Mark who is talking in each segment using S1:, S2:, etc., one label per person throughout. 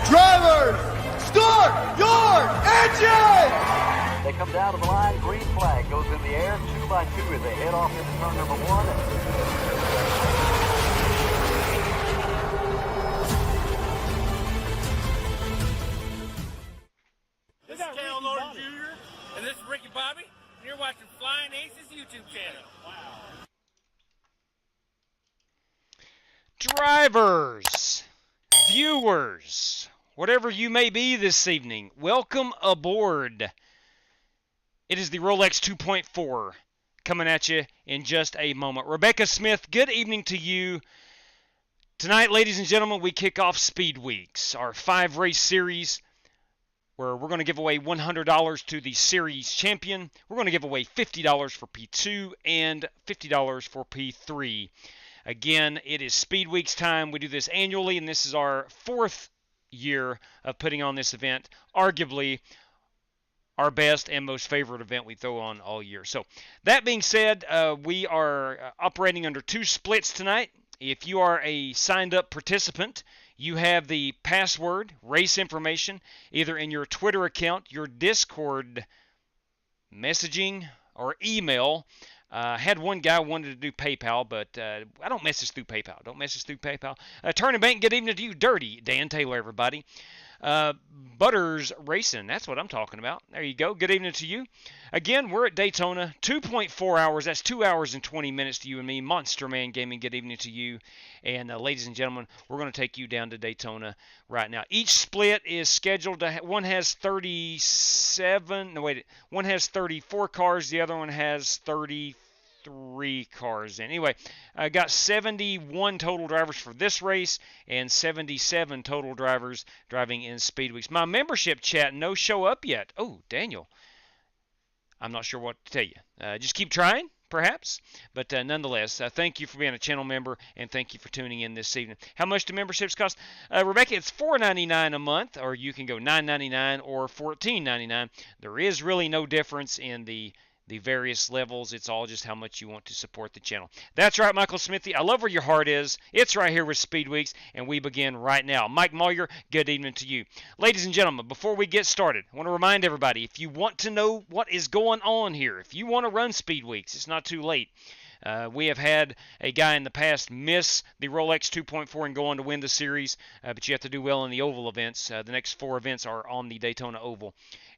S1: Drivers, start your engine!
S2: They come down to the line, green flag goes in the air, 2 by 2 as they head off into turn number 1.
S3: This is Cal Lord Jr. and this is Ricky Bobby, and you're watching Flying Aces YouTube channel. Wow.
S4: Drivers, viewers, whatever you may be this evening, welcome aboard. It is the Rolex 2.4 coming at you in just a moment. Rebecca Smith, good evening to you. Tonight, ladies and gentlemen, we kick off Speed Weeks, our 5-race series, where we're going to give away $100 to the series champion. We're going to give away $50 for P2 and $50 for P3. Again, it is Speed Weeks time. We do this annually, and this is our 4th year of putting on this event, arguably our best and most favorite event we throw on all year. So that being said, we are operating under 2 splits tonight. If you are a signed up participant, you have the password, race information, either in your Twitter account, your Discord messaging, or email. Had one guy wanted to do PayPal, but I don't message through PayPal. Don't message through PayPal. Turning Bank, good evening to you. Dirty Dan Taylor, everybody. Butters Racing, that's what I'm talking about. There you go. Good evening to you. Again, we're at Daytona, 2.4 hours. That's 2 hours and 20 minutes to you and me. Monster Man Gaming, good evening to you. And ladies and gentlemen, we're going to take you down to Daytona right now. Each split is scheduled to one has one has 34 cars. The other one has 33 cars in. Anyway, I got 71 total drivers for this race and 77 total drivers driving in Speed Weeks. My membership chat, no show up yet. Oh, Daniel. I'm not sure what to tell you. Just keep trying, perhaps. But nonetheless, thank you for being a channel member, and thank you for tuning in this evening. How much do memberships cost? Rebecca, it's $4.99 a month, or you can go $9.99 or $14.99. There is really no difference in the various levels. It's all just how much you want to support the channel. That's right, Michael Smithy. I love where your heart is. It's right here with Speed Weeks, and we begin right now. Mike Moyer, good evening to you. Ladies and gentlemen, before we get started, I want to remind everybody, if you want to know what is going on here, if you want to run Speed Weeks, it's not too late. We have had a guy in the past miss the Rolex 2.4 and go on to win the series, but you have to do well in the oval events. The next 4 events are on the Daytona Oval.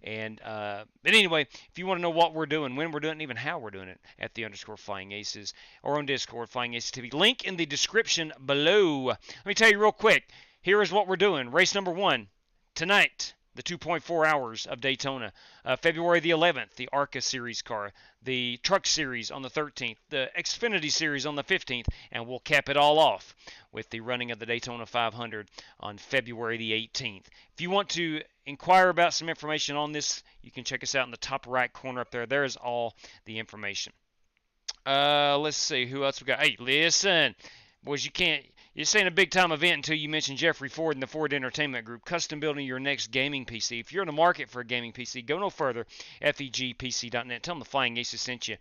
S4: And but anyway, if you want to know what we're doing, when we're doing it, and even how we're doing it, at the _ Flying Aces or on Discord, Flying Aces TV. Link in the description below. Let me tell you real quick. Here is what we're doing. Race number 1 tonight. The 2.4 hours of Daytona. February the 11th, the ARCA Series car. The Truck Series on the 13th. The Xfinity Series on the 15th. And we'll cap it all off with the running of the Daytona 500 on February the 18th. If you want to inquire about some information on this, you can check us out in the top right corner up there. There is all the information. Let's see. Who else we got? Hey, listen. Boys, you can't... This ain't a big-time event until you mention Jeffrey Ford and the Ford Entertainment Group, custom building your next gaming PC. If you're in the market for a gaming PC, go no further, fegpc.net. Tell them the Flying Aces sent you.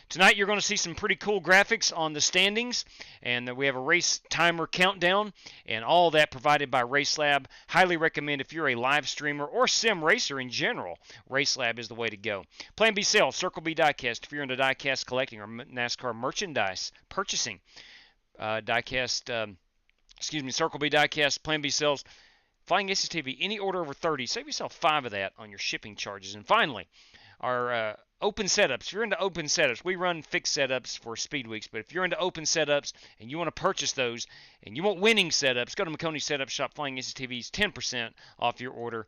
S4: Tonight, you're going to see some pretty cool graphics on the standings, and we have a race timer countdown, and all that provided by RaceLab. Highly recommend if you're a live streamer or sim racer in general, RaceLab is the way to go. Plan B sales, Circle B diecast if you're into diecast collecting or NASCAR merchandise purchasing. Circle B diecast, Plan B sales, Flying Aces TV, any order over 30, save yourself 5 of that on your shipping charges. And finally, our open setups. If you're into open setups, we run fixed setups for Speed Weeks, but if you're into open setups and you want to purchase those and you want winning setups, go to McConey Setup Shop. Flying Aces TV's 10% off your order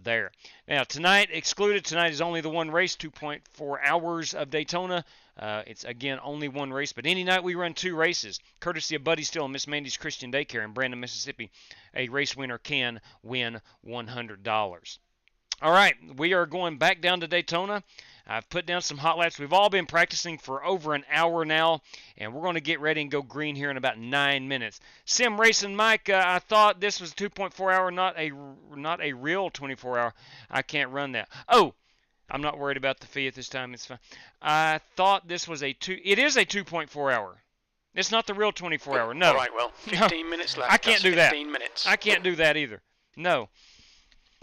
S4: there. Now, tonight is only the one race, 2.4 hours of Daytona. It's, again, only one race, but any night we run 2 races, courtesy of Buddy Steele and Miss Mandy's Christian Daycare in Brandon, Mississippi. A race winner can win $100. All right, we are going back down to Daytona. I've put down some hot laps. We've all been practicing for over an hour now, and we're going to get ready and go green here in about 9 minutes. Sim Racing Mike, I thought this was a 2.4 hour, not a real 24 hour. I can't run that. Oh, I'm not worried about the fee at this time. It's fine. I thought this was it is a 2.4 hour. It's not the real 24 hour. No.
S5: All right, well, 15 minutes left.
S4: I can't do that.
S5: 15 minutes.
S4: I can't do that either. No.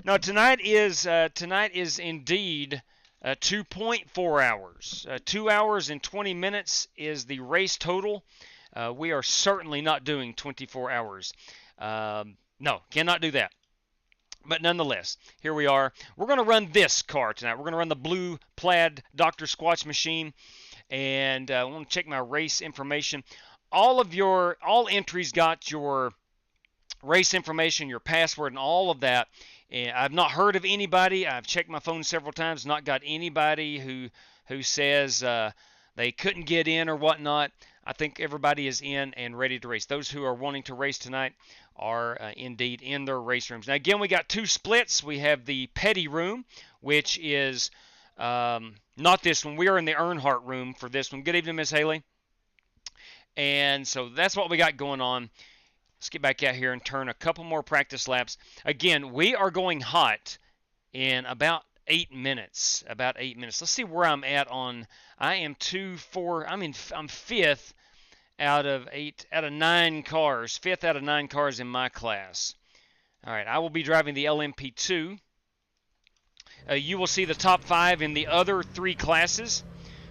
S4: No, tonight is indeed 2.4 hours. 2 hours and 20 minutes is the race total. We are certainly not doing 24 hours. No, cannot do that. But nonetheless, here we are. We're going to run this car tonight. We're going to run the blue plaid Dr. Squatch machine. And I want to check my race information. All entries got your race information, your password, and all of that. And I've not heard of anybody. I've checked my phone several times, not got anybody who says they couldn't get in or whatnot. I think everybody is in and ready to race. Those who are wanting to race tonight are indeed in their race rooms. Now, again, we got two splits. We have the petty room, which is not this one. We are in the Earnhardt room for this one. Good evening, Miss Haley. And so that's what we got going on. Let's get back out here and turn a couple more practice laps. Again, we are going hot in about 8 minutes. Let's see where I'm at on. I am 2-4. I'm fifth out of 9 cars. Fifth out of 9 cars in my class. All right, I will be driving the LMP2. You will see the top 5 in the other 3 classes.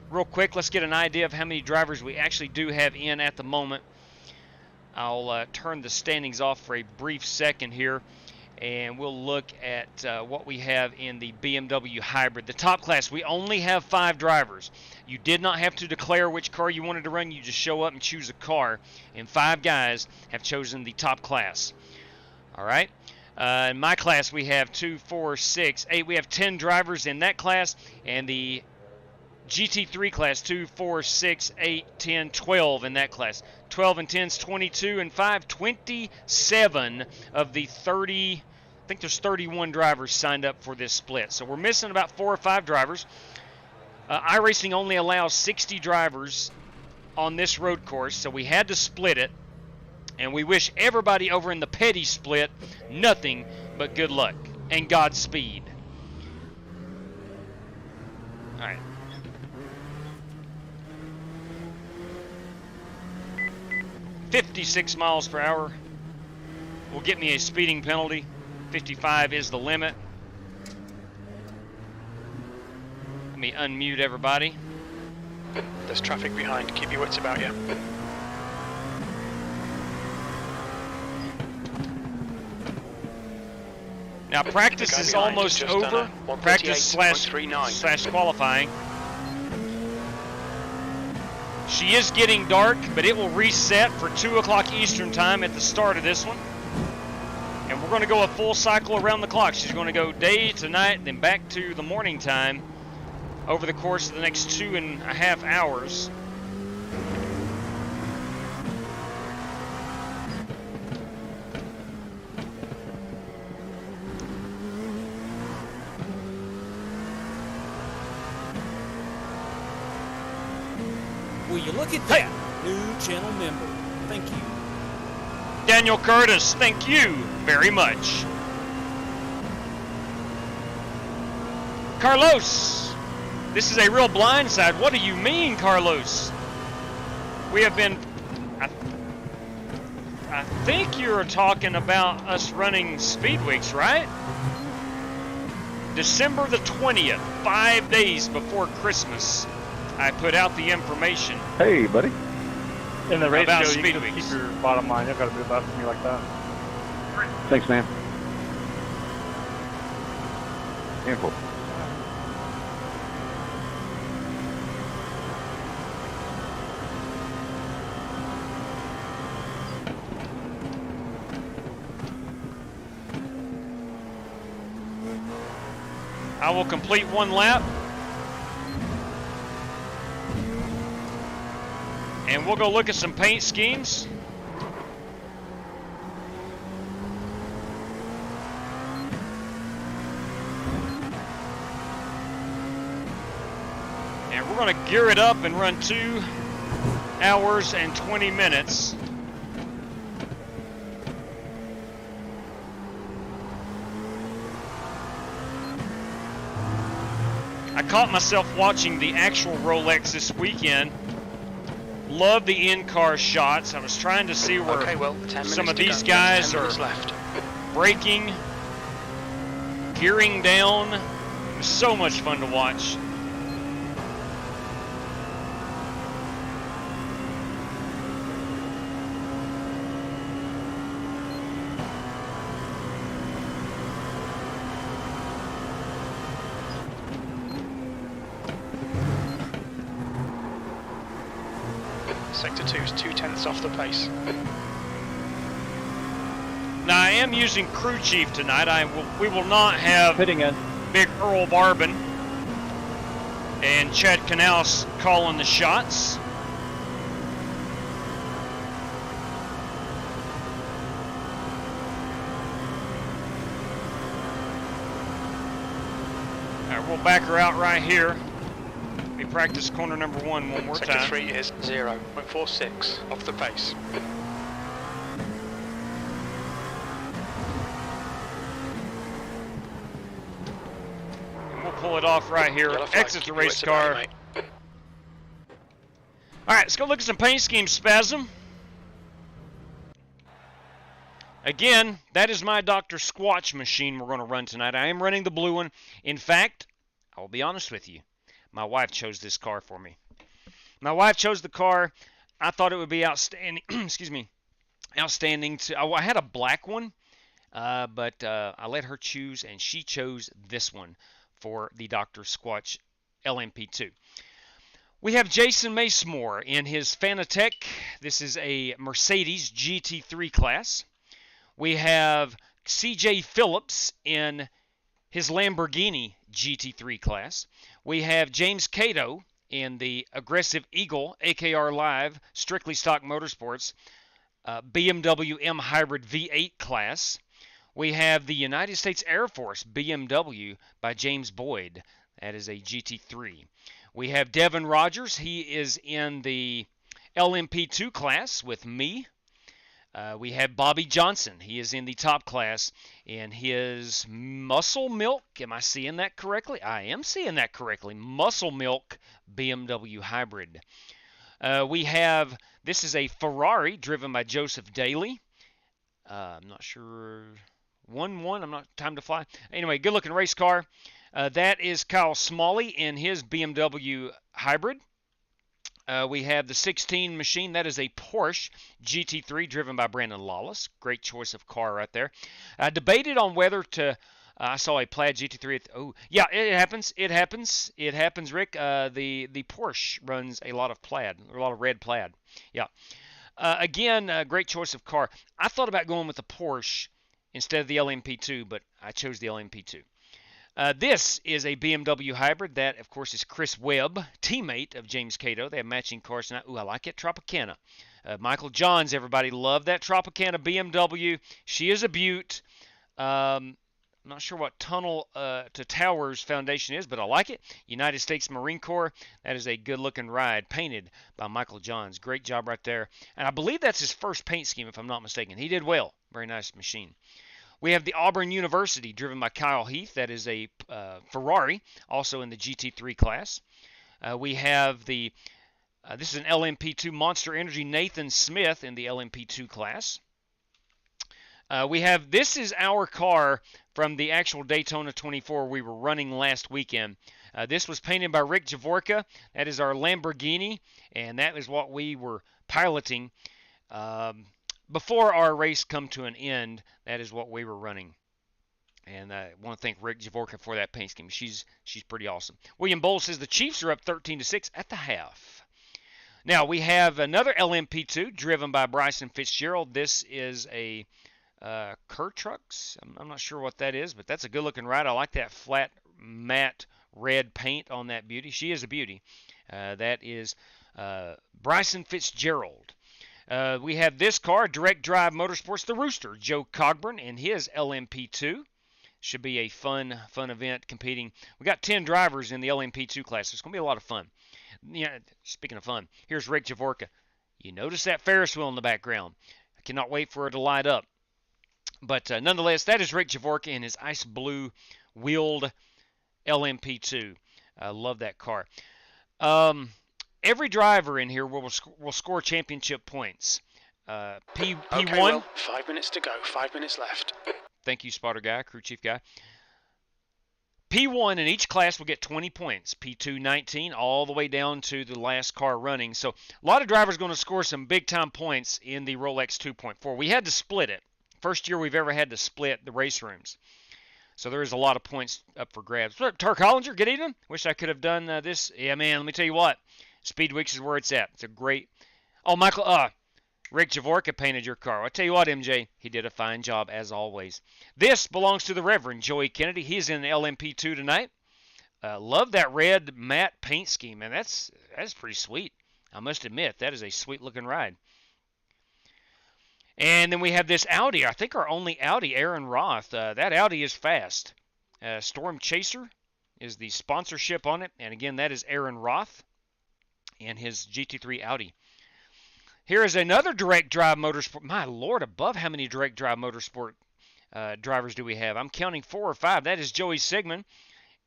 S4: Real quick, let's get an idea of how many drivers we actually do have in at the moment. I'll turn the standings off for a brief second here, and we'll look at what we have in the BMW Hybrid. The top class, we only have 5 drivers. You did not have to declare which car you wanted to run. You just show up and choose a car, and 5 guys have chosen the top class. All right. In my class, we have 2, 4, 6, 8. We have 10 drivers in that class, and the GT3 class, 2, 4, 6, 8, 10, 12 in that class. 12 and 10's 22 and 5, 27 of the 30, I think there's 31 drivers signed up for this split. So we're missing about 4 or 5 drivers. iRacing only allows 60 drivers on this road course, so we had to split it. And we wish everybody over in the petty split nothing but good luck and Godspeed. All right. $56 miles per hour will get me a speeding penalty. 55 is the limit. Let me unmute everybody.
S5: There's traffic behind. Keep your wits about you.
S4: Now practice is almost over. Practice slash qualifying. She is getting dark, but it will reset for 2 o'clock Eastern time at the start of this one. And we're going to go a full cycle around the clock. She's going to go day to night, then back to the morning time over the course of the next 2.5 hours.
S6: Will you look at that? New channel member. Thank you.
S4: Daniel Curtis, thank you very much. Carlos, this is a real blindside. What do you mean, Carlos? We have been... I think you're talking about us running Speed Weeks, right? December the 20th, 5 days before Christmas. I put out the information.
S7: Hey, buddy.
S8: In the race
S4: About
S8: show, you
S4: Speed
S8: can
S4: Weeks.
S8: just keep your bottom line. You don't got to move up to me like that.
S7: Thanks, man. Careful.
S4: I will complete 1 lap. And we'll go look at some paint schemes. And we're going to gear it up and run 2 hours and 20 minutes. I caught myself watching the actual Rolex this weekend. Love the in-car shots. I was trying to see where some of these guys are braking gearing down. It was so much fun to watch.
S5: Sector 2's 2/10 off the pace.
S4: Now I am using crew chief tonight. We will not have
S8: Pitting in.
S4: Big Earl Barbin and Chad Canals calling the shots. All right, we'll back her out right here. We practice corner number one more
S5: Sector
S4: time.
S5: 3 is 0.46 off the pace.
S4: And we'll pull it off right here.
S5: Yellow flag,
S4: Exit the
S5: keep your
S4: race
S5: wits about you,
S4: car.
S5: mate.
S4: All right, let's go look at some paint scheme spasm. Again, that is my Dr. Squatch machine we're going to run tonight. I am running the blue one. In fact, I will be honest with you. My wife chose this car for me. My wife chose the car. I thought it would be outstanding. Excuse me. Outstanding. I had a black one, but I let her choose, and she chose this one for the Dr. Squatch LMP2. We have Jason Macemore in his Fanatec. This is a Mercedes GT3 class. We have CJ Phillips in his Lamborghini GT3 class. We have James Cato in the Aggressive Eagle AKR Live Strictly Stock Motorsports BMW M Hybrid V8 class. We have the United States Air Force BMW by James Boyd. That is a GT3. We have Devin Rogers. He is in the LMP2 class with me. We have Bobby Johnson. He is in the top class in his Muscle Milk. Am I seeing that correctly? I am seeing that correctly. Muscle Milk BMW Hybrid. We have, this is a Ferrari driven by Joseph Daly. I'm not sure. 1-1. I'm not time to fly. Anyway, good looking race car. That is Kyle Smalley in his BMW Hybrid. We have the 16 machine. That is a Porsche GT3 driven by Brandon Lawless. Great choice of car right there. I debated on whether to. I saw a Plaid GT3. Oh, yeah, it happens. It happens. It happens, Rick. The Porsche runs a lot of Plaid, a lot of red Plaid. Yeah. Again, great choice of car. I thought about going with the Porsche instead of the LMP2, but I chose the LMP2. This is a BMW hybrid. That, of course, is Chris Webb, teammate of James Cato. They have matching cars tonight. Ooh, I like it. Tropicana. Michael Johns, everybody love that Tropicana BMW. She is a beaut. I'm not sure what Tunnel to Towers Foundation is, but I like it. United States Marine Corps. That is a good-looking ride, painted by Michael Johns. Great job right there. And I believe that's his first paint scheme, if I'm not mistaken. He did well. Very nice machine. We have the Auburn University, driven by Kyle Heath. That is a Ferrari, also in the GT3 class. We have the, this is an LMP2 Monster Energy Nathan Smith in the LMP2 class. We have, this is our car from the actual Daytona 24 we were running last weekend. This was painted by Rick Javorka. That is our Lamborghini, and that is what we were piloting. Before our race come to an end, that is what we were running. And I want to thank Rick Javorka for that paint scheme. She's pretty awesome. William Bowles says the Chiefs are up 13-6 at the half. Now we have another LMP2 driven by Bryson Fitzgerald. This is a Kerr Trucks. I'm not sure what that is, but that's a good looking ride. I like that flat matte red paint on that beauty. She is a beauty. That is Bryson Fitzgerald. We have this car, Direct Drive Motorsports, the Rooster, Joe Cogburn, in his LMP2. Should be a fun event competing. We got 10 drivers in the LMP2 class. It's going to be a lot of fun. Yeah, speaking of fun, here's Rick Javorka. You notice that Ferris wheel in the background. I cannot wait for it to light up. But nonetheless, that is Rick Javorka in his ice blue wheeled LMP2. I love that car. Every driver in here will score championship points. P1.
S5: Okay, well, 5 minutes to go. 5 minutes left.
S4: Thank you, spotter guy, crew chief guy. P1 in each class will get 20 points. P2, 19, all the way down to the last car running. So a lot of drivers going to score some big-time points in the Rolex 2.4. We had to split it. First year we've ever had to split the race rooms. So there is a lot of points up for grabs. What's up, Turk Hollinger? Good evening. Wish I could have done this. Yeah, man, let me tell you what. Speed Weeks is where it's at. It's a great... Oh, Michael, Rick Javorka painted your car. I'll tell you what, MJ, he did a fine job as always. This belongs to the Reverend Joey Kennedy. He's in the LMP2 tonight. Love that red matte paint scheme, man. That's pretty sweet. I must admit, that is a sweet-looking ride. And then we have this Audi. I think our only Audi, Aaron Roth. That Audi is fast. Storm Chaser is the sponsorship on it. And again, that is Aaron Roth and his GT3 Audi. Here is another direct drive motorsport. My Lord, above how many direct drive motorsport drivers do we have? I'm counting 4 or 5. That is Joey Sigmund.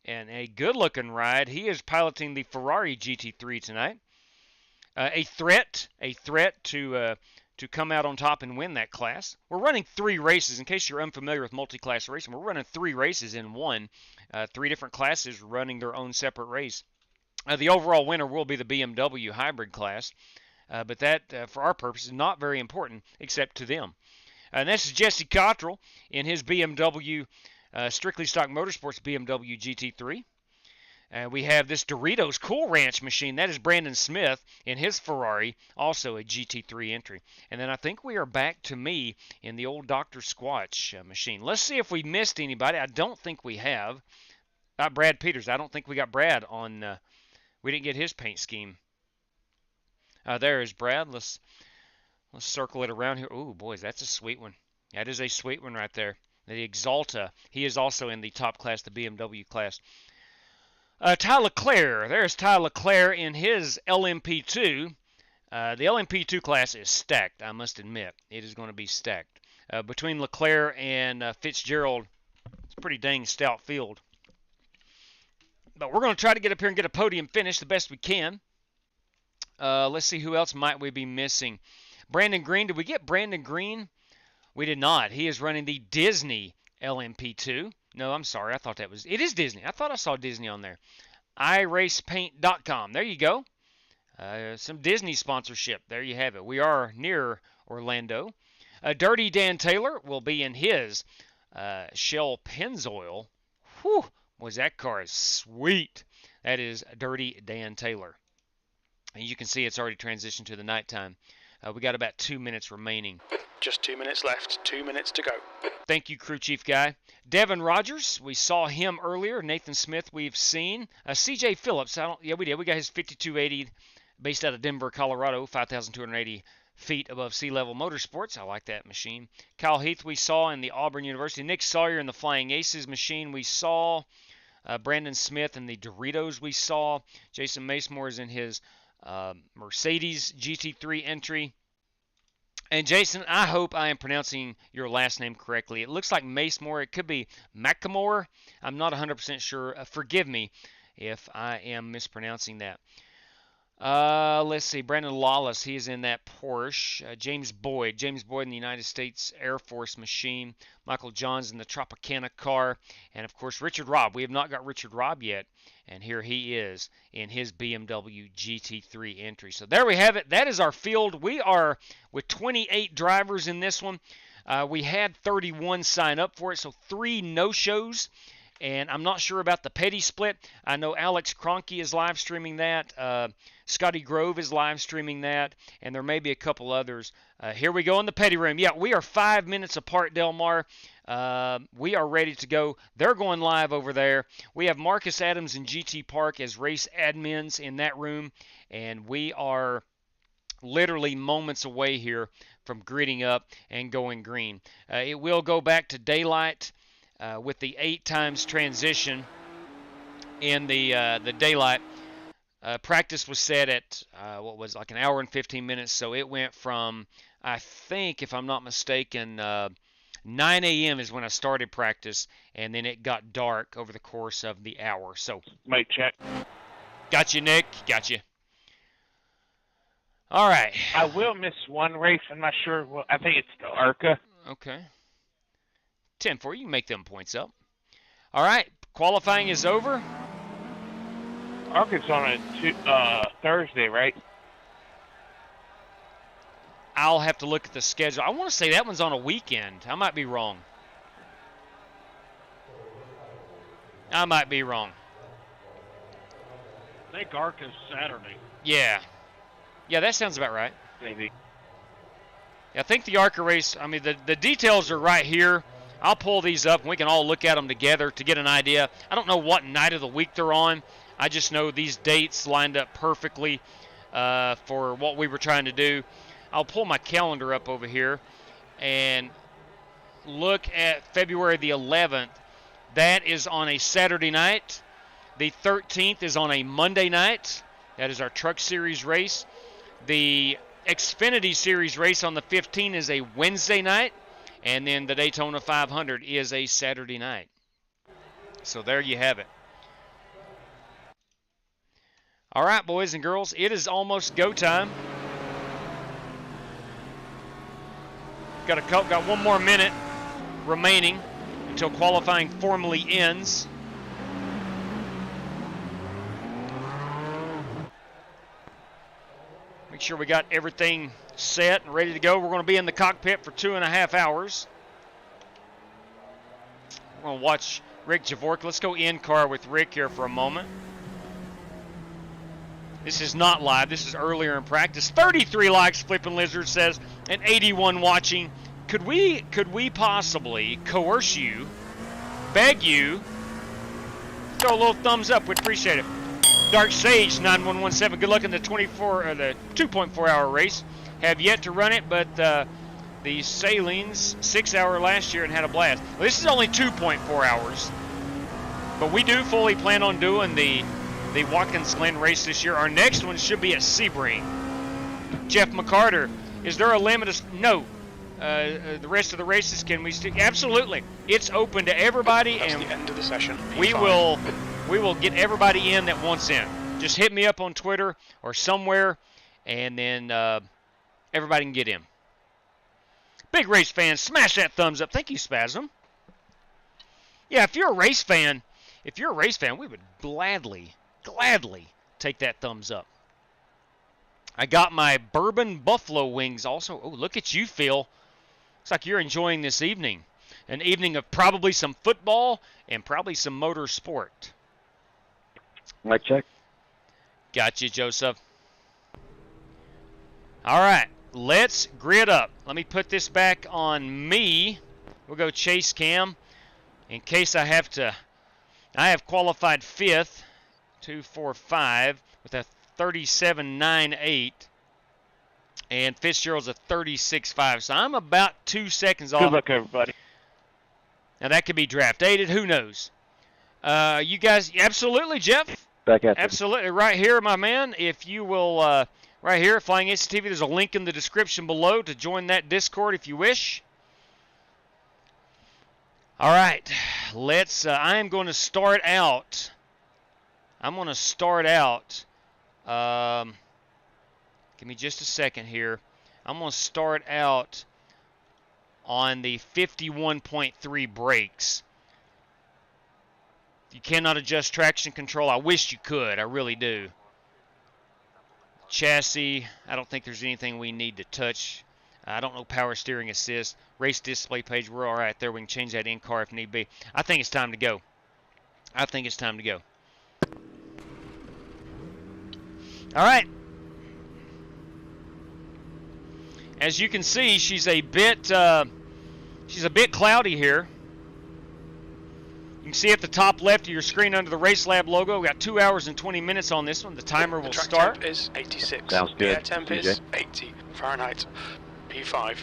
S4: And a good-looking ride. He is piloting the Ferrari GT3 tonight. A threat to come out on top and win that class. We're running 3 races. In case you're unfamiliar with multi-class racing, we're running 3 races in one. 3 different classes running their own separate race. The overall winner will be the BMW hybrid class. But that, for our purposes, is not very important, except to them. And this is Jesse Cottrell in his BMW, Strictly Stock Motorsports BMW GT3. We have this Doritos Cool Ranch machine. That is Brandon Smith in his Ferrari, also a GT3 entry. And then I think we are back to me in the old Dr. Squatch machine. Let's see if we missed anybody. I don't think we have. Brad Peters. I don't think we got Brad on. We didn't get his paint scheme. There is Brad. Let's circle it around here. Oh, boys, that's a sweet one. That is a sweet one right there. The Exalta. He is also in the top class, the BMW class. Ty Leclerc. There's Ty Leclerc in his LMP2. The LMP2 class is stacked, I must admit. It is going to be stacked. Between Leclerc and Fitzgerald, it's a pretty dang stout field. But we're going to try to get up here and get a podium finish the best we can. Let's see, who else might we be missing? Brandon Green. Did we get Brandon Green? We did not. He is running the Disney LMP2. No, I'm sorry. I thought that was... It is Disney. I thought I saw Disney on there. iRacePaint.com. There you go. Some Disney sponsorship. There you have it. We are near Orlando. Dirty Dan Taylor will be in his Shell Pennzoil. Whew. Boys, that car is sweet. That is Dirty Dan Taylor. And you can see it's already transitioned to the nighttime. We got about 2 minutes remaining.
S5: Just 2 minutes left. 2 minutes to go.
S4: Thank you, crew chief guy. Devin Rogers, we saw him earlier. Nathan Smith, we've seen. CJ Phillips, yeah, we did. We got his 5280 based out of Denver, Colorado, 5,280 feet above sea level motorsports. I like that machine. Kyle Heath, we saw in the Auburn University. Nick Sawyer in the Flying Aces machine, we saw. Brandon Smith in the Doritos, we saw. Jason Macemore is in his Mercedes GT3 entry. And Jason, I hope I am pronouncing your last name correctly. It looks like Macemore. It could be Macamore. I'm not 100% sure. Forgive me if I am mispronouncing that. Let's see. Brandon Lawless, he is in that Porsche. James Boyd in the United States Air Force machine. Michael Johns in the Tropicana car. And, of course, Richard Robb. We have not got Richard Robb yet. And here he is in his BMW GT3 entry. So there we have it. That is our field. We are with 28 drivers in this one. We had 31 sign up for it, so 3 no-shows. And I'm not sure about the petty split. I know Alex Kroenke is live streaming that. Scotty Grove is live streaming that. And there may be a couple others. Here we go in the petty room. Yeah, we are 5 minutes apart, Del Mar. We are ready to go. They're going live over there. We have Marcus Adams and GT Park as race admins in that room. And we are literally moments away here from gridding up and going green. It will go back to daylight. With the 8 times transition in the daylight. Practice was set at, like an hour and 15 minutes. So it went from, I think, if I'm not mistaken, 9 a.m. is when I started practice. And then it got dark over the course of the hour. So,
S8: Mic check.
S4: Got you, Nick. Got you. All right.
S8: I will miss one race. I'm not sure. Well, I think it's the ARCA.
S4: Okay. 10 for you. Make them points up. All right. Qualifying is over.
S8: ARCA's on a Thursday, right?
S4: I'll have to look at the schedule. I want to say that one's on a weekend. I might be wrong. I might be wrong.
S9: I think ARCA's Saturday.
S4: Yeah. Yeah, that sounds about right.
S8: Maybe.
S4: I think the ARCA race, I mean, the details are right here. I'll pull these up, and we can all look at them together to get an idea. I don't know what night of the week they're on. I just know these dates lined up perfectly for what we were trying to do. I'll pull my calendar up over here and look at February the 11th. That is on a Saturday night. The 13th is on a Monday night. That is our Truck Series race. The Xfinity Series race on the 15th is a Wednesday night. And then the Daytona 500 is a Saturday night. So there you have it. All right, boys and girls, it is almost go time. Got one more minute remaining until qualifying formally ends. Make sure we got everything set and ready to go. We're going to be in the cockpit for 2.5 hours. We're going to watch Rick Javork. Let's go in car with Rick here for a moment. This is not live. This is earlier in practice. 33 likes, Flippin' Lizard says, and 81 watching. Could we possibly coerce you, beg you, throw a little thumbs up? We'd appreciate it. Dark Sage 9117. Good luck in the 2.4 hour race. Have yet to run it, but the Salines 6 hour last year and had a blast. Well, this is only 2.4 hours, but we do fully plan on doing the Watkins Glen race this year. Our next one should be at Sebring. Jeff McCarter, is there a limit? No. The rest of the races, can we stick? Absolutely. It's open to everybody.
S5: That's
S4: and
S5: the end of the session.
S4: We will get everybody in that wants in. Just hit me up on Twitter or somewhere, and then everybody can get in. Big race fans, smash that thumbs up. Thank you, Spasm. Yeah, if you're a race fan, we would gladly take that thumbs up. I got my bourbon buffalo wings also. Oh, look at you, Phil. Looks like you're enjoying this evening. An evening of probably some football and probably some motorsport.
S7: Mic check.
S4: Got you, Joseph. All right, let's grid up. Let me put this back on me. We'll go chase cam in case I have to. I have qualified 5th, 245 with a 37.98, and Fitzgerald's a 36.5. So I'm about 2 seconds off.
S8: Good luck, everybody.
S4: Now that could be draft dated. Who knows? You guys, absolutely, Jeff.
S7: Back at you.
S4: Absolutely, right here, my man. If you will, right here, FlyingAcesTV. There's a link in the description below to join that Discord if you wish. All right, let's. I am going to start out. Give me just a second here. I'm going to start out on the 51.3 brakes. You cannot adjust traction control. I wish you could. I really do. Chassis, I don't think there's anything we need to touch. I don't know power steering assist. Race display page, we're all right there. We can change that in-car if need be. I think it's time to go. All right. As you can see, she's a bit cloudy here. You can see at the top left of your screen under the RaceLab logo, we got 2 hours and 20 minutes on this one. The timer will start.
S5: The track temp is 86.
S7: Sounds good.
S5: The air temp
S7: TJ.
S5: is 80 Fahrenheit. P5.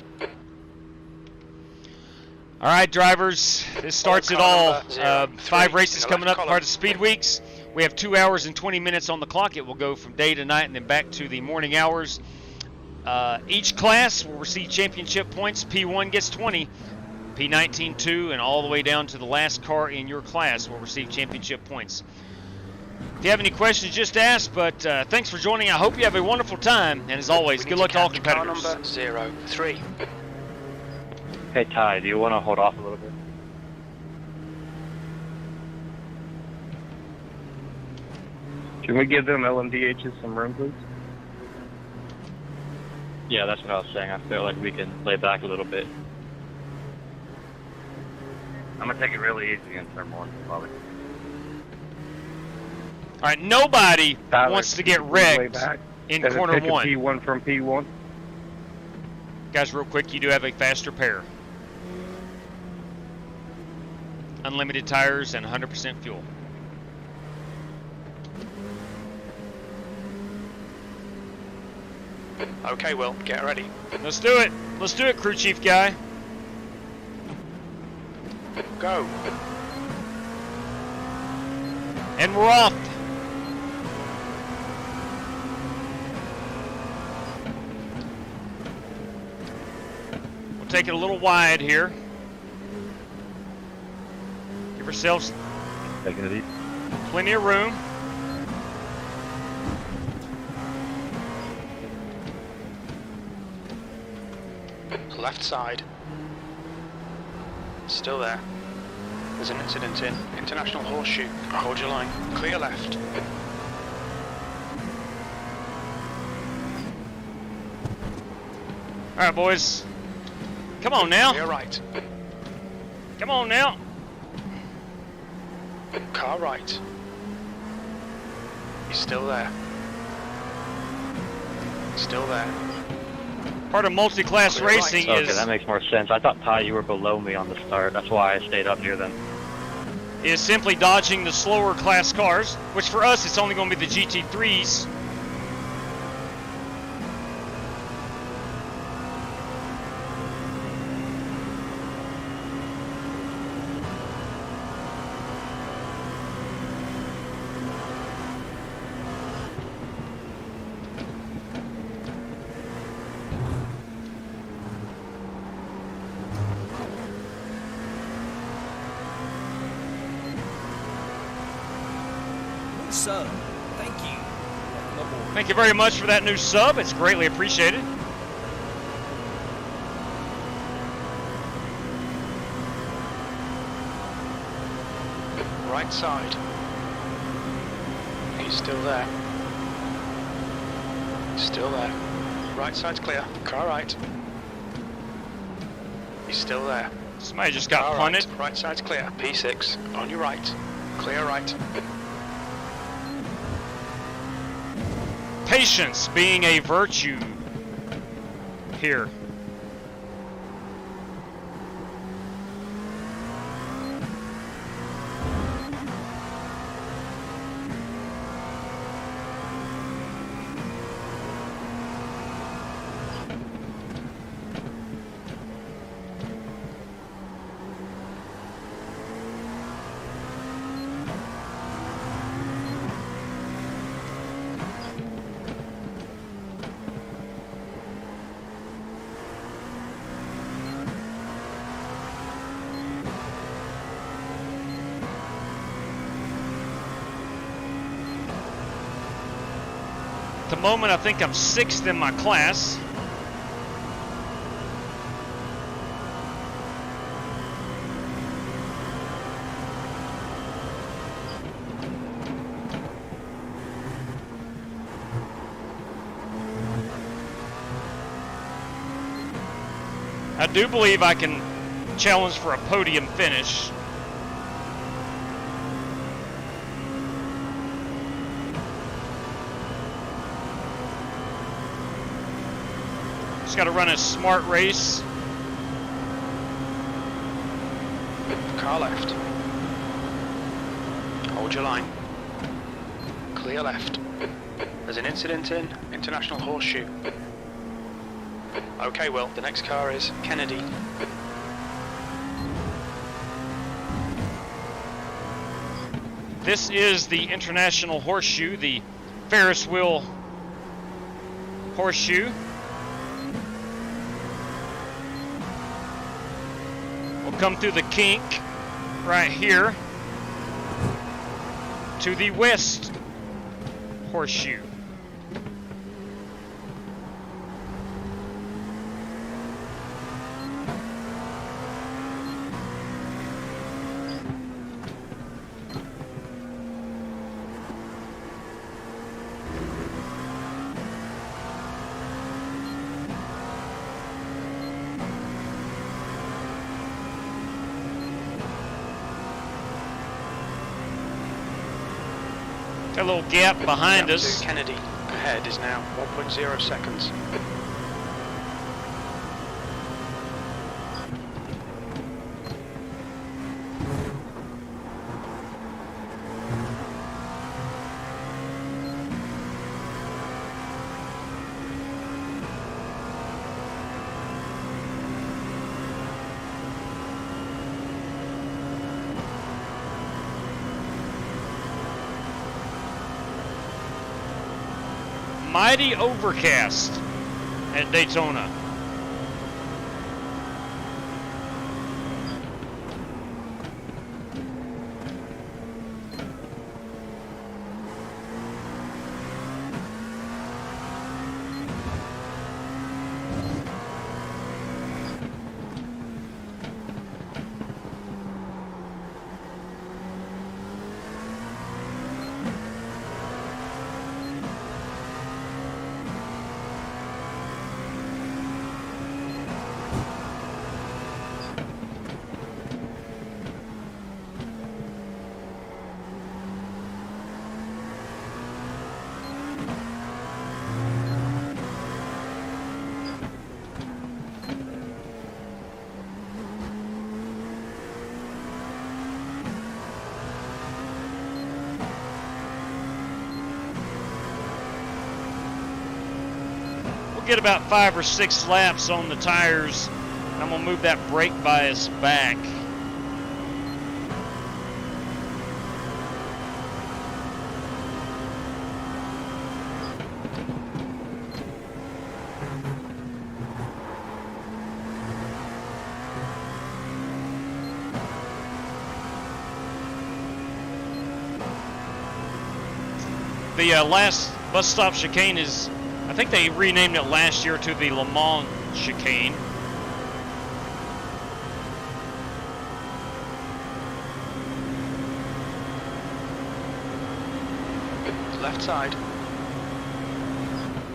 S4: All right, drivers, this starts it all. 5 races
S5: in the
S4: coming
S5: left
S4: up, part of Speed Weeks. We have 2 hours and 20 minutes on the clock. It will go from day to night and then back to the morning hours. Each class will receive championship points. P1 gets 20, P19 2, and all the way down to the last car in your class will receive championship points. If you have any questions, just ask, but thanks for joining. I hope you have a wonderful time, and as always, good luck to all competitors.
S5: Car number 03.
S7: Hey, Ty, do you want to hold off a little bit?
S9: Can we give them LMDHs some room, please?
S7: Yeah, that's what I was saying. I feel like we can lay back a little bit. I'm gonna take it really easy in turn one, probably.
S4: All right, nobody
S9: Tyler,
S4: wants to get
S9: way
S4: wrecked
S9: back.
S4: in
S9: Does it
S4: corner
S9: pick a
S4: one.
S9: P1 from P1.
S4: Guys, real quick, you do have a faster pair. Unlimited tires and 100% fuel.
S5: Okay, Will, get ready.
S4: Let's do it. Let's do it, crew chief guy.
S5: Go.
S4: And we're off. We'll take it a little wide here. Give ourselves
S7: Taking it easy.
S4: plenty of room.
S5: Left side. Still there. There's an incident in International Horseshoe. Hold your line. Clear left.
S4: All right, boys. Come on now.
S5: Clear right.
S4: Come on now.
S5: Car right. He's still there. Still there.
S4: Part of multi-class
S5: Clear right.
S4: racing
S7: Okay,
S4: is
S7: that makes more sense. I thought, Ty, you were below me on the start. That's why I stayed up near them.
S4: simply dodging the slower class cars, which for us it's only going to be the GT3s.
S6: Sub. Thank you. Welcome aboard.
S4: Thank you very much for that new sub. It's greatly appreciated.
S5: Right side. He's still there. Still there. Right side's clear. Car right. He's still there.
S4: Somebody just got
S5: Car
S4: punted.
S5: Right side's clear. P6 on your right. Clear right.
S4: Patience being a virtue here. At the moment, I think I'm 6th in my class. I do believe I can challenge for a podium finish. Got to run a smart race.
S5: Car left. Hold your line. Clear left. There's an incident in International Horseshoe. Okay, Will, the next car is Kennedy.
S4: This is the International Horseshoe, the Ferris wheel horseshoe. We'll come through the kink right here to the West Horseshoe. Got a little gap behind
S5: Gap
S4: us.
S5: to Kennedy ahead is now 1.0 seconds.
S4: Mighty overcast at Daytona. Get about 5 or 6 laps on the tires. I'm gonna move that brake bias back. The last bus stop chicane is, I think they renamed it last year to the Le Mans chicane.
S5: Left side.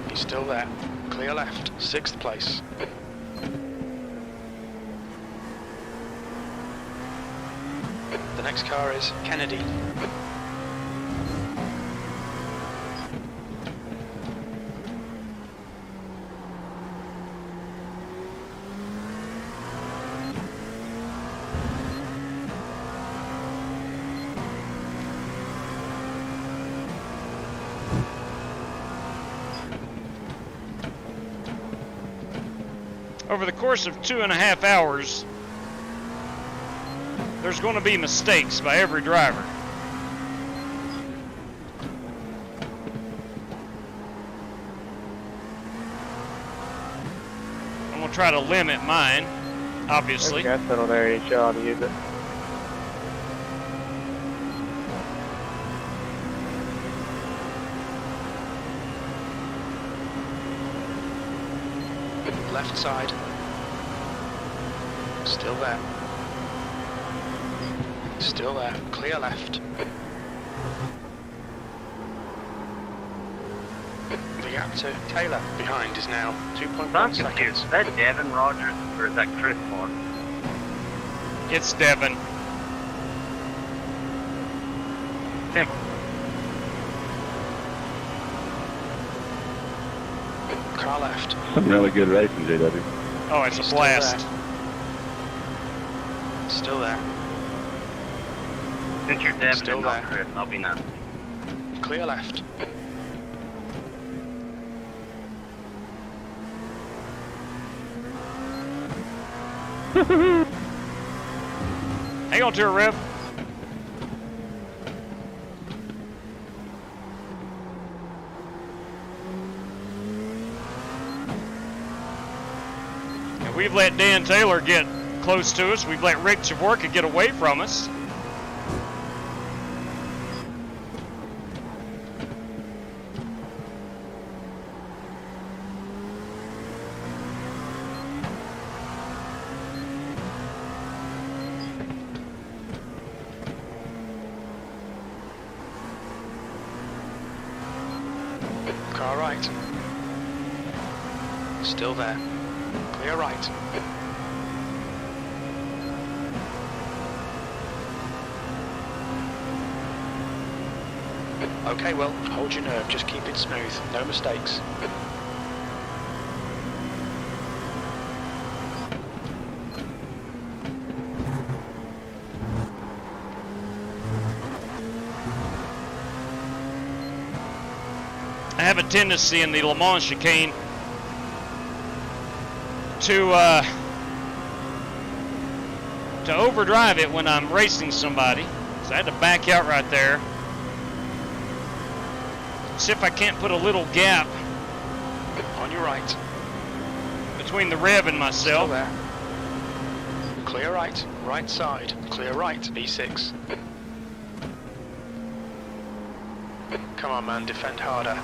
S5: He's still there. Clear left. 6th place. The next car is Kennedy.
S4: Over the course of 2.5 hours, there's going to be mistakes by every driver. I'm going to try to limit mine, obviously.
S9: Gas pedal there, you should ought to use it.
S5: Left side. Still there. Still there. Clear left. The gap to Taylor behind is now 2.1 seconds.
S7: Is that Devin Rogers or is that Chris Moore?
S4: It's Devin.
S7: Simple.
S5: Car left.
S10: Some really good racing, JW.
S4: Oh, it's a
S5: Still
S4: blast.
S5: there. Still there.
S7: Since you're Devin
S5: Still
S7: and not
S5: there.
S7: Chris, I'll be nice.
S5: Clear left.
S4: Hang on to her, Rev. And we've let Dan Taylor get close to us. We've let Rick Javorka get away from us.
S5: Car right. Still there. Clear right. Okay, Will, hold your nerve, just keep it smooth, no mistakes.
S4: I have a tendency in the Le Mans chicane to overdrive it when I'm racing somebody. So I had to back out right there. See if I can't put a little gap
S5: On your right.
S4: between the Rev and myself.
S5: Still there. Clear right, right side, clear right, B6. Come on man, defend harder.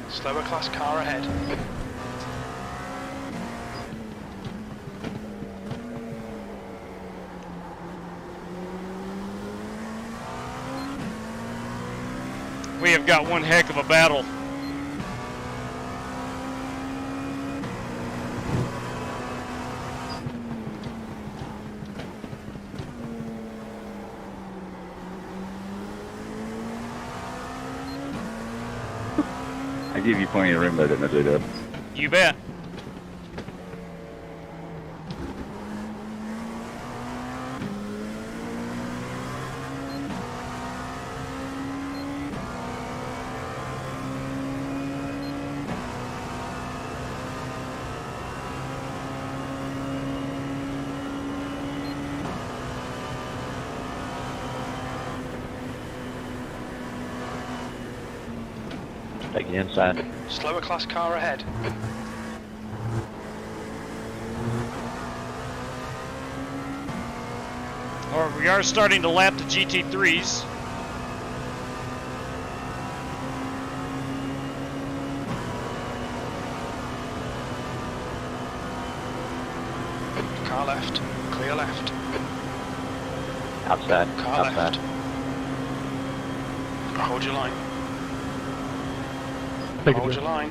S5: Slower class car ahead.
S4: We have got one heck of a battle.
S10: I give you plenty of room there, didn't I, J-Dub?
S4: You bet.
S7: Take the inside.
S5: Slower class car ahead.
S4: Or we are starting to lap the GT3s.
S5: Car left, clear left.
S7: Outside.
S5: Car
S7: outside.
S5: left. Hold your line. Hold your line.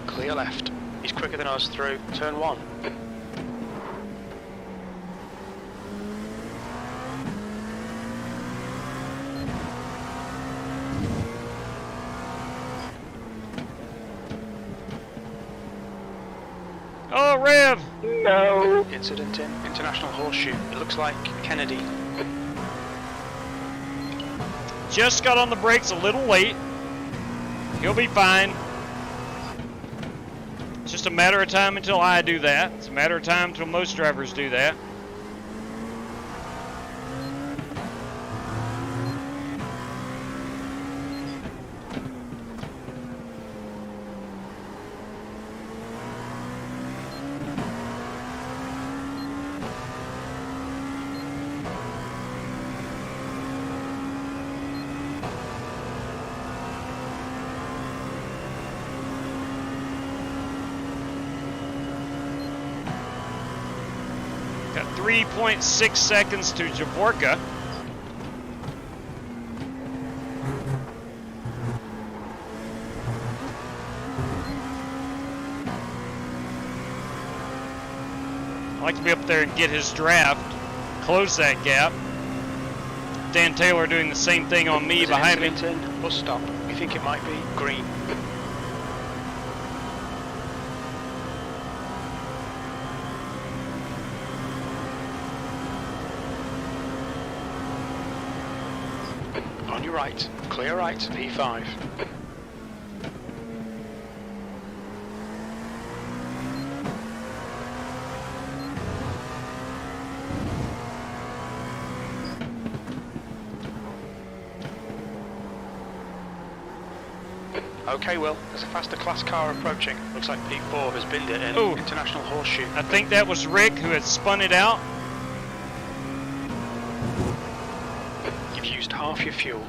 S5: Clear left. He's quicker than us through turn 1.
S4: Oh, Rev!
S9: No.
S5: Incident in International Horseshoe. It looks like Kennedy.
S4: Just got on the brakes a little late. He'll be fine. It's just a matter of time until I do that. It's a matter of time until most drivers do that. Got 3.6 seconds to Javorka. I'd like to be up there and get his draft, close that gap. Dan Taylor doing the same thing on me
S5: There's an
S4: behind me.
S5: incident in. Bus stop. We think it might be green. On your right, clear right, P5. Okay, Will, there's a faster class car approaching. Looks like P4 has binned it in
S4: Ooh.
S5: International Horseshoe.
S4: I think that was Rick who had spun it out.
S5: You've used half your fuel.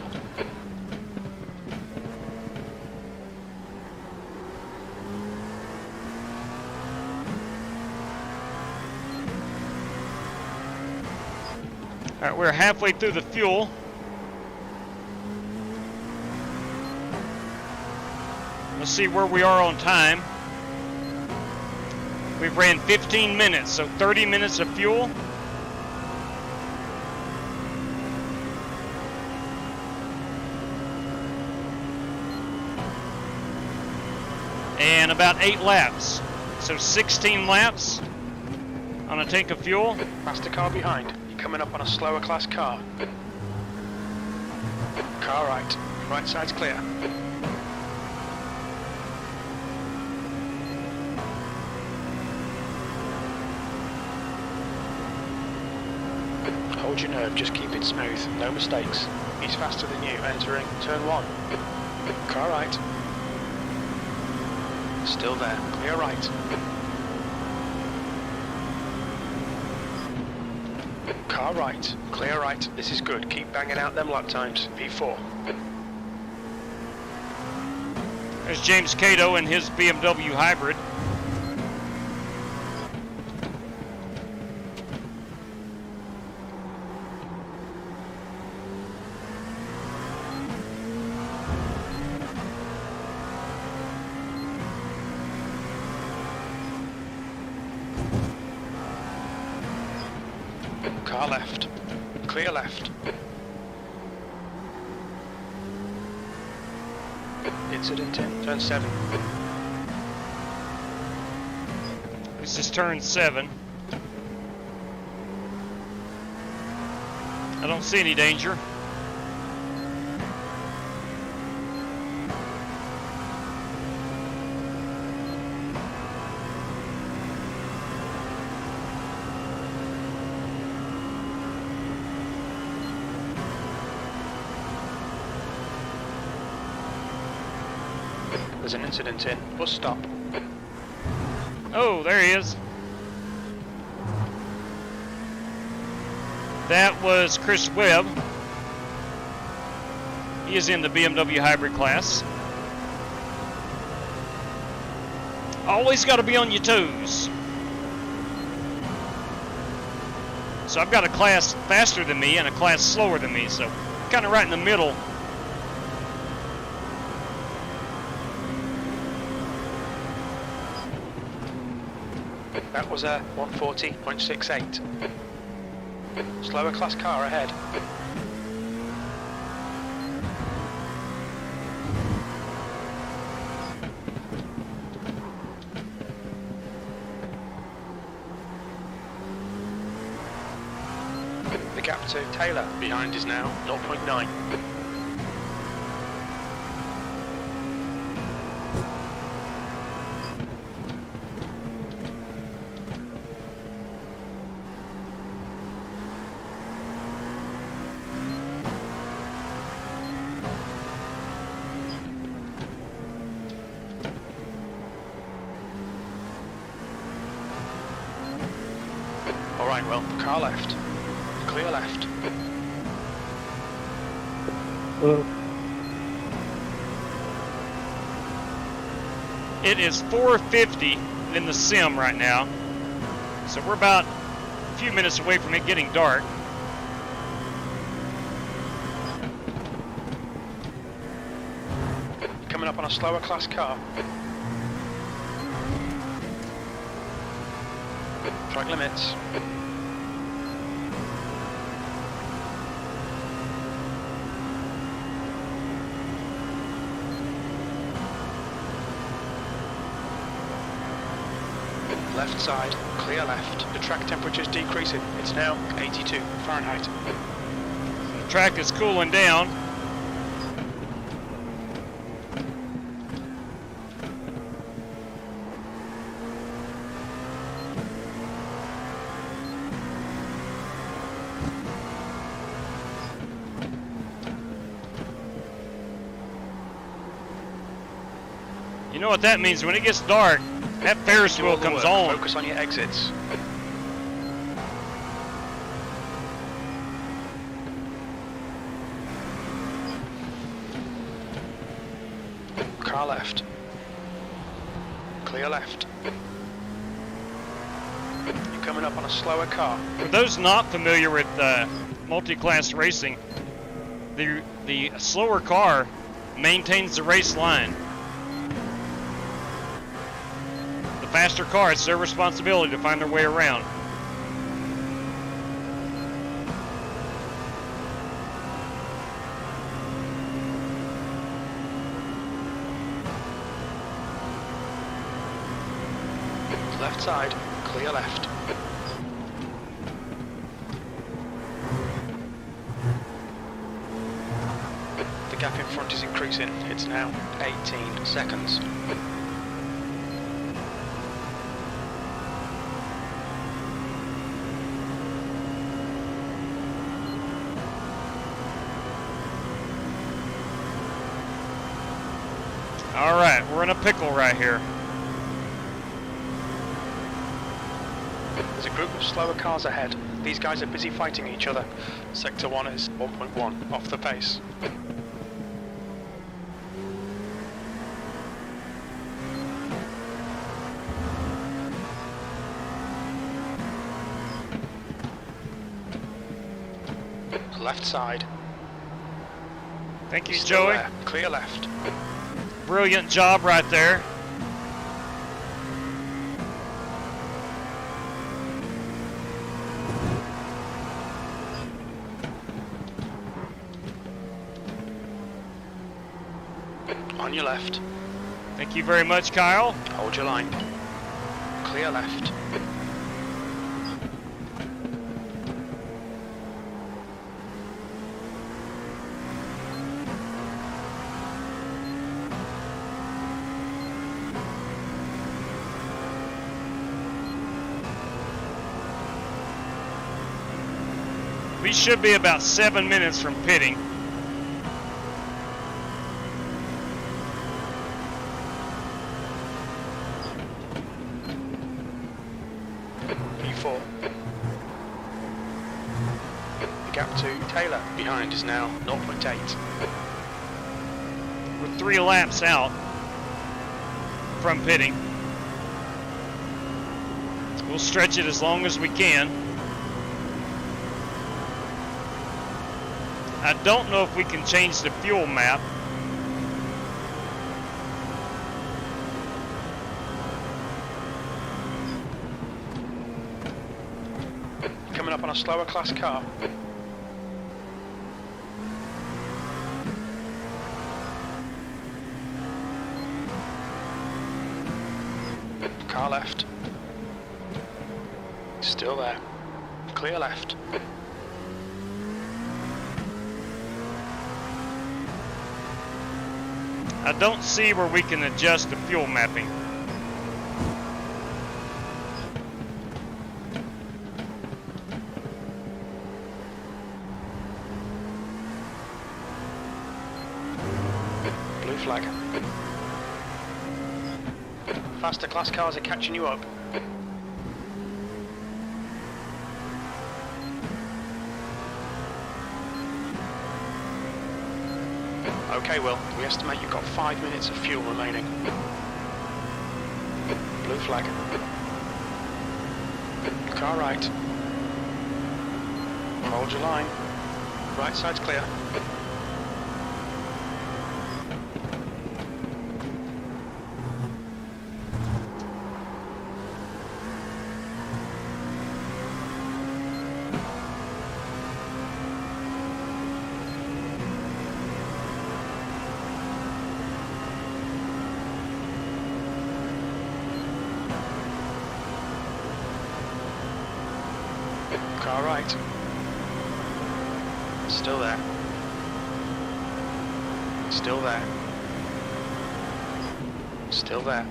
S4: All right, we're halfway through the fuel. Let's see where we are on time. We've ran 15 minutes, so 30 minutes of fuel. and about 8 laps. So 16 laps on a tank of fuel.
S5: Faster car behind. You're coming up on a slower class car. Car right. Right side's clear. Hold your nerve, just keep it smooth. No mistakes. He's faster than you. Entering turn 1. Car right. Still there. Clear right. Car right. Clear right. This is good. Keep banging out them lap times. P4.
S4: There's James Cato and his BMW hybrid.
S5: Car left. Clear left. Incident in turn 7.
S4: This is turn 7. I don't see any danger.
S5: There's an incident in. Bus stop.
S4: Oh, there he is. That was Chris Webb. He is in the BMW hybrid class. Always got to be on your toes. So I've got a class faster than me and a class slower than me, so kind of right in the middle.
S5: That was a 140.68. Slower class car ahead. The gap to Taylor behind is now 0.9. Alright, well, car left. Clear left.
S4: It is 4:50 in the sim right now, so we're about a few minutes away from it getting dark.
S5: Coming up on a slower class car. Track limits. Left side, clear left. The track temperature's decreasing. It's now 82 Fahrenheit.
S4: The track is cooling down. You know what that means? When it gets dark, that Ferris wheel comes on.
S5: Focus on your exits. Car left. Clear left. You're coming up on a slower car.
S4: For those not familiar with multi-class racing, the slower car maintains the race line. The faster car, it's their responsibility to find their way around.
S5: Left side, clear left. The gap in front is increasing. It's now 18 seconds.
S4: All right, we're in a pickle right here.
S5: There's a group of slower cars ahead. These guys are busy fighting each other. Sector 1 is 1.1 off the pace. Left side.
S4: Thank you,
S5: Still
S4: Joey.
S5: there. Clear left.
S4: Brilliant job right there.
S5: On your left.
S4: Thank you very much, Kyle.
S5: Hold your line. Clear left.
S4: We should be about 7 minutes from pitting.
S5: P4. The gap to Taylor behind is now 0.8.
S4: We're 3 laps out from pitting. We'll stretch it as long as we can. I don't know if we can change the fuel map.
S5: Coming up on a slower class car. Car left. Still there. Clear left.
S4: I don't see where we can adjust the fuel mapping.
S5: Blue flag. Faster class cars are catching you up. Okay, Will, we estimate you've got 5 minutes of fuel remaining. Blue flag. Car right. Hold your line. Right side's clear. Car right. Still there. Still there. Still there.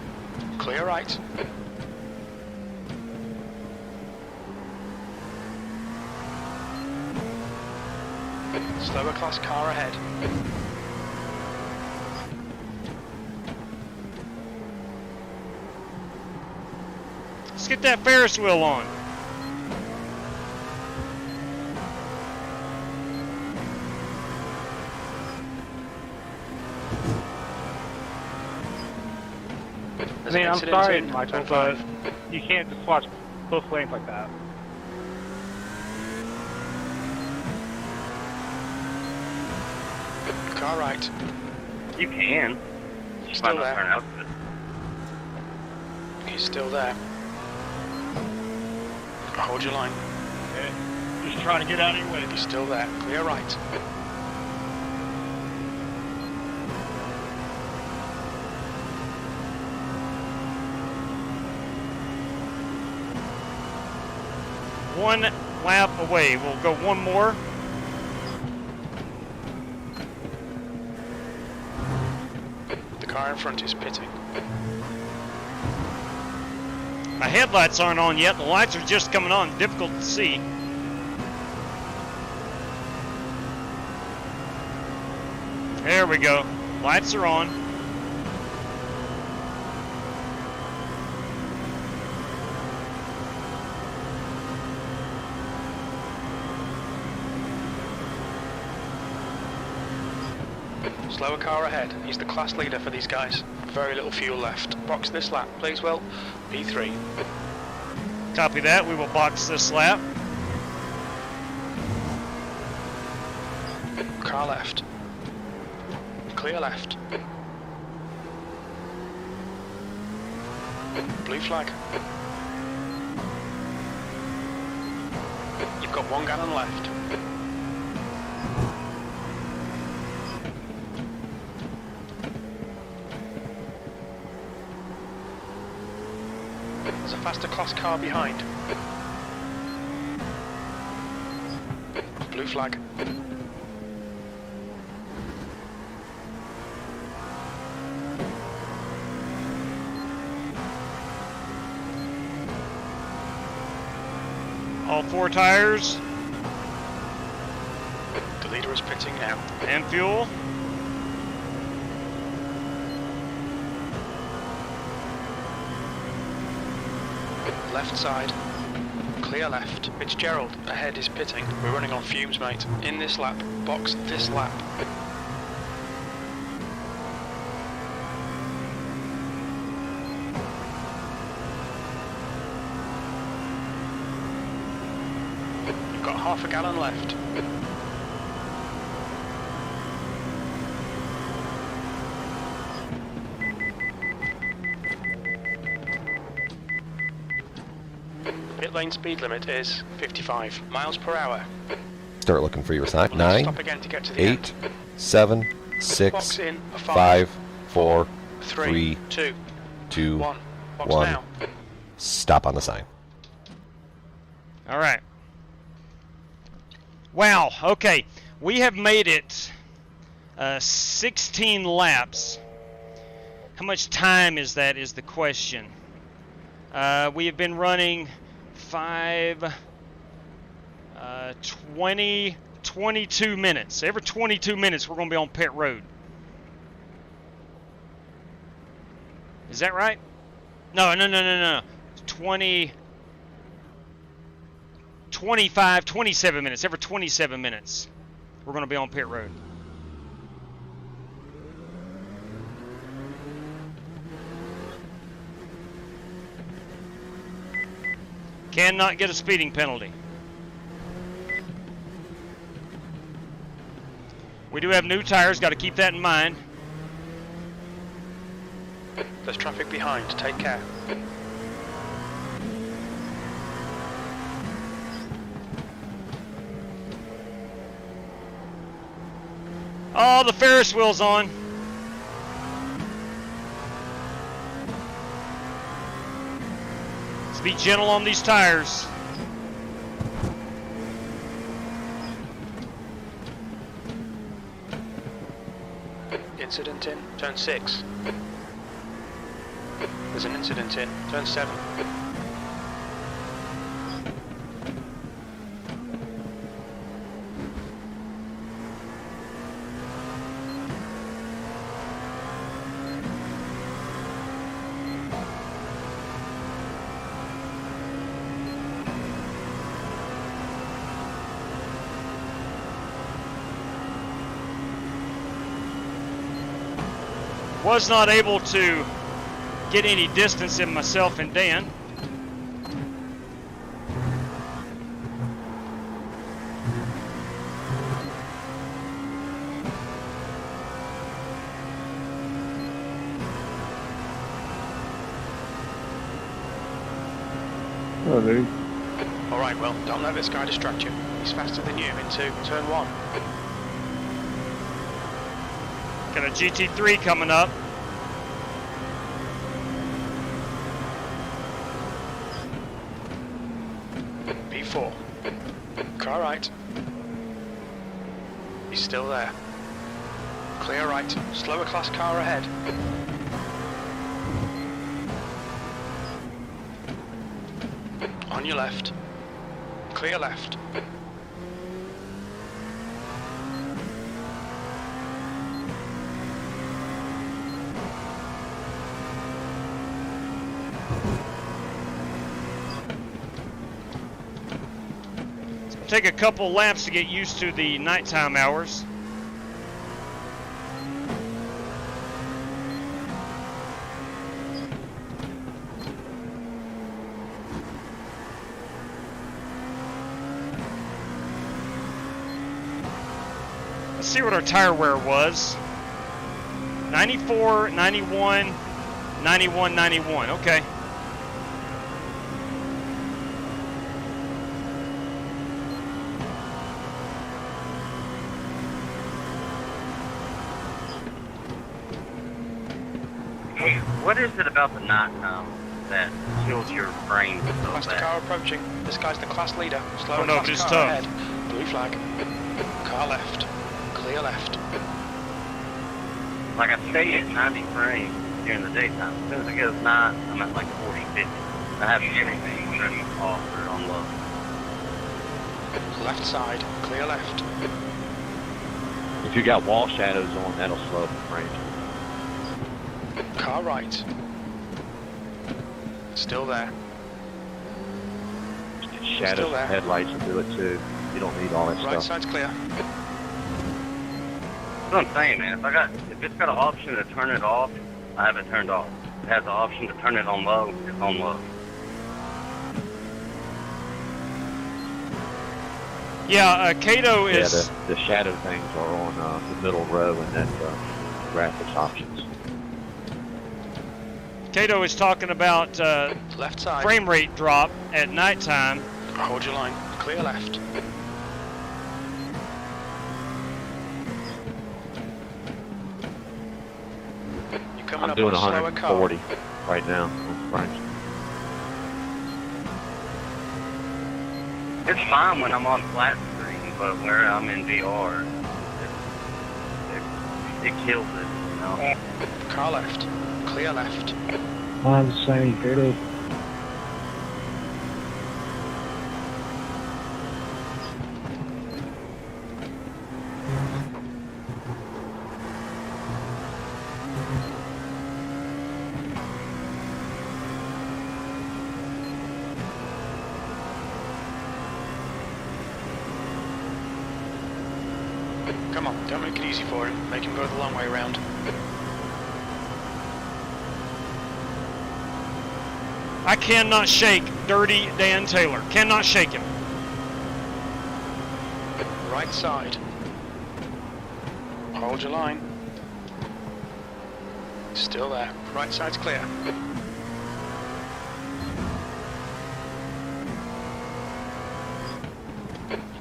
S5: Clear right. Slower class car ahead.
S4: Let's get that Ferris wheel on.
S9: I mean, I'm sorry, Michael, but you can't just watch both lanes like that.
S5: Car right.
S10: You can. Just
S5: Still
S10: might not turn
S5: there.
S10: out good.
S5: He's still there. Hold your line.
S3: Okay. Just trying to get out of your way.
S5: He's still there. Clear right.
S4: 1 lap away. We'll go one more.
S5: The car in front is pitting.
S4: My headlights aren't on yet. The lights are just coming on. Difficult to see. There we go. Lights are on.
S5: Slower car ahead. He's the class leader for these guys. Very little fuel left. Box this lap, please, Will. P3.
S4: Copy that. We will box this lap.
S5: Car left. Clear left. Blue flag. You've got 1 gallon left. There's a faster class car behind. Blue flag.
S4: All 4 tires.
S5: The leader is pitting now.
S4: And fuel.
S5: Left side. Clear left. Fitzgerald, ahead is pitting. We're running on fumes, mate. In this lap. Box this lap. You've got half a gallon left. Pit lane speed limit is 55 miles per hour.
S11: Start looking for your sign.
S5: Let's
S11: 9,
S5: stop again to get to the
S11: 8, 7, 6,
S5: Box in a
S11: 5, 4,
S5: 3, 2,
S11: 2,
S5: 1. Box
S11: 1.
S5: now.
S11: Stop on the sign.
S4: All right. Wow. Okay. We have made it 16 laps. How much time is that is the question. We have been running 22 minutes. Every 22 minutes we're going to be on pit road. Is that right? No. 27 minutes. Every 27 minutes we're going to be on pit road. Cannot get a speeding penalty. We do have new tires, got to keep that in mind.
S5: There's traffic behind, take care.
S4: Oh, the Ferris wheel's on. Let's be gentle on these tires.
S5: Incident in turn 6. There's an incident in turn 7.
S4: Was not able to get any distance in myself and Dan.
S9: Oh, dude.
S5: Alright, well, don't let this guy distract you. He's faster than you into turn 1.
S4: Got a GT3 coming up.
S5: 4. Car right. He's still there. Clear right. Slower class car ahead. On your left. Clear left.
S4: Take a couple laps to get used to the nighttime hours. Let's see what our tire wear was. 94, 91, 91, 91. Okay.
S7: What is it about the nighttime that kills your brain so
S5: Faster
S7: bad?
S5: car approaching. This guy's the class leader. Slower
S4: Oh no,
S5: class
S4: it is
S5: car
S4: tough.
S5: ahead. Blue flag. Car left. Clear left.
S7: Like I stay at 90 frames during the daytime. As soon as it goes night, I'm at like 40, 50. I have everything running off or on low.
S5: Left side. Clear left.
S10: If you got wall shadows on, that'll slow the frames.
S5: Car right. Still there.
S10: Shadows
S5: Still there.
S10: and headlights will do it too. You don't need all that
S5: Right
S10: stuff.
S5: side's clear.
S7: That's what I'm saying, man. If it's got an option to turn it off, I have it turned off. If it has the option to turn it on low, it's on low.
S4: Yeah, Kato
S10: Yeah,
S4: is.
S10: the shadow things are on the middle row and that graphics options.
S4: Kato is talking about
S5: Left side.
S4: frame rate drop at nighttime.
S5: Hold your line. Clear left. You're coming
S10: I'm
S5: up
S10: doing
S5: on a slower car.
S10: 140 right now on frames.
S7: It's fine when I'm on flat screen, but where I'm in VR, it kills it, you know?
S5: Car left. Clear left.
S9: I'm the same, Kato.
S5: Come on, don't make it easy for him. Make him go the long way round.
S4: I cannot shake Dirty Dan Taylor. Cannot shake him.
S5: Right side. Hold your line. Still there. Right side's clear.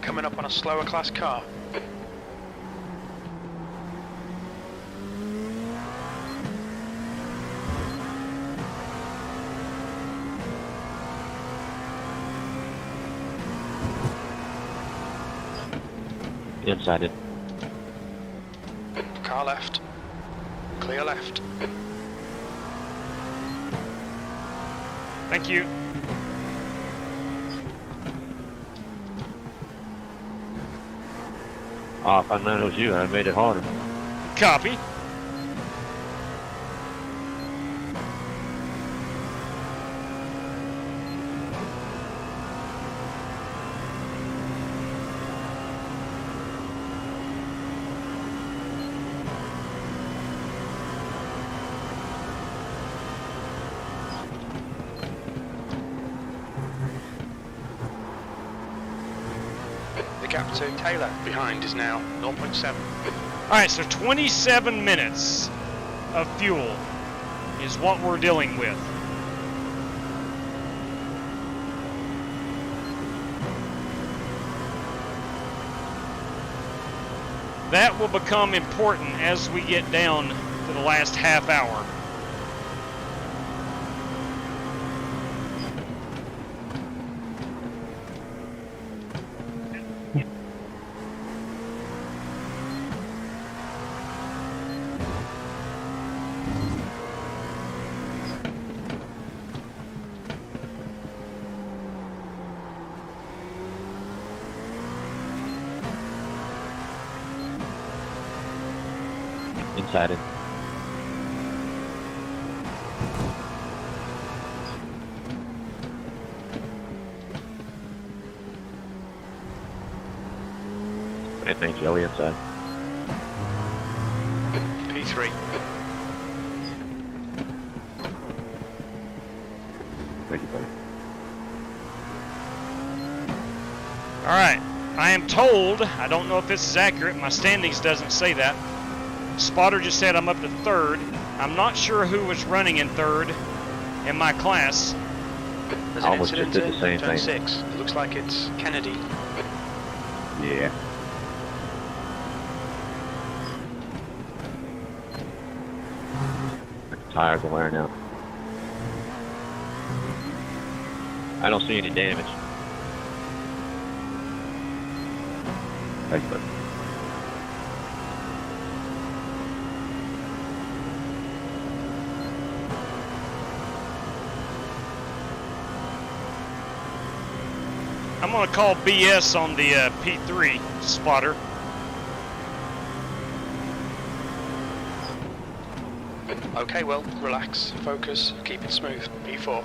S5: Coming up on a slower class car.
S10: Inside it.
S5: Car left. Clear left.
S4: Thank you.
S10: If I known it was you, I made it harder.
S4: Copy.
S5: The gap to Taylor behind is now 0.7.
S4: Alright, so 27 minutes of fuel is what we're dealing with. That will become important as we get down to the last half hour.
S10: Inside it. Anything, Jelly, inside.
S5: P3.
S10: Thank you, buddy.
S4: All right. I am told, I don't know if this is accurate, my standings doesn't say that. Spotter just said I'm up to third. I'm not sure who was running in third in my class.
S5: There's an
S10: Almost
S5: incident
S10: just did the same
S5: in turn
S10: thing.
S5: 6. It looks like it's Kennedy.
S10: Yeah. The tires are wearing out. I don't see any damage. Thanks, buddy.
S4: I'm going to call BS on the P3 spotter.
S5: Okay, well, relax, focus, keep it smooth. P4.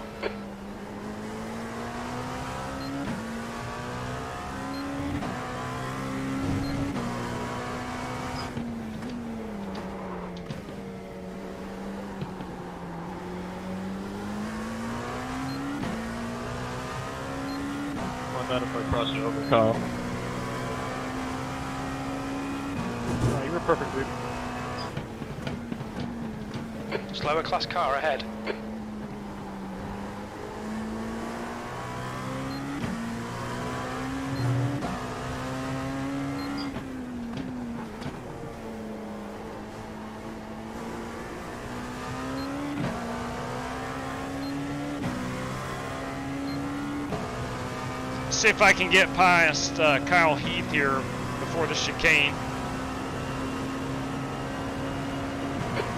S9: Not if I cross it over, Kyle. Oh, you were perfect, dude.
S5: Slower class car ahead.
S4: See if I can get past Kyle Heath here before the chicane.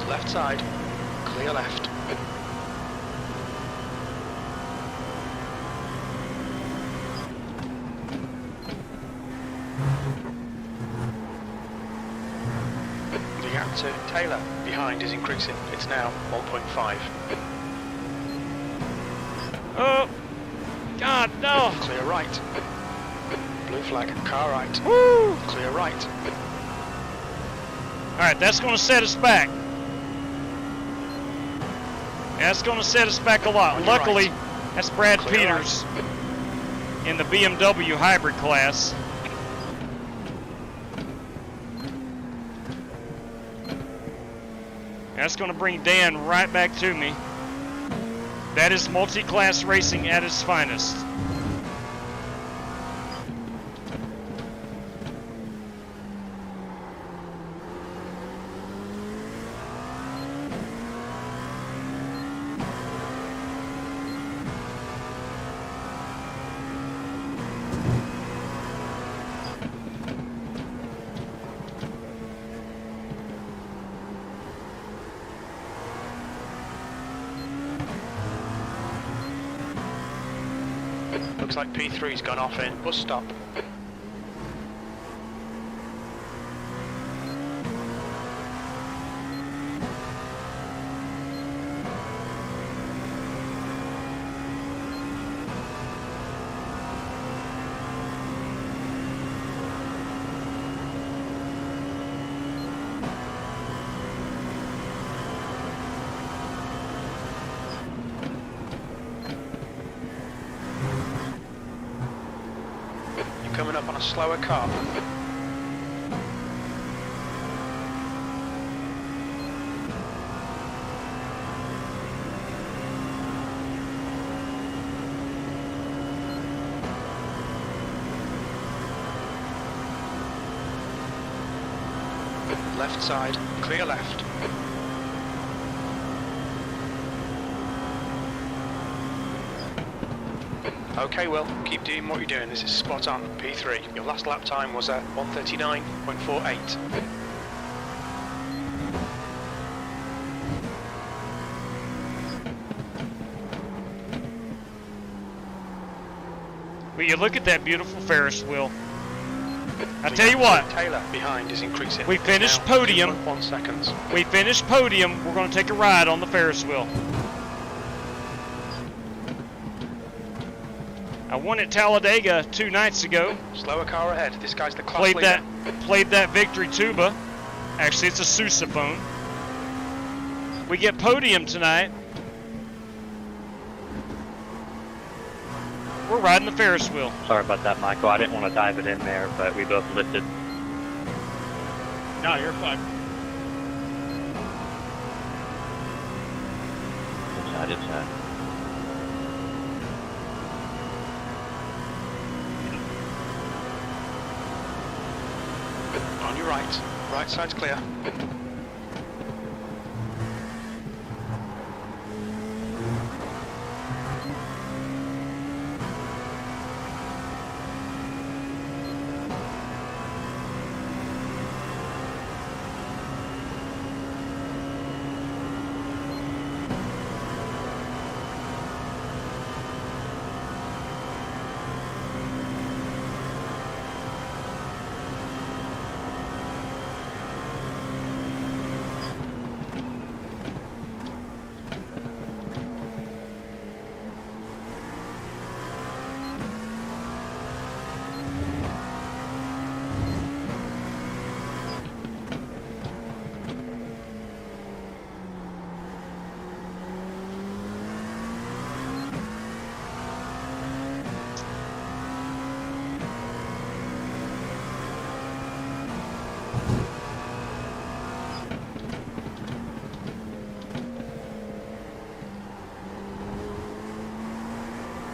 S5: Left side. Clear left. The gap to Taylor behind is increasing. It's now 1.5.
S4: Oh, God, no.
S5: Clear right. Blue flag. Car right.
S4: Woo!
S5: Clear right.
S4: All right, that's going to set us back. That's going to set us back a lot. Luckily, that's Brad Peters in the BMW hybrid class. That's going to bring Dan right back to me. That is multi-class racing at its finest.
S5: Looks like P3's gone off in bus stop. Coming up on a slower car. Left side, clear left. Okay, well, keep doing what you're doing. This is spot on. P3. Your last lap time was at 1:39.48.
S4: Will you look at that beautiful Ferris wheel? I tell you what.
S5: Taylor behind is increasing.
S4: We finished
S5: Now,
S4: podium.
S5: 2.1 seconds.
S4: We finished podium. We're going to take a ride on the Ferris wheel. I won at Talladega 2 nights ago.
S5: Slower car ahead. This guy's the class leader.
S4: Played that victory tuba. Actually, it's a sousaphone. We get podium tonight. We're riding the Ferris wheel.
S7: Sorry about that, Michael. I didn't want to dive it in there, but we both lifted.
S3: No, you're fine.
S7: Inside, inside.
S5: On your right. Right side's clear.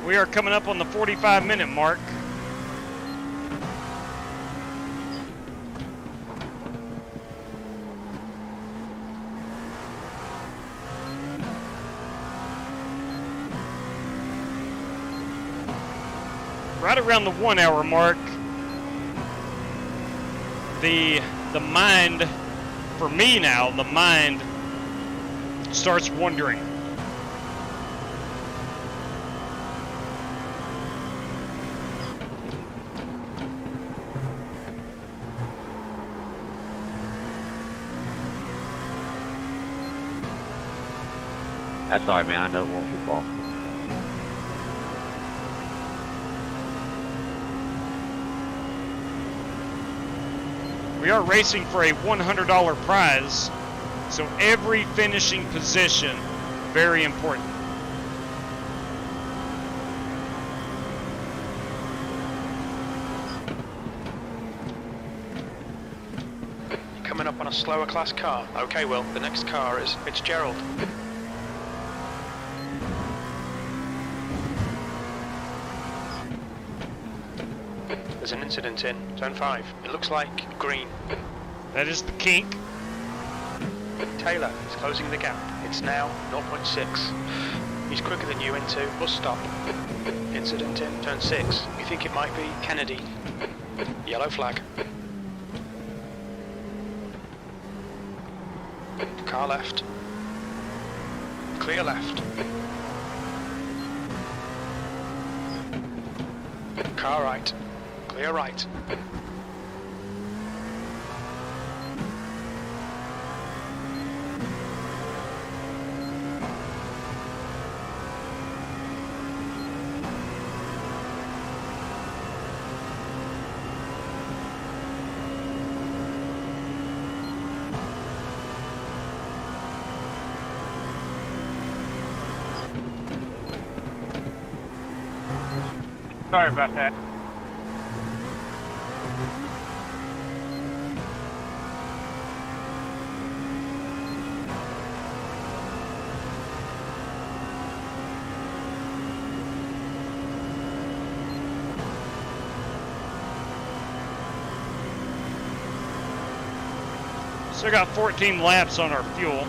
S4: We are coming up on the 45-minute mark. Right around the 1 hour mark, the mind, for me now, the mind starts wondering.
S7: That's all right, man. I know it won't be fall.
S4: We are racing for a $100 prize, so every finishing position, very important.
S5: Coming up on a slower class car. Okay, Will, the next car is Fitzgerald. There's an incident in Zone 5. It looks like green.
S4: That is the kink.
S5: Taylor is closing the gap. It's now 0.6. He's quicker than you into bus stop. Incident in Turn 6. We think it might be Kennedy. Yellow flag. Car left. Clear left. Car right. Clear right.
S9: Sorry about that.
S4: Still got 14 laps on our fuel.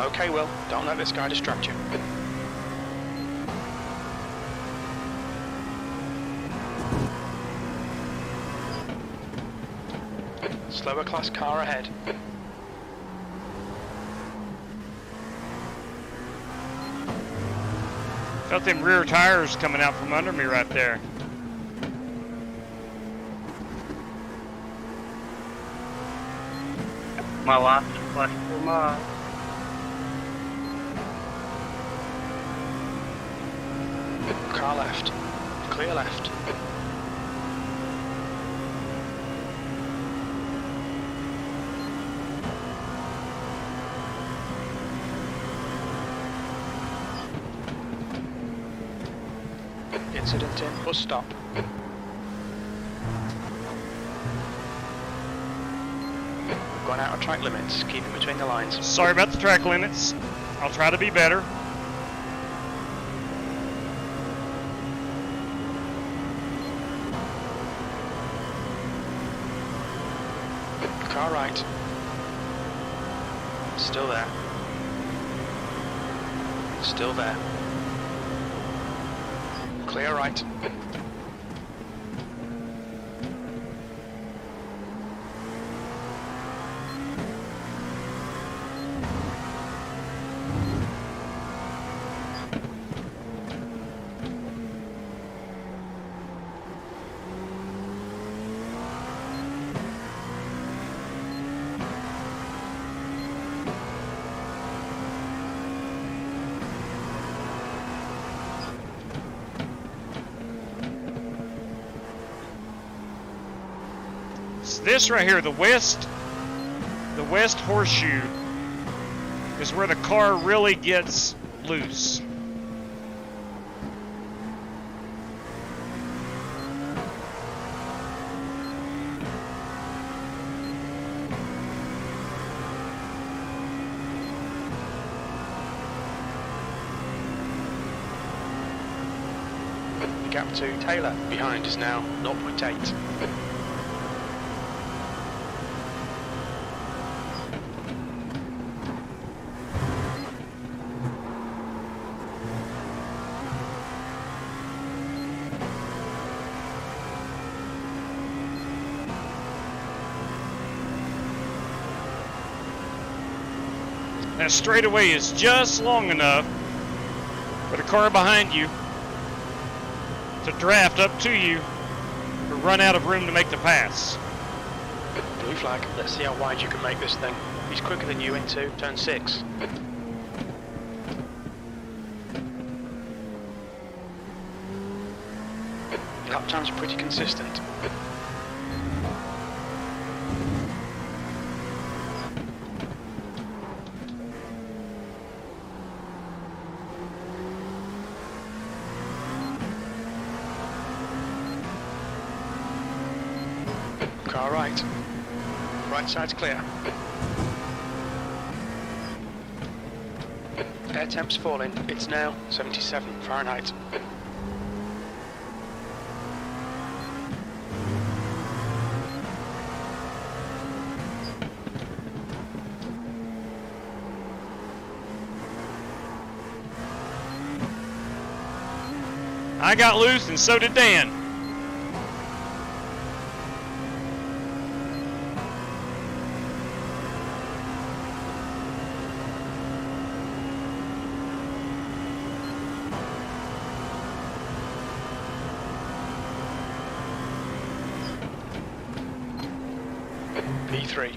S5: Okay, Will, don't let this guy distract you. Slower class car ahead.
S4: Felt them rear tires coming out from under me right there.
S7: My license plate for my.
S5: Car left. Clear left. Incident in bus stop. Gone out of track limits. Keep it between the lines.
S4: Sorry about the track limits. I'll try to be better.
S5: Car right. Still there. Still there. Clear right.
S4: This right here, the west horseshoe, is where the car really gets loose.
S5: The gap to Taylor behind is now 0.8.
S4: That straightaway is just long enough for the car behind you to draft up to you or run out of room to make the pass.
S5: Blue flag. Let's see how wide you can make this thing. He's quicker than you into turn 6. Lap time's pretty consistent. Car right. Right side's clear. Air temp's falling. It's now 77 Fahrenheit.
S4: I got loose and so did Dan.
S5: P3.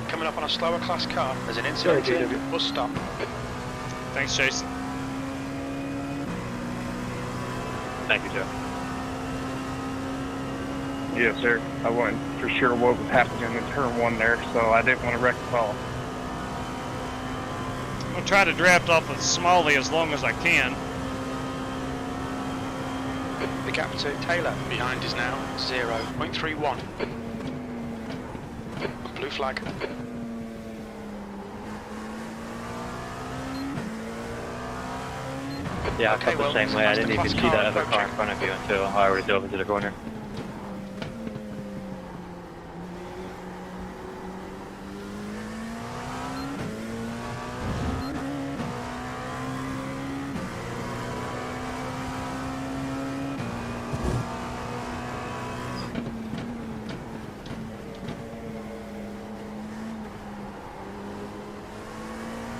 S5: Coming up on a slower class car. There's an incident in bus stop.
S4: Thanks, Jason.
S10: Thank you, Joe.
S9: Yes, sir. I wasn't for sure what was happening in turn 1 there, so I didn't want to wreck the ball.
S4: I'm going to try to draft off of Smalley as long as I can.
S5: The gap to Taylor behind is now 0.31. Blue flag.
S10: Yeah, I
S5: Okay,
S10: felt the
S5: well,
S10: same way. I didn't even see that other car in
S5: approaching.
S10: front of you until I already dove into the corner.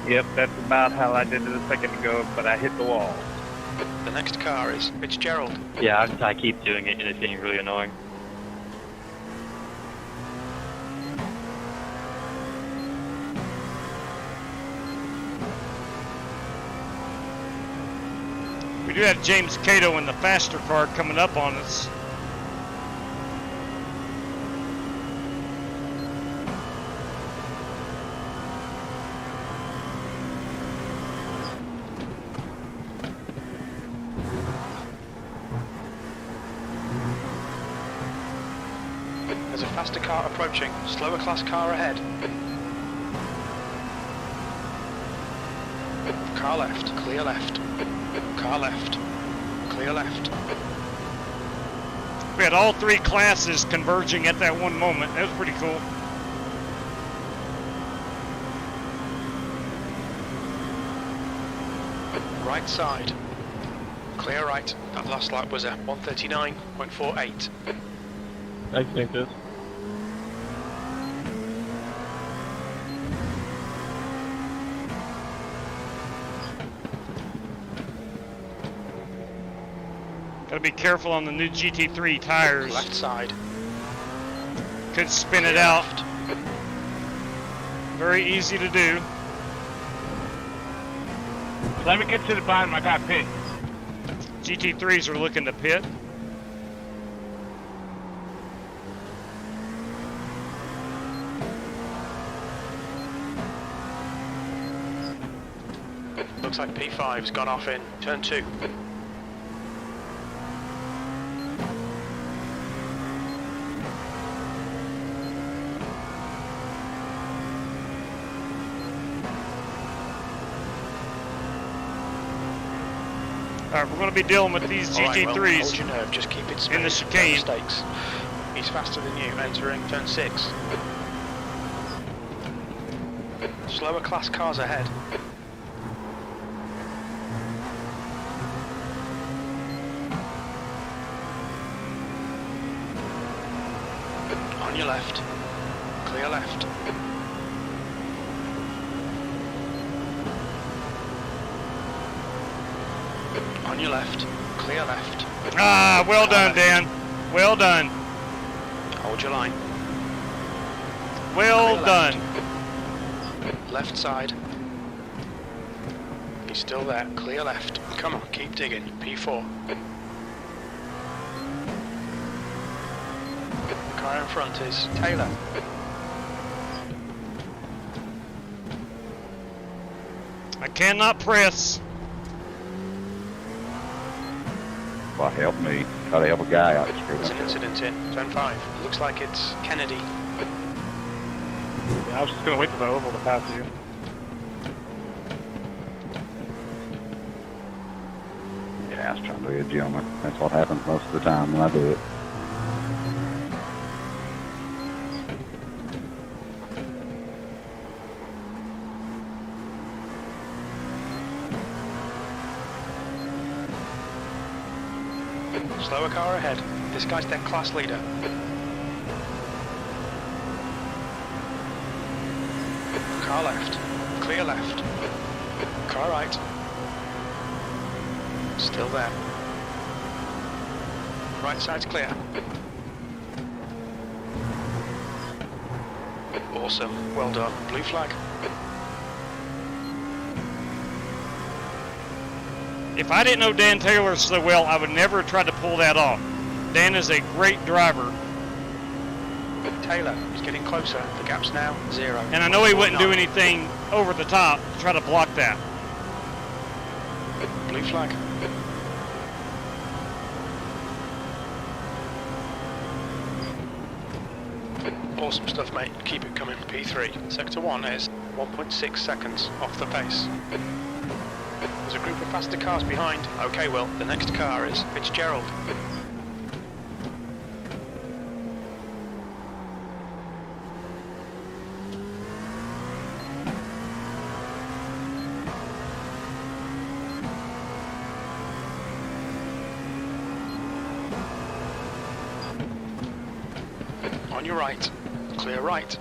S9: Yep, that's about how I did it a second ago, but I hit the wall.
S5: The next car is Fitzgerald.
S7: Yeah, I keep doing it and it's getting really annoying.
S4: We do have James Cato in the faster car coming up on us.
S5: There's a faster car approaching. Slower class car ahead. Car left. Clear left. Car left. Clear left.
S4: We had all three classes converging at that one moment. That was pretty cool.
S5: Right side. Clear right. That last lap was a 139.48.
S9: I think this.
S4: Gotta be careful on the new GT3 tires.
S5: Left side.
S4: Could spin it out. Very easy to do.
S9: Let me get to the bottom, I got pit.
S4: GT3s are looking to pit.
S5: Looks like P5's gone off in turn 2.
S4: Alright, we're going to be dealing with these GT3s
S5: well, hold your nerve, just keep it smooth.
S4: in the chicane.
S5: No mistakes. He's faster than you, entering turn 6. Slower class cars ahead. On your left. Clear left. On your left. Clear left.
S4: Ah, well done, Dan. Well done.
S5: Hold your line.
S4: Well
S5: Clear
S4: done.
S5: Left side. He's still there. Clear left. Come on, keep digging. P4. The car in front is Taylor.
S4: I cannot press.
S10: Well, help me. Try to help a guy out.
S5: There's an incident in turn 5. Looks like it's Kennedy.
S9: Yeah, I was just gonna wait for the oval to pass you.
S10: Yeah, I was trying to be a gentleman. That's what happens most of the time when I do it.
S5: Slower car ahead. This guy's their class leader. Car left. Clear left. Car right. Still there. Right side's clear. Awesome. Well done. Blue flag.
S4: If I didn't know Dan Taylor so well, I would never have tried to pull that off. Dan is a great driver.
S5: Taylor is getting closer. The gap's now 0.
S4: And I know he wouldn't do anything over the top to try to block that.
S5: Blue flag. Awesome stuff, mate. Keep it coming. P3. Sector 1 is 1.6 seconds off the pace. There's a group of faster cars behind. Okay, well, the next car is Fitzgerald. On your right. Clear right.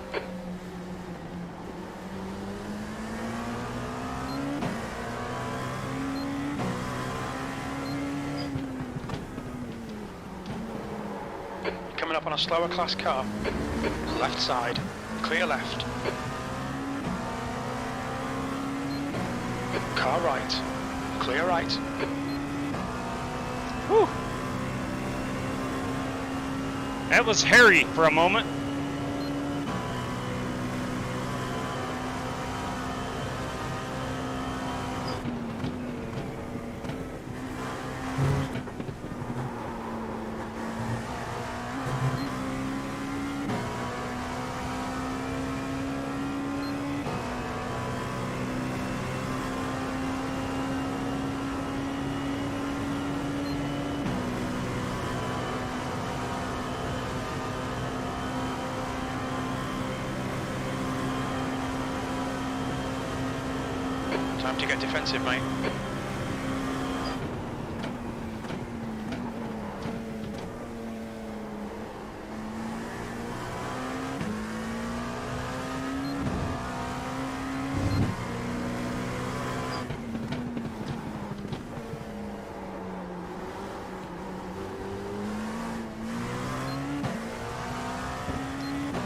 S5: Coming up on a slower class car. Left side. Clear left. Car right. Clear right.
S4: Whew. That was hairy for a moment.
S5: Time to get defensive, mate.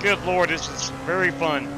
S4: Good Lord, this is very fun.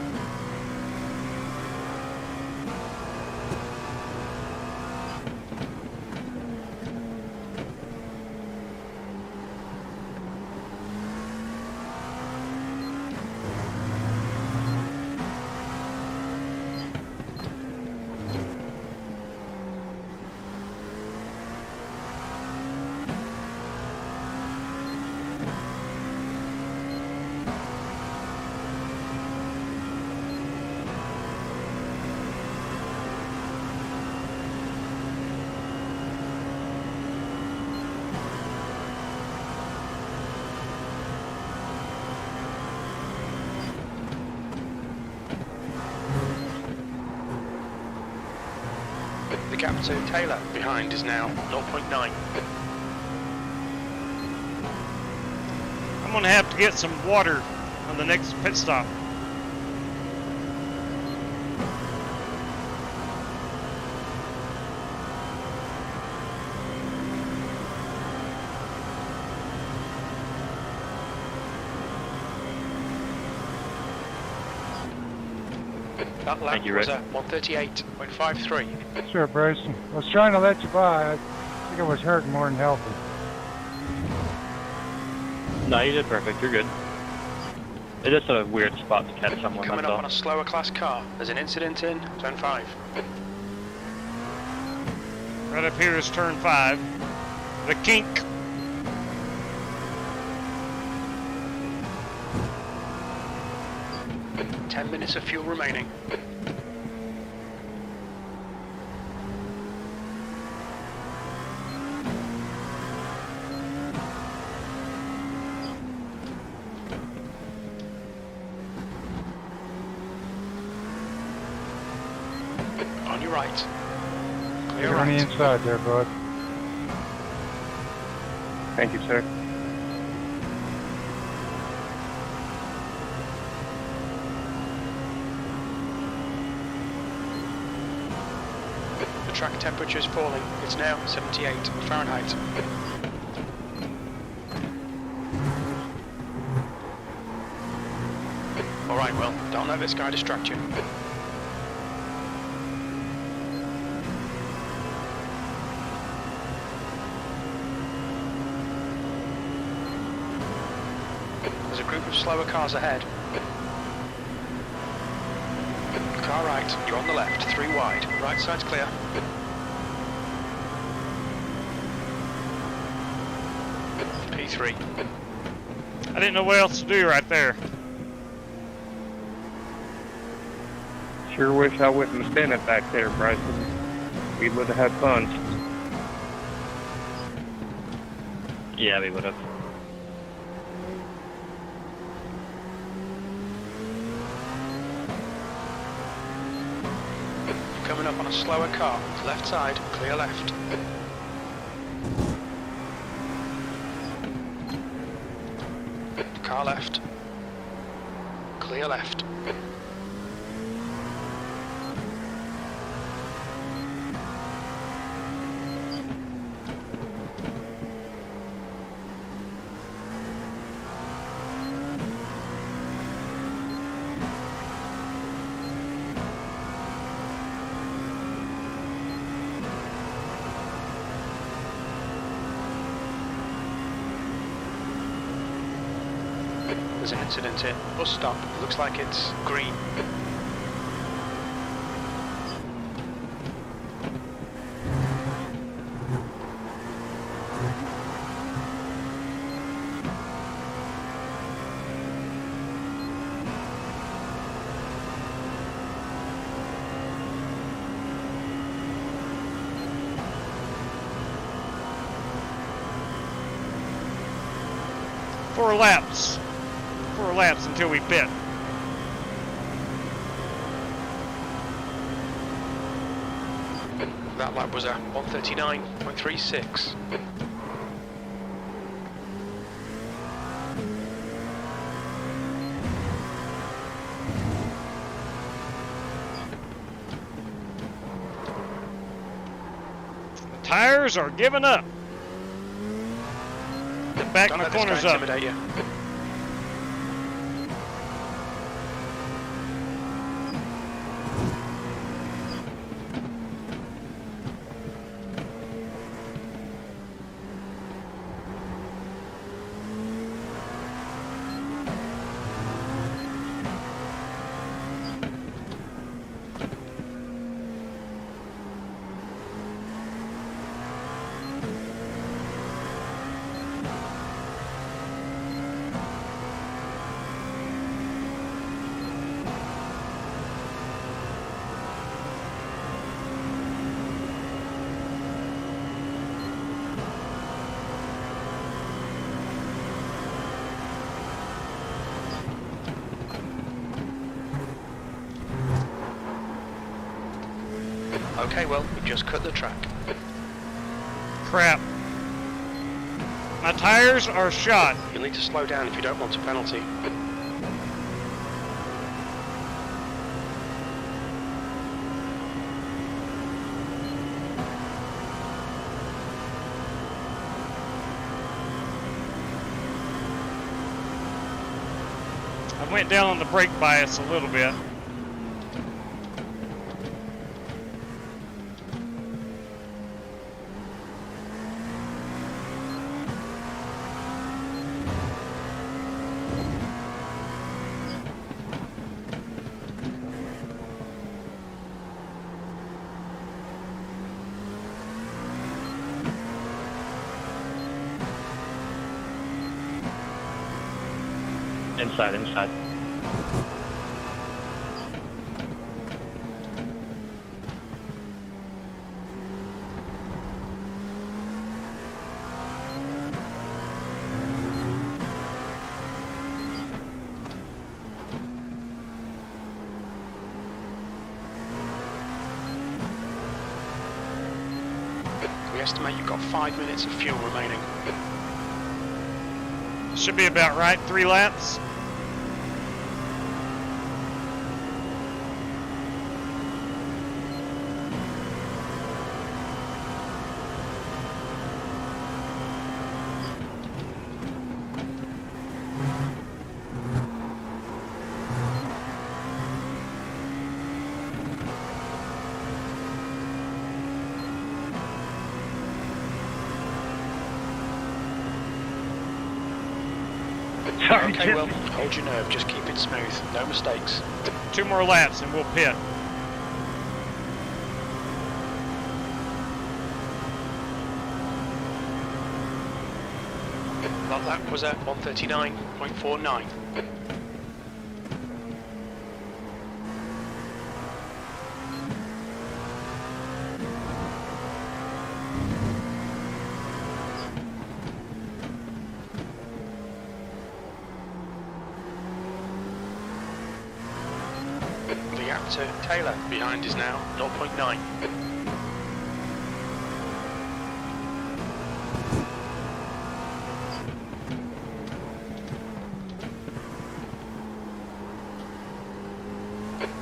S5: The gap to Taylor behind is now 0.9.
S4: I'm gonna have to get some water on the next pit stop.
S5: That lap was at 138.53.
S9: Sure, Bruce. I was trying to let you by. I think I was hurting more than helping.
S10: No, you did perfect. You're good. It's just a weird spot to catch someone.
S5: Coming up on a slower class car. There's an incident in turn 5.
S4: Right up here is turn 5. The kink.
S5: Ten minutes of fuel remaining. On your right. Clear
S9: You're
S5: right.
S9: on the inside there, bud.
S10: Thank you, sir.
S5: The track temperature is falling. It's now 78 Fahrenheit. Alright, well, don't let this guy distract you. There's a group of slower cars ahead. Car right, you're on the left, 3 wide. Right side's clear. P3.
S4: I didn't know what else to do right there.
S10: Sure wish I wouldn't have been it back there, Bryson. We would have had fun. Yeah, we would have.
S5: Coming up on a slower car. Left side, clear left. Car left. Clear left. There's an incident here. Bus stop. Looks like it's green.
S4: Four laps. 4 laps until we pit.
S5: That lap was a 1:39.36.
S4: The tires are giving up. The back of the corner's up.
S5: Intimidate you. Okay, well, we just cut the track.
S4: Crap. My tires are shot.
S5: You'll need to slow down if you don't want a penalty.
S4: I went down on the brake bias a little bit.
S9: Inside.
S5: We estimate you've got 5 minutes of fuel remaining.
S4: Should be about right. 3 laps.
S5: Okay, well, hold your nerve, just keep it smooth, no mistakes.
S4: 2 more laps and we'll pit.
S5: That lap was at 1:39.49. The gap to Taylor behind is now 0.9.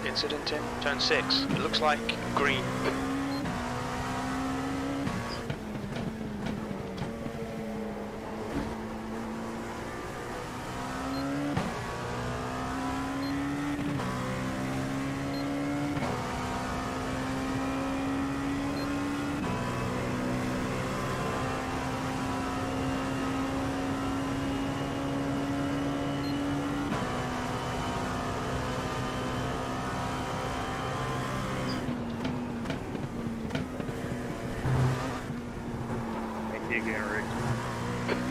S5: Incident in turn 6. It looks like green.
S10: again, Rick.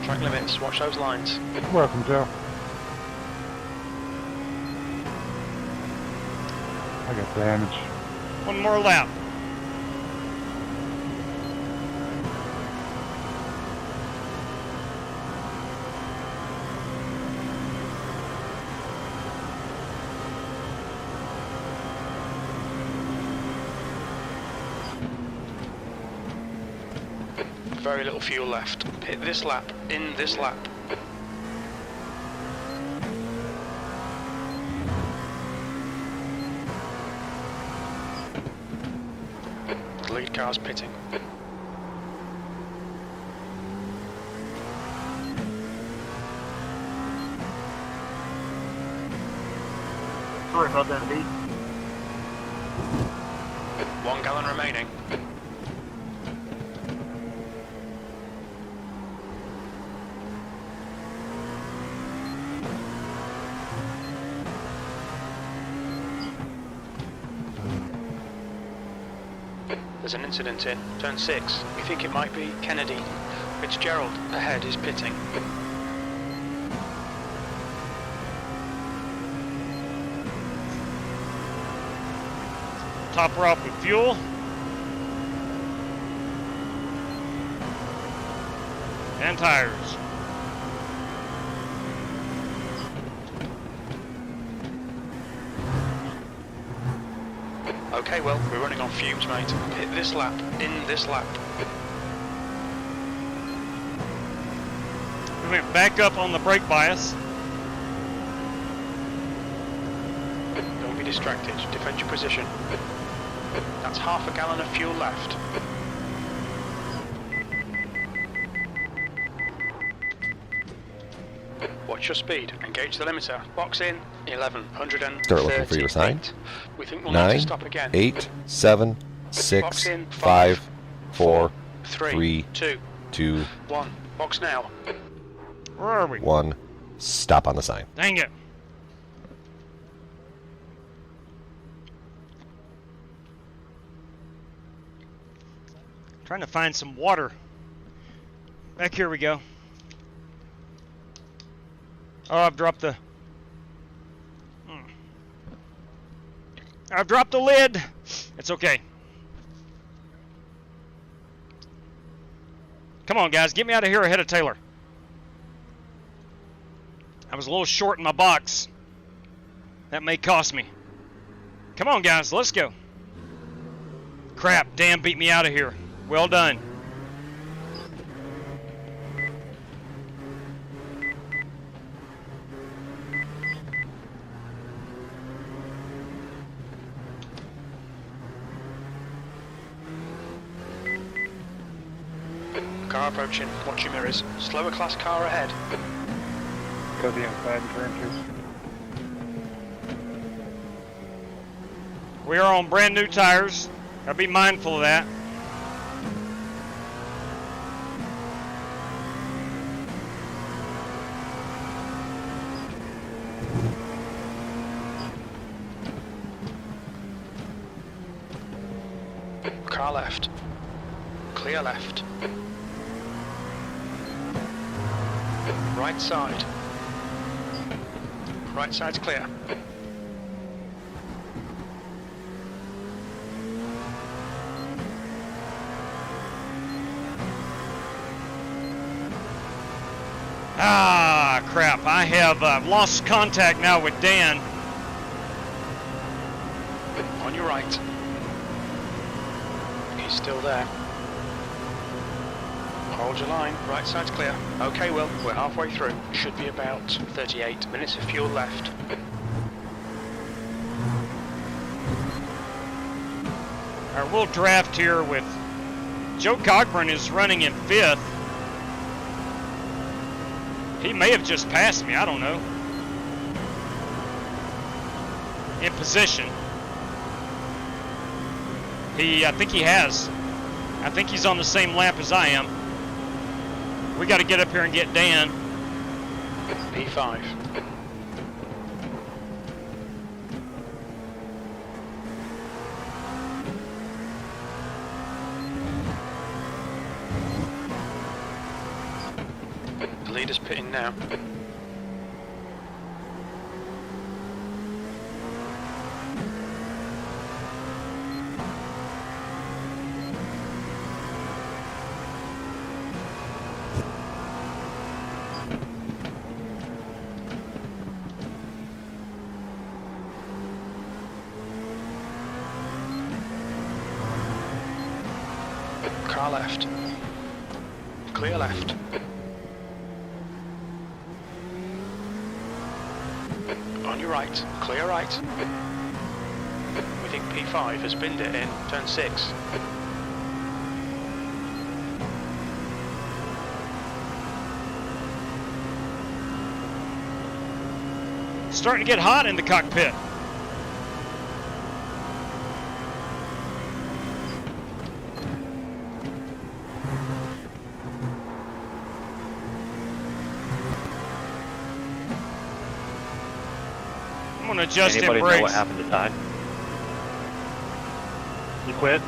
S5: Track limits, watch those lines.
S9: Welcome, Joe. I got damage.
S4: One more lap.
S5: Very little fuel left. Hit this lap, in this lap. The lead car's pitting.
S7: Sorry about that, B.
S5: 1 gallon remaining. There's an incident in turn 6. We think it might be Kennedy. Fitzgerald ahead is pitting.
S4: Top her off with fuel. And tires.
S5: Okay, well, we're running on fumes, mate. Hit this lap, in this lap.
S4: We went back up on the brake bias.
S5: Don't be distracted. Defend your position. That's half a gallon of fuel left. Watch your speed. Engage the limiter. Box in. 1138.
S11: Start looking for your sign.
S5: We think we'll need
S11: 9,
S5: to stop again.
S11: 8, 7,
S5: Box
S11: 6,
S5: in.
S11: 5, 4,
S5: 3,
S11: 3,
S5: 2,
S11: 2,
S5: 1. Box now.
S4: Where are we?
S11: 1. Stop on the sign.
S4: Dang it. Trying to find some water. Back here we go. Oh, I've dropped the... I've dropped the lid. It's okay. Come on, guys. Get me out of here ahead of Taylor. I was a little short in my box. That may cost me. Come on, guys. Let's go. Crap. Dan beat me out of here. Well done.
S5: Car approaching. Watch your mirrors. Slower class car ahead.
S9: Go the inside and turn 2.
S4: We are on brand new tires. Gotta be mindful of that.
S5: Car left. Clear left. Right side. Right side's clear.
S4: Ah, crap. I have lost contact now with Dan.
S5: On your right. He's still there. Hold your line. Right side's clear. Okay, Will. We're halfway through. Should be about 38 minutes of fuel left.
S4: All right, we'll draft here with Joe Cochran is running in 5th. He may have just passed me. I don't know. In position. I think he has. I think he's on the same lap as I am. We got to get up here and get Dan.
S5: P5. leader's pitting now. Car left. Clear left. On your right. Clear right. We think P5 has binned it in turn 6.
S4: Starting to get hot in the cockpit. I'm gonna adjust in
S10: Anybody
S4: brakes.
S10: know what happened to Ty?
S9: You quit?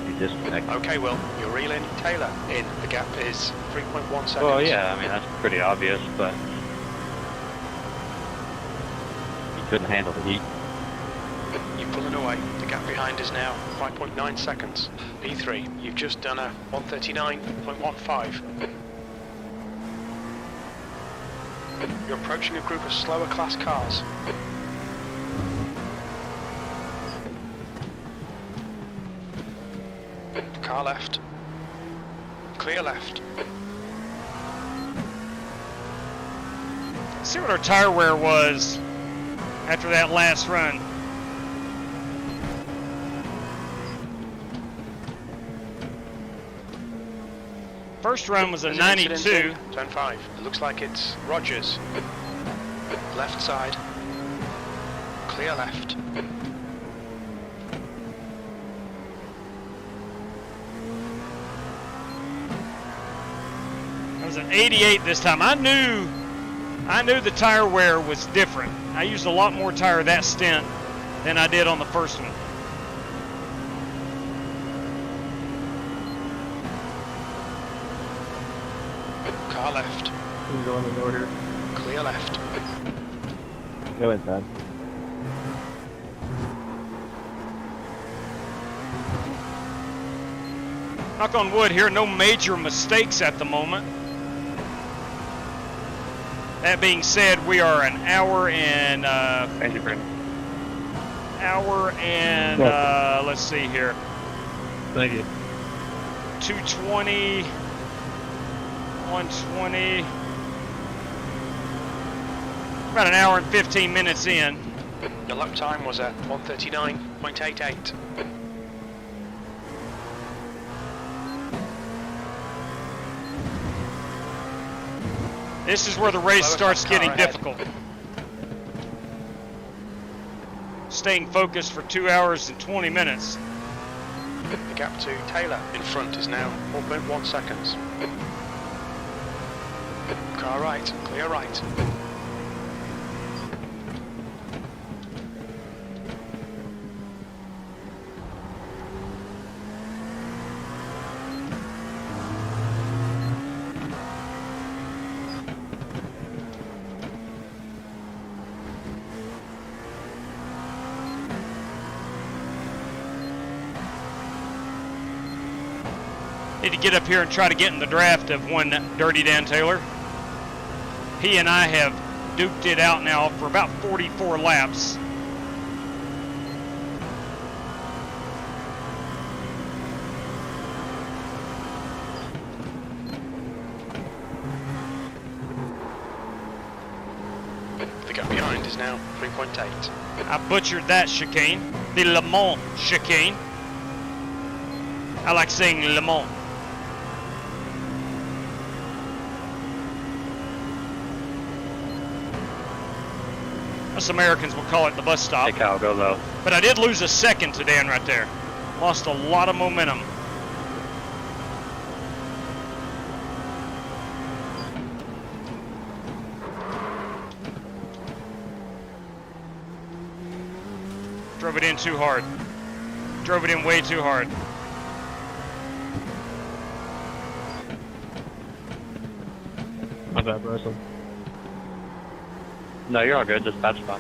S10: He disconnected.
S5: Okay, Will, you're reeling Taylor in. The gap is 3.1 seconds.
S10: Well, yeah, I mean, that's pretty obvious, but he couldn't handle the heat.
S5: You're pulling away. The gap behind is now 5.9 seconds. P3, you've just done a 139.15. You're approaching a group of slower class cars. Car left. Clear left.
S4: See what our tire wear was after that last run. First run was a
S5: There's an
S4: 92.
S5: incident in turn 5. It looks like it's Rogers. Left side. Clear left.
S4: It was an 88 this time. I knew the tire wear was different. I used a lot more tire that stint than I did on the first one.
S5: Car left.
S10: You can go in the door here.
S5: Clear left.
S10: Go inside.
S4: Knock on wood here, no major mistakes at the moment. That being said, we are an hour and
S10: Thank you, Brandon.
S4: let's see here.
S10: Thank you.
S4: 220, 120. About an hour and 15 minutes in.
S5: Your lap time was at 139.88.
S4: This is where the race starts getting difficult. Staying focused for 2 hours and 20 minutes.
S5: The gap to Taylor in front is now 4.1 seconds. Car right, clear right.
S4: Need to get up here and try to get in the draft of one Dirty Dan Taylor. He and I have duked it out now for about 44 laps.
S5: The gap behind is now 3.8.
S4: I butchered that chicane, the Le Mans chicane. I like saying Le Mans. Us Americans will call it the bus stop.
S10: Hey, Kyle, go low.
S4: But I did lose a second to Dan right there. Lost a lot of momentum. Drove it in too hard. Drove it in way too hard.
S10: My bad, Bryson. No, you're all good. Just patch spot.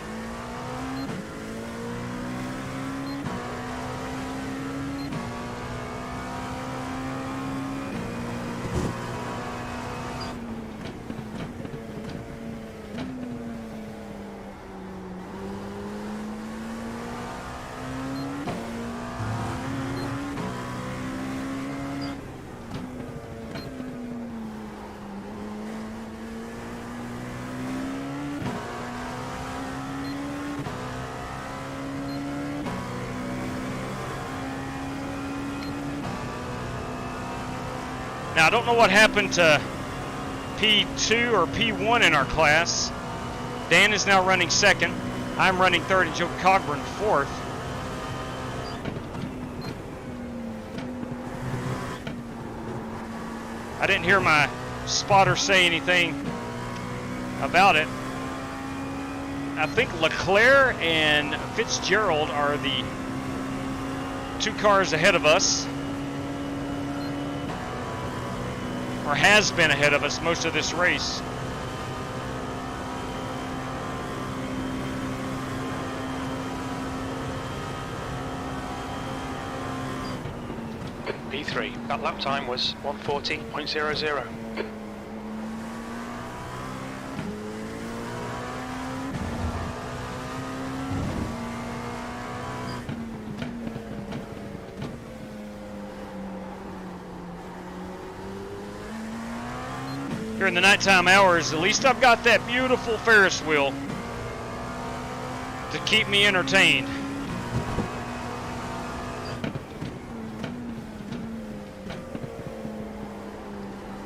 S4: Now, I don't know what happened to P2 or P1 in our class. Dan is now running second. I'm running third and Joe Cogburn fourth. I didn't hear my spotter say anything about it. I think Leclerc and Fitzgerald are the 2 cars ahead of us. Or has been ahead of us most of this race.
S5: P3, that lap time was 1:40.00.
S4: During the nighttime hours, at least I've got that beautiful Ferris wheel to keep me entertained.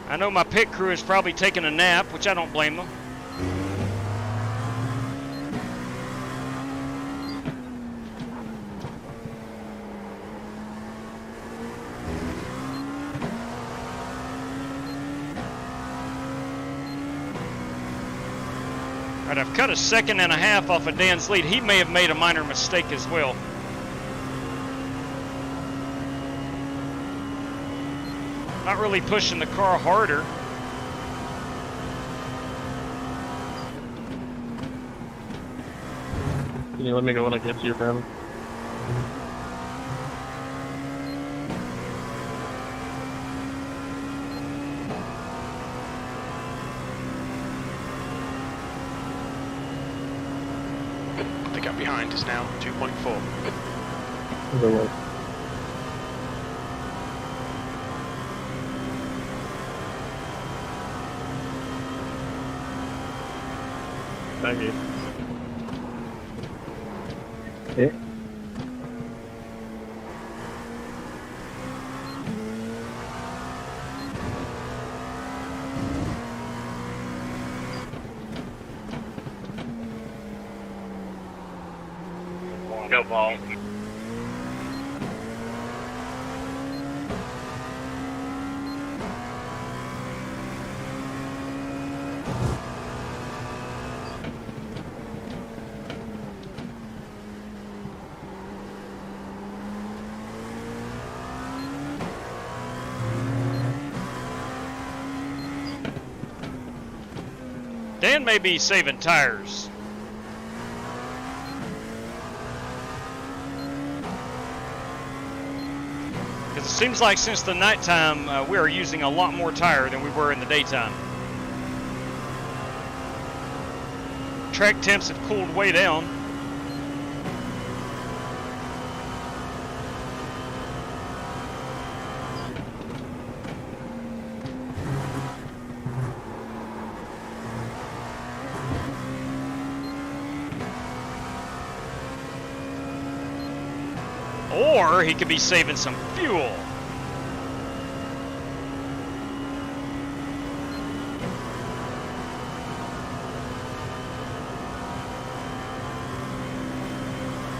S4: I know my pit crew is probably taking a nap, which I don't blame them. All right, I've cut a 2.5 seconds off of Dan's lead. He may have made a minor mistake as well. Not really pushing the car harder.
S10: Can you let me go when I get to your friend?
S5: The gap behind is now 2.4.
S10: Good work. Thank you. Yeah.
S7: Go ball.
S4: Dan may be saving tires. Because it seems like since the nighttime, we are using a lot more tire than we were in the daytime. Track temps have cooled way down. Or he could be saving some fuel.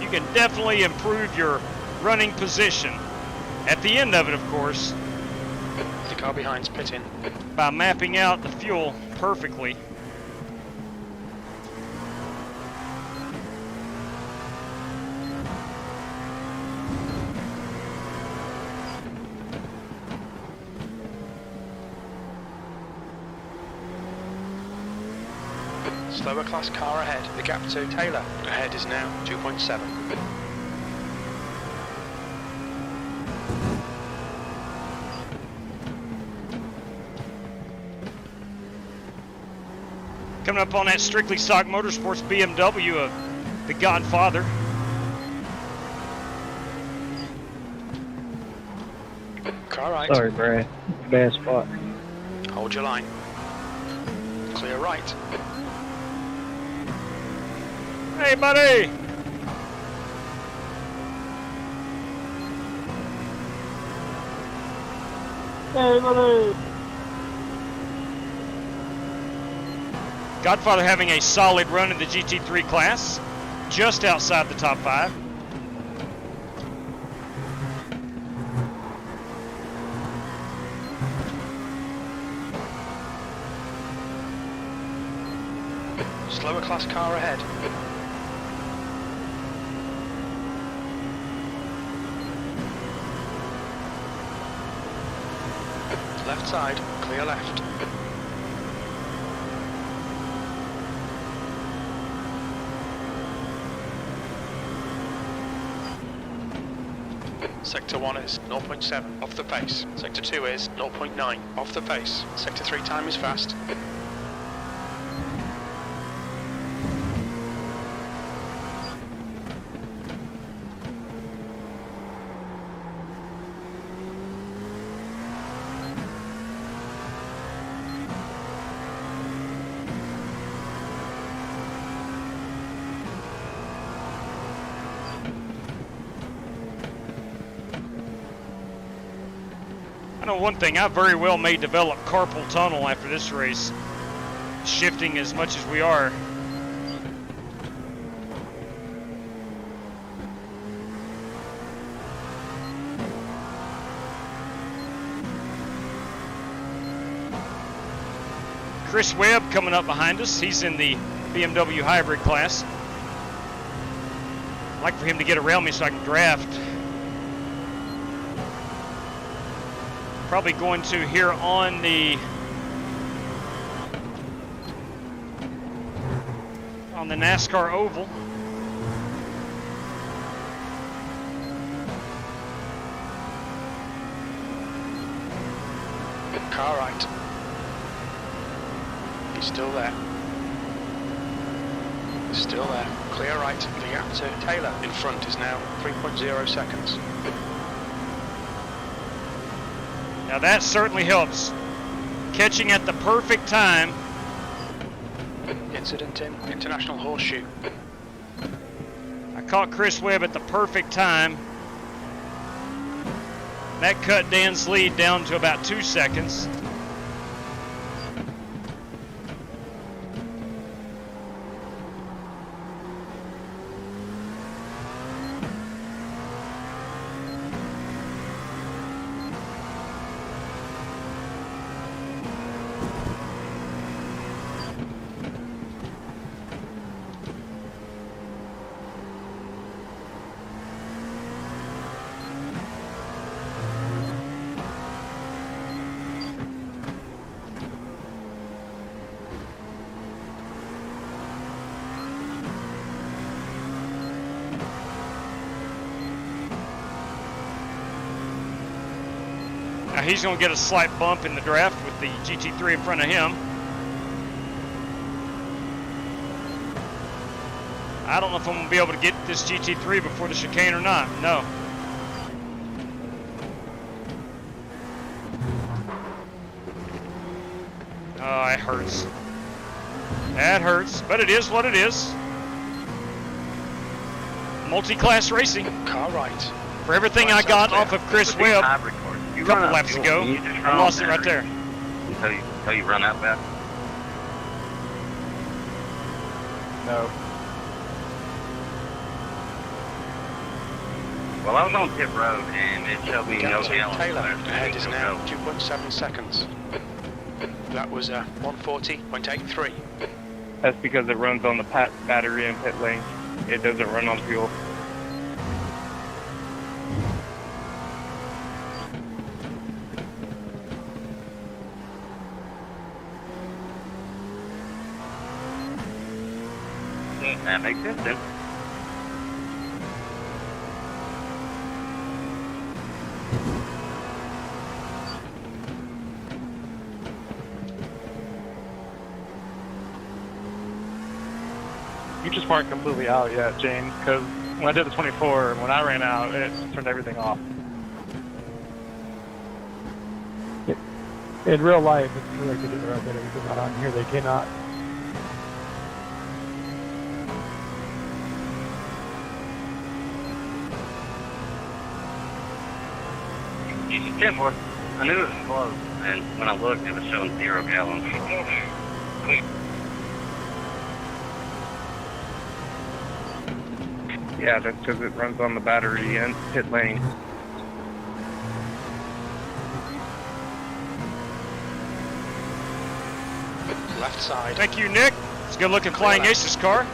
S4: You can definitely improve your running position. At the end of it, of course.
S5: The car behind's pitting.
S4: By mapping out the fuel perfectly.
S5: Slower class car ahead. The gap to Taylor ahead is now 2.7.
S4: Coming up on that Strictly Stock Motorsports BMW of the Godfather.
S5: Car right.
S10: Sorry, Brad. Bad spot.
S5: Hold your line. Clear right.
S4: Hey, buddy!
S9: Hey, buddy!
S4: Godfather having a solid run in the GT3 class, just outside the top 5.
S5: Slower class car ahead. Left side, clear left. Sector 1 is 0.7 off the pace. Sector 2 is 0.9 off the pace. Sector 3 time is fast.
S4: I know one thing, I very well may develop carpal tunnel after this race, shifting as much as we are. Chris Webb coming up behind us. He's in the BMW hybrid class. I'd like for him to get around me so I can draft. Probably going to here on the NASCAR oval.
S5: Car right. He's still there. He's still there. Clear right. The gap to Taylor in front is now 3.0 seconds.
S4: Now that certainly helps. Catching at the perfect time.
S5: Incident in International Horseshoe.
S4: I caught Chris Webb at the perfect time. That cut Dan's lead down to about 2 seconds. Now he's going to get a slight bump in the draft with the GT3 in front of him. I don't know if I'm going to be able to get this GT3 before the chicane or not. No. Oh, it hurts. That hurts, but it is what it is. Multi-class racing.
S5: Car right.
S4: For everything I got off of Chris Webb a couple laps ago, I lost it right there.
S7: Until you run out fast?
S10: No.
S7: Well, I was on pit road and it showed me no gallons.
S5: Taylor ahead is now 2.7 seconds. That was 140.83.
S10: That's because it runs on the battery in pit lane. It doesn't run on fuel.
S7: That makes sense then.
S9: You just weren't completely out yet, James, because when I did the 24, when I ran out, it turned everything off.
S12: In real life, it's really good to interrupt it. If not on here, they cannot.
S7: Jesus, 10-4. I knew it was close, and when I looked, it was showing 0 gallons.
S10: Yeah, that's because it runs on the battery in pit lane.
S5: Left side.
S4: Thank you, Nick. It's a good looking Flying Aces car.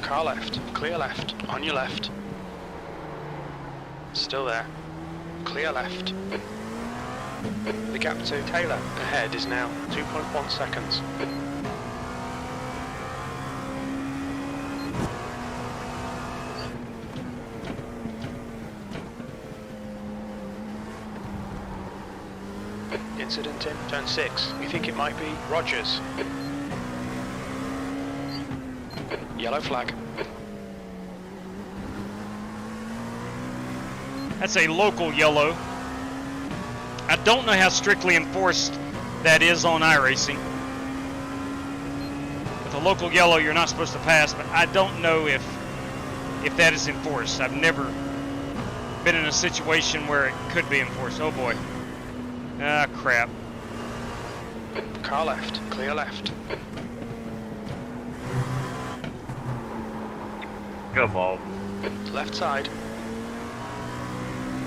S5: Car left, clear left, on your left. Still there. Clear left. The gap to Taylor ahead is now 2.1 seconds. Incident in turn 6. We think it might be Rogers. Yellow flag.
S4: That's a local yellow. I don't know how strictly enforced that is on iRacing. With a local yellow, you're not supposed to pass, but I don't know if that is enforced. I've never been in a situation where it could be enforced. Oh boy. Ah, crap.
S5: Car left, clear left.
S7: Go ball.
S5: Left side.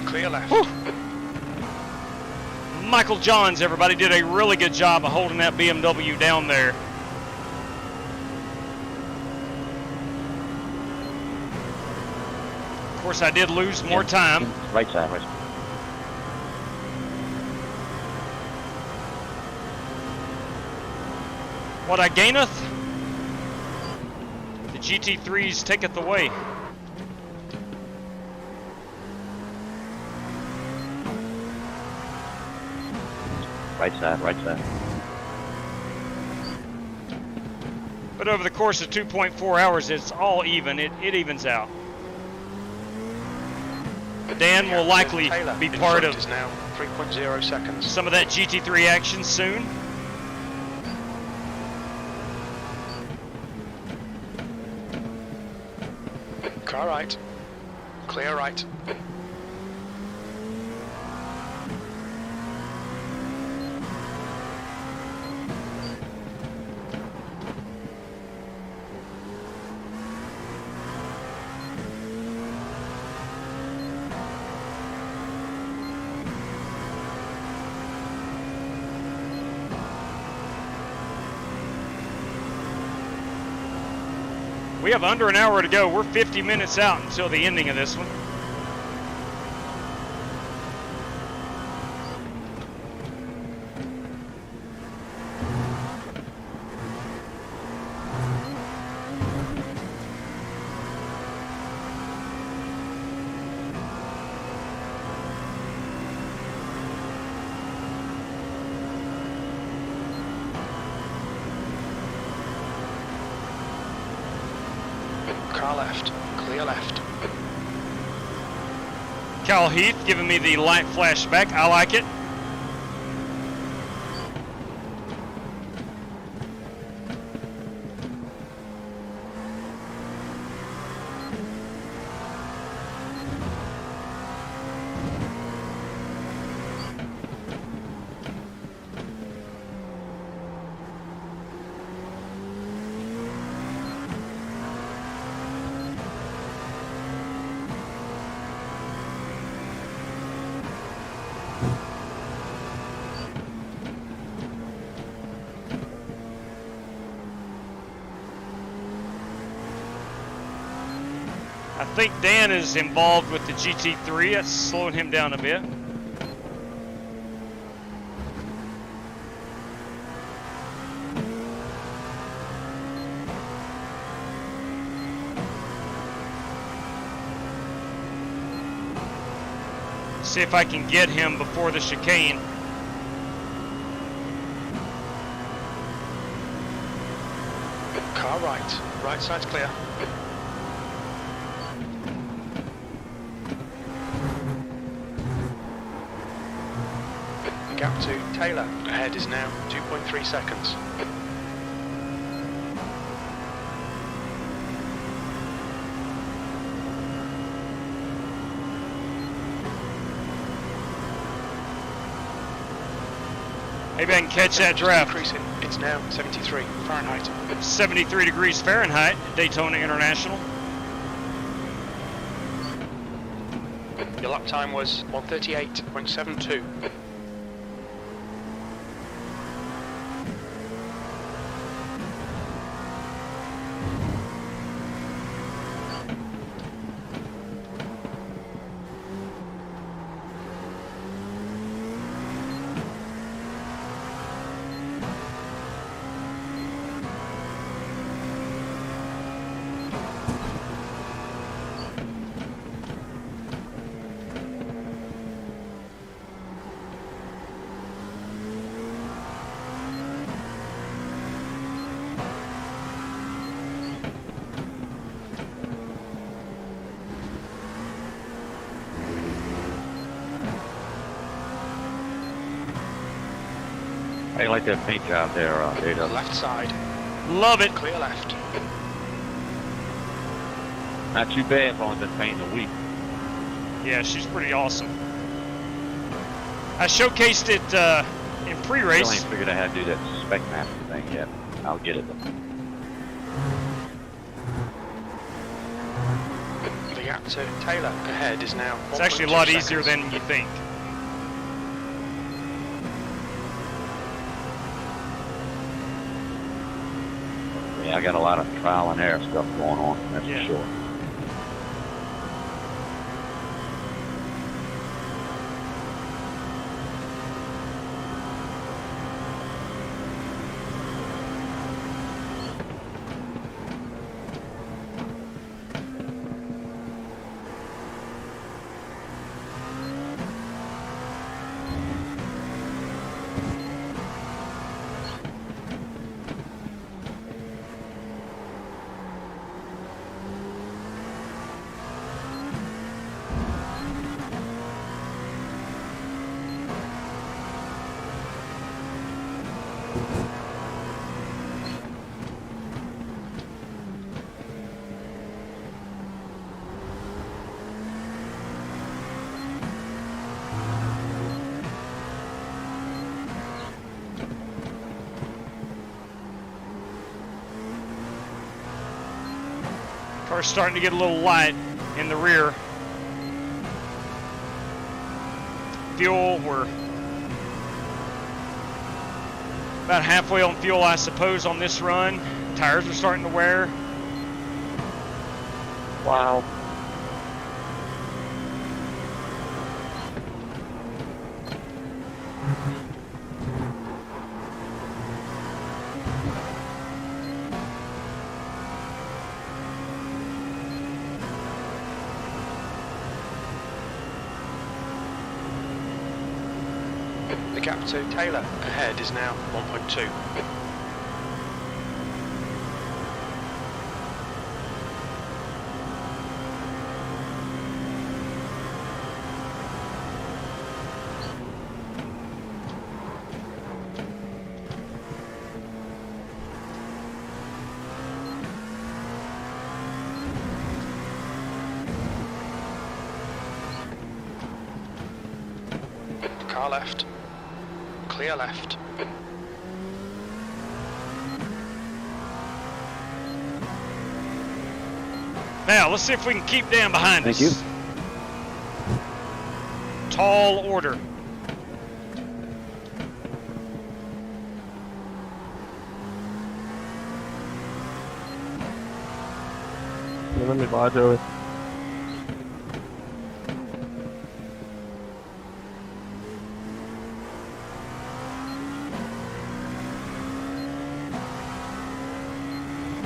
S5: Clear left.
S4: Whew. Michael Johns, everybody, did a really good job of holding that BMW down there. Of course, I did lose more time.
S7: Right side, right.
S4: What I gaineth, the GT3s taketh away.
S7: Right side, right side.
S4: But over the course of 2.4 hours, it's all even. It evens out. Dan will likely be part of
S5: now 3.0 seconds.
S4: some of that GT3 action soon.
S5: Car right. Clear right.
S4: We have under an hour to go. We're 50 minutes out until the ending of this one.
S5: Car left, clear left.
S4: Cal Heath giving me the light flashback. I like it. I think Dan is involved with the GT3. That's slowing him down a bit. See if I can get him before the chicane.
S5: Car right. Right side's clear. Gap to Taylor. Ahead is now 2.3 seconds.
S4: Maybe I can catch that draft.
S5: Increasing. It's now 73 Fahrenheit.
S4: 73 degrees Fahrenheit, Daytona International.
S5: Your lap time was 1:38.72.
S13: How do you like that paint job there, Data?
S5: Left side.
S4: Love it.
S5: Clear left.
S13: Not too bad, for only been painting a week.
S4: Yeah, she's pretty awesome. I showcased it in pre-race.
S13: Still ain't figured out how to do that spec mapping thing yet. I'll get it though.
S5: The gap to Taylor ahead is now.
S4: It's actually a lot easier than you think.
S13: Yeah, I got a lot of trial and error stuff going on, that's for sure.
S4: Car's starting to get a little light in the rear. Fuel, we're about halfway on fuel, I suppose, on this run. Tires are starting to wear.
S13: Wow.
S5: The gap to Taylor ahead is now 1.2. Car left. Clear left.
S4: Now, let's see if we can keep Dan behind us.
S13: Thank you.
S4: Tall order.
S10: Let me buy Joey.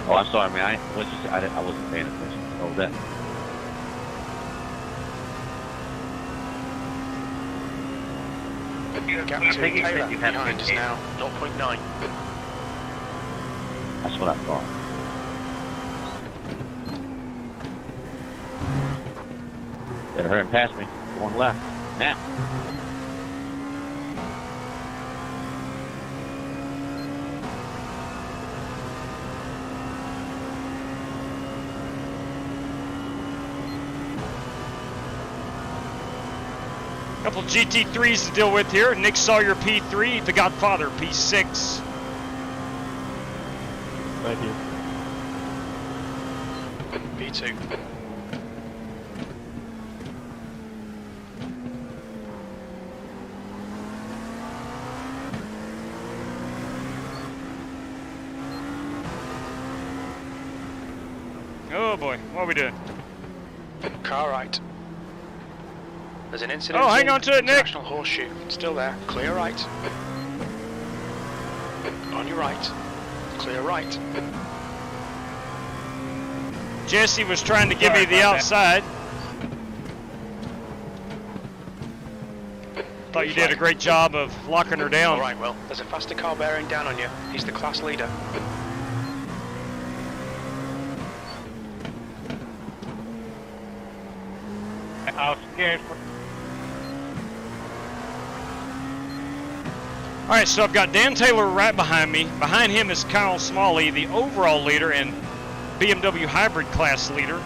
S13: Oh, I'm sorry, man. I wasn't paying attention. What was that?
S5: Gap 2 Taylor behind is now 0.9.
S13: That's what I thought. Better hurry and pass me. Going left. Now.
S4: Couple GT3s to deal with here. Nick Sawyer P3, the Godfather P6.
S10: Thank you.
S5: P2.
S4: Oh boy, what are we doing?
S5: Car right. There's an incident.
S4: Oh, hang on to it, Nick.
S5: International Horseshoe. Still there. Clear right. On your right. Clear right.
S4: Jesse was trying to give me the outside. Thought you did a great job of locking her down.
S5: Alright, well, there's a faster car bearing down on you. He's the class leader.
S8: I was scared for...
S4: Alright, so I've got Dan Taylor right behind me. Behind him is Kyle Smalley, the overall leader and BMW hybrid class leader.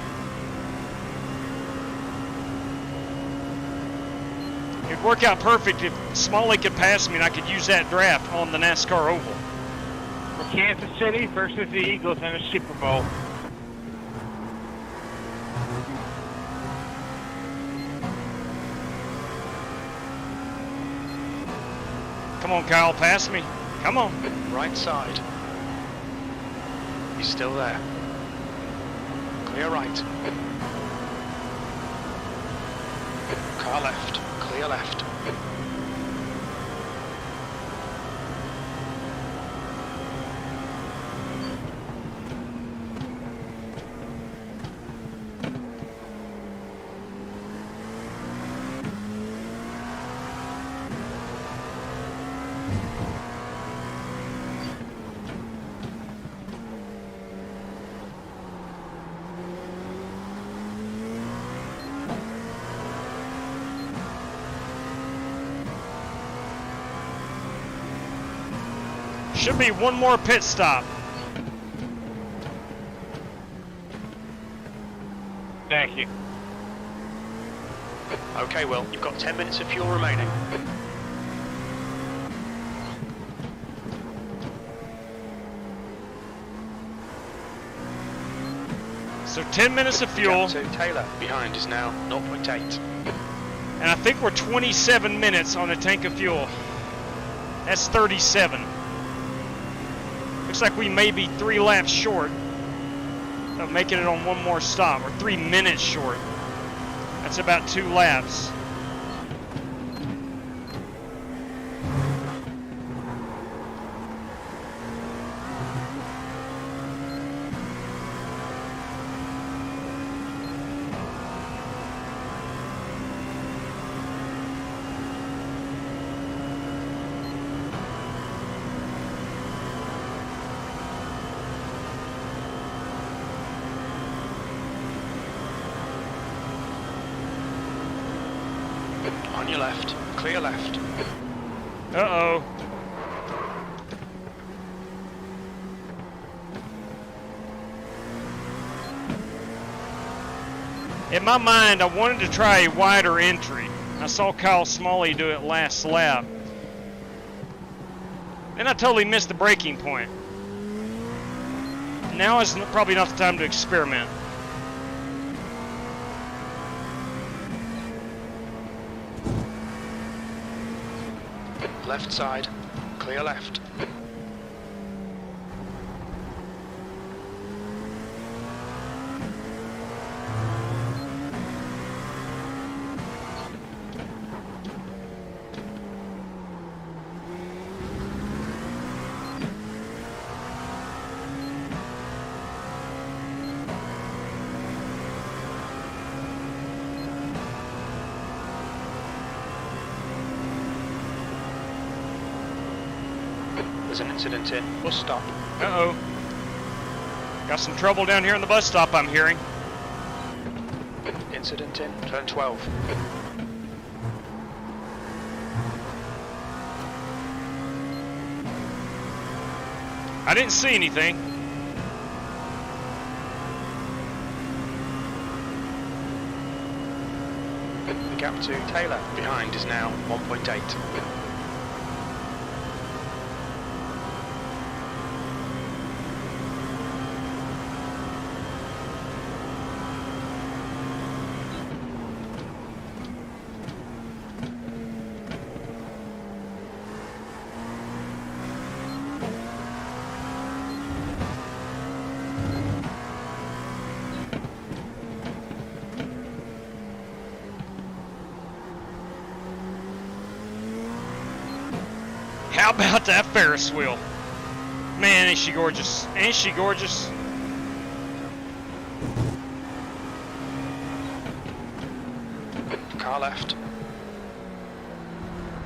S4: It'd work out perfect if Smalley could pass me and I could use that draft on the NASCAR Oval.
S8: For Kansas City versus the Eagles in the Super Bowl.
S4: Come on, Kyle, pass me. Come on.
S5: Right side. He's still there. Clear right. Car left. Clear left.
S4: Should be one more pit stop.
S8: Thank you.
S5: Okay, well, you've got 10 minutes of fuel remaining.
S4: So 10 minutes of fuel.
S5: Gap 2 Taylor behind is now 0.8.
S4: And I think we're 27 minutes on a tank of fuel. That's 37. Looks like we may be 3 laps short of making it on one more stop, or 3 minutes short. That's about 2 laps.
S5: On your left. Clear left.
S4: Uh-oh. In my mind, I wanted to try a wider entry. I saw Kyle Smalley do it last lap. Then I totally missed the braking point. Now is probably not the time to experiment.
S5: Left side. Clear left. There's an incident in. Bus stop.
S4: Uh-oh. Got some trouble down here in the bus stop, I'm hearing.
S5: Incident in. Turn 12.
S4: I didn't see anything.
S5: The gap to Taylor behind is now 1.8.
S4: How about that Ferris wheel? Man, ain't she gorgeous? Ain't she gorgeous?
S5: Car left.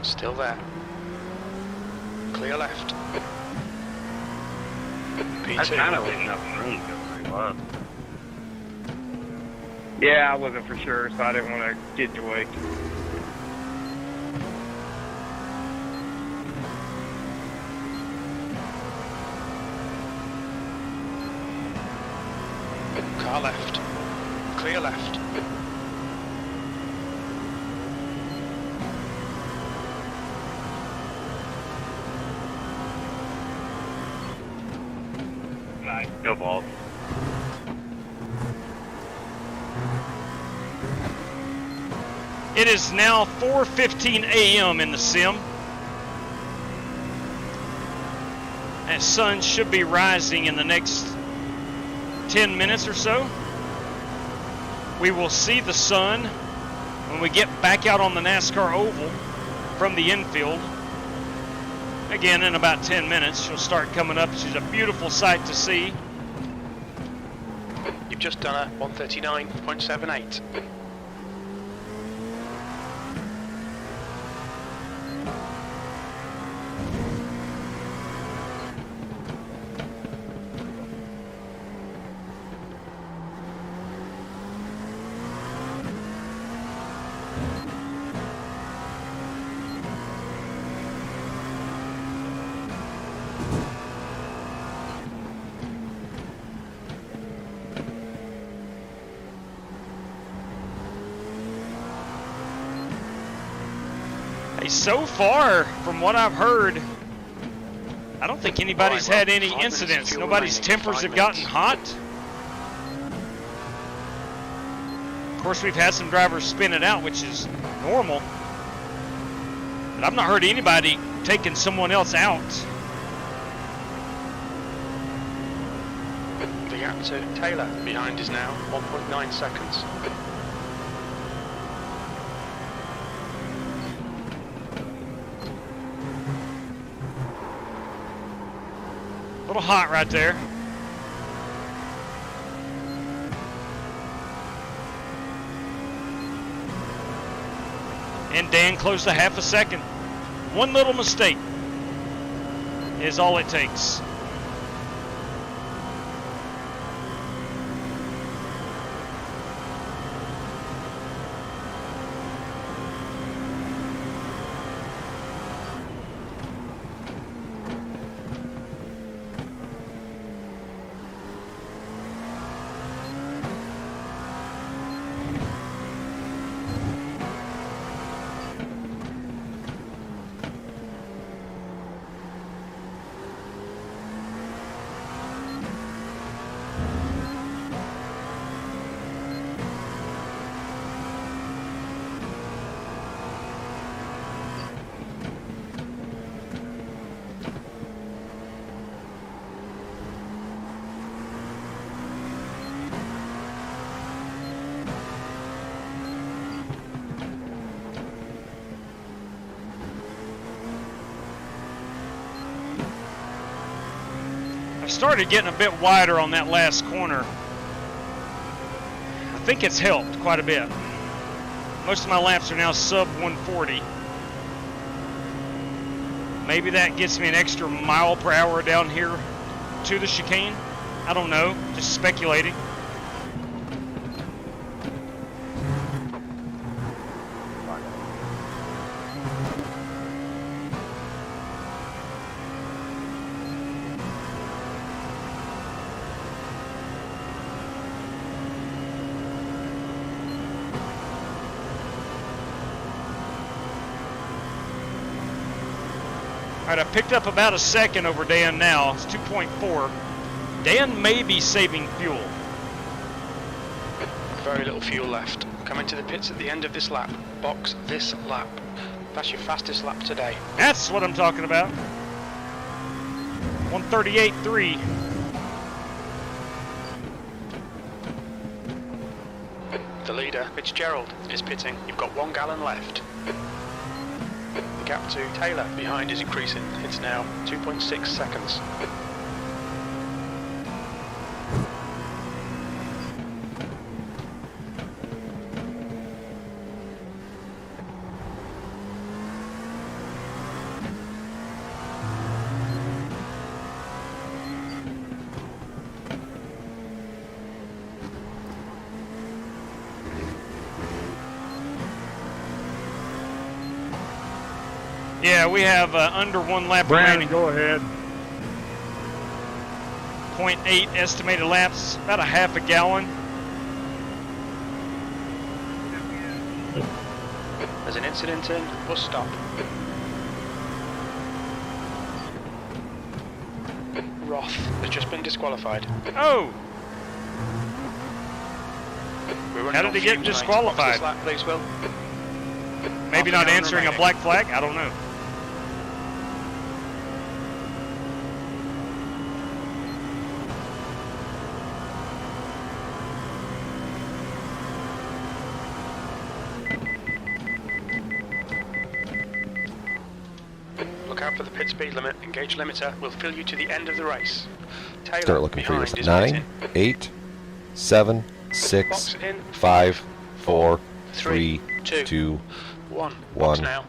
S5: Still there. Clear left. P2.
S7: That's kind of leaving enough room to go pretty well.
S10: Yeah, I wasn't for sure, so I didn't want to get in your way.
S5: Car left. Clear left.
S7: Nice. Go balls.
S4: It is now 4:15 a.m. in the sim. That sun should be rising in the next 10 minutes or so. We will see the sun when we get back out on the NASCAR oval from the infield. Again, in about 10 minutes, she'll start coming up. She's a beautiful sight to see.
S5: You've just done a 139.78.
S4: So far, from what I've heard, I don't think anybody's had any incidents. Nobody's tempers have gotten hot. Of course, we've had some drivers spin it out, which is normal. But I've not heard anybody taking someone else out.
S5: The gap to Taylor behind is now 1.9 seconds.
S4: A little hot right there. And Dan closed a half a second. One little mistake is all it takes. I started getting a bit wider on that last corner. I think it's helped quite a bit. Most of my laps are now sub 140. Maybe that gets me an extra mile per hour down here to the chicane. I don't know, just speculating. All right, I picked up about a second over Dan now. It's 2.4. Dan may be saving fuel.
S5: Very little fuel left. Coming to the pits at the end of this lap. Box this lap. That's your fastest lap today.
S4: That's what I'm talking about. 138.3.
S5: The leader, Fitzgerald, is pitting. You've got 1 gallon left. The gap to Taylor behind is increasing. It's now 2.6 seconds.
S4: Yeah, we have under 1 lap
S12: Brandon,
S4: remaining.
S12: go ahead.
S4: 0.8 estimated laps, about a half a gallon.
S5: There's an incident in bus stop. Roth has just been disqualified.
S4: Oh!
S5: We're
S4: How did he get disqualified?
S5: Lap, please, Will.
S4: Maybe not answering a black flag? I don't know.
S5: Look out for the pit speed limit. Engage limiter. We'll fill you to the end of the race. Taylor
S11: Start looking for
S5: behind
S11: you.
S5: is
S11: 9,
S5: pitting.
S11: 8, 7, 6,
S5: Box in.
S11: 5, 4,
S5: 3,
S11: 3, 2,
S5: 1.
S11: 1.
S5: Now.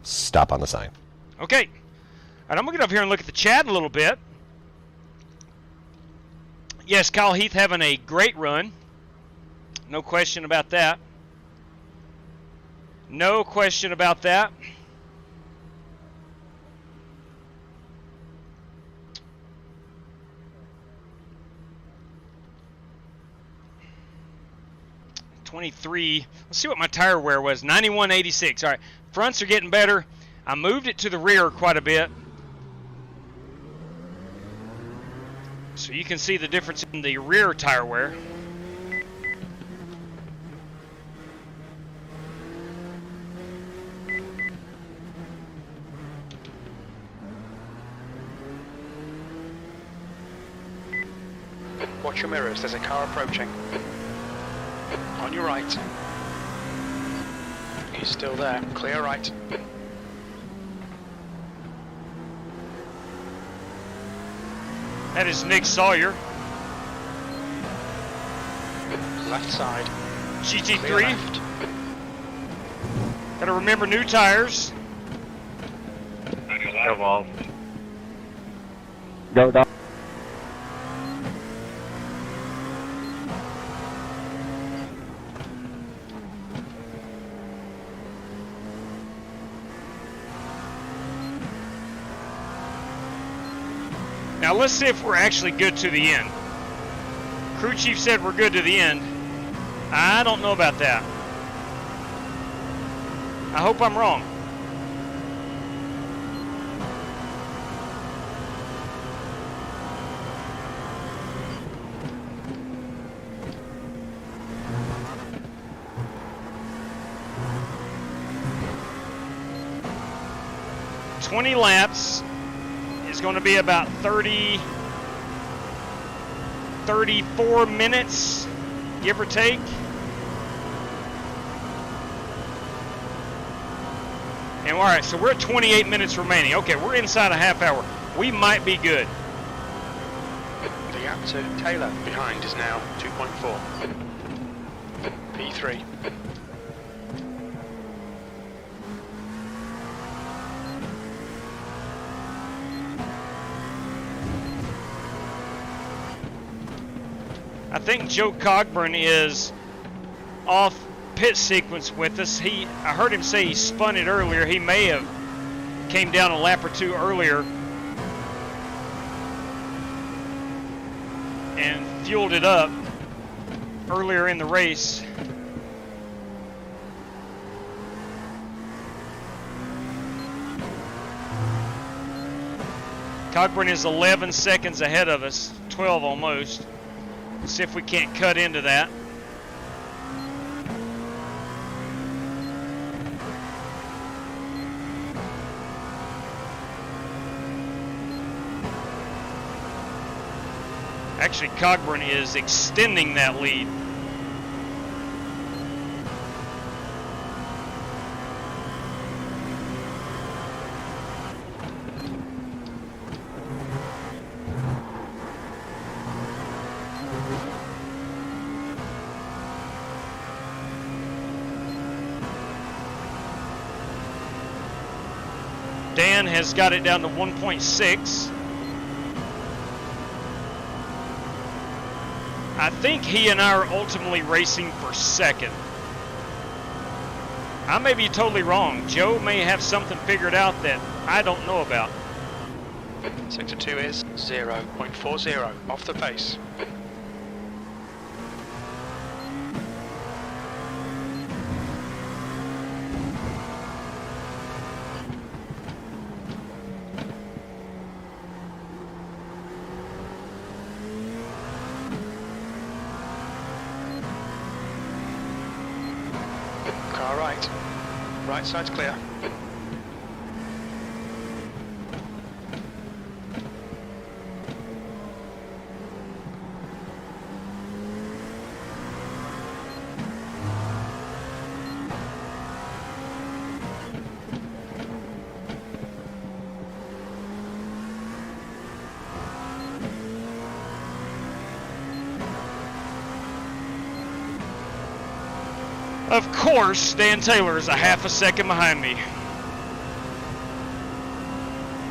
S11: Stop on the sign.
S4: Okay. All right, I'm going to get up here and look at the chat a little bit. Yes, Kyle Heath having a great run. No question about that. No question about that. .23. Let's see what my tire wear was. 91.86. All right, fronts are getting better. I moved it to the rear quite a bit, so you can see the difference in the rear tire wear.
S5: Watch your mirrors. There's a car approaching. On your right. He's still there. Clear right.
S4: That is Nick Sawyer.
S5: Left side. Clear
S4: GT3.
S5: left.
S4: Got to remember new tires.
S7: Go ball.
S10: Go down.
S4: Now let's see if we're actually good to the end. Crew chief said we're good to the end. I don't know about that. I hope I'm wrong. .20 laps is going to be about 34 minutes, give or take. And all right, so we're at 28 minutes remaining. Okay, we're inside a half hour. We might be good.
S5: The gap to Taylor behind is now 2.4. P3.
S4: I think Joe Cogburn is off pit sequence with us. I heard him say he spun it earlier. He may have came down a lap or two earlier and fueled it up earlier in the race. Cogburn is 11 seconds ahead of us, 12 almost. Let's see if we can't cut into that. Actually, Cogburn is extending that lead. Dan has got it down to 1.6. I think he and I are ultimately racing for second. I may be totally wrong. Joe may have something figured out that I don't know about.
S5: Sector 2 is 0.40 off the pace. Car right. Right side's clear.
S4: Of course, Dan Taylor is a half a second behind me.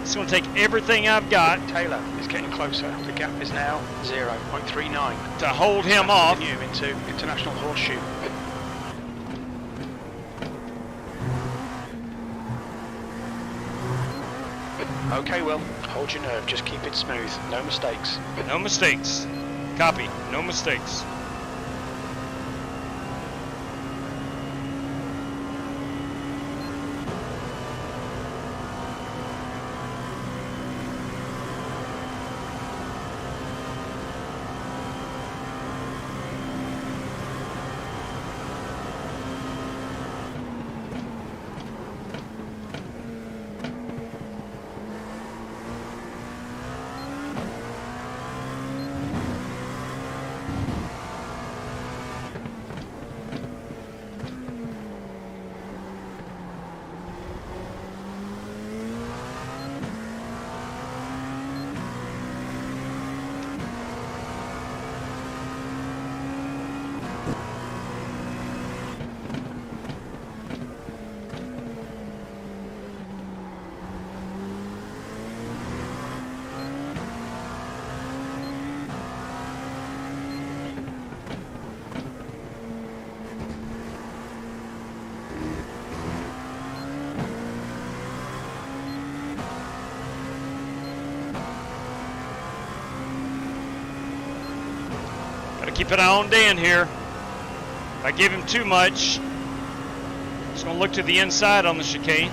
S4: It's going to take everything I've got.
S5: Taylor is getting closer. The gap is now 0.39.
S4: To hold him off.
S5: You into International Horseshoe. Okay, Will. Hold your nerve. Just keep it smooth. No mistakes.
S4: No mistakes. Copy. No mistakes. Keep an eye on Dan here. If I give him too much, he's going to look to the inside on the chicane.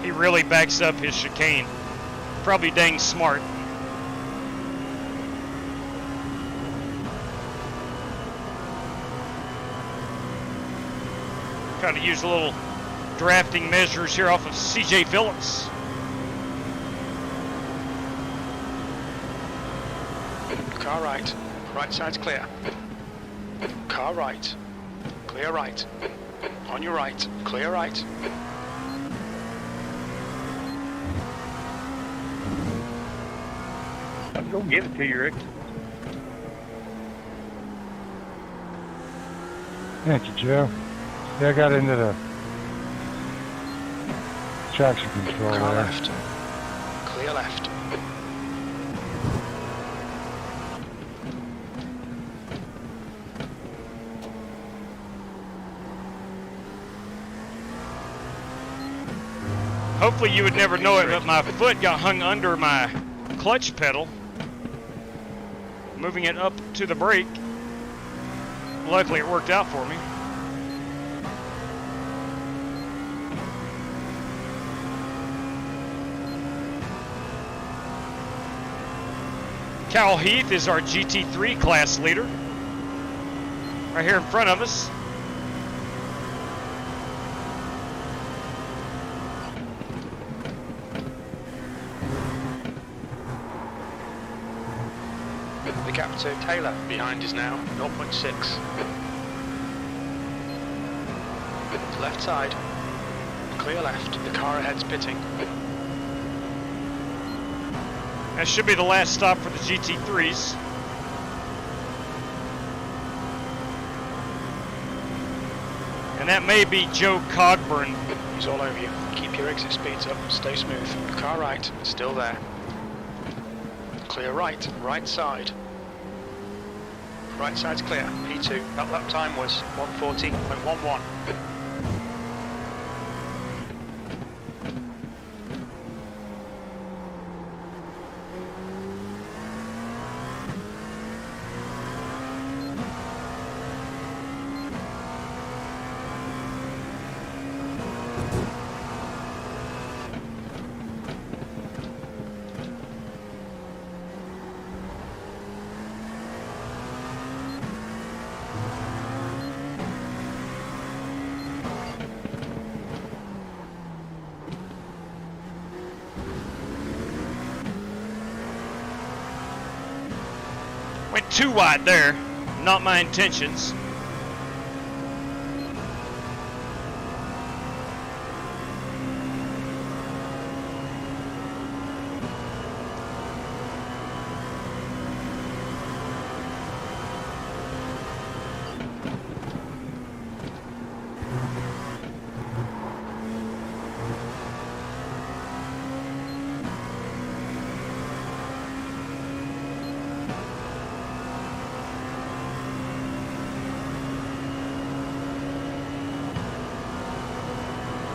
S4: He really backs up his chicane. Probably dang smart. Trying to use a little drafting measures here off of CJ Phillips.
S5: Car right. Right side's clear. Car right. Clear right. On your right. Clear right.
S10: I'll go give it to you, Rick.
S12: Thank you, Joe. Yeah, I got into the traction control
S5: Car
S12: there.
S5: left. Clear left.
S4: Hopefully you would never know it, but my foot got hung under my clutch pedal, moving it up to the brake. Luckily it worked out for me. Cal Heath is our GT3 class leader, right here in front of us.
S5: The gap to Taylor behind is now 0.6. Left side. Clear left. The car ahead's pitting.
S4: That should be the last stop for the GT3s. And that may be Joe Cogburn.
S5: He's all over you. Keep your exit speeds up. Stay smooth. Car right. Still there. Clear right. Right side. Right side's clear. P2. That lap time was 1:40.11.
S4: Went too wide there. Not my intentions.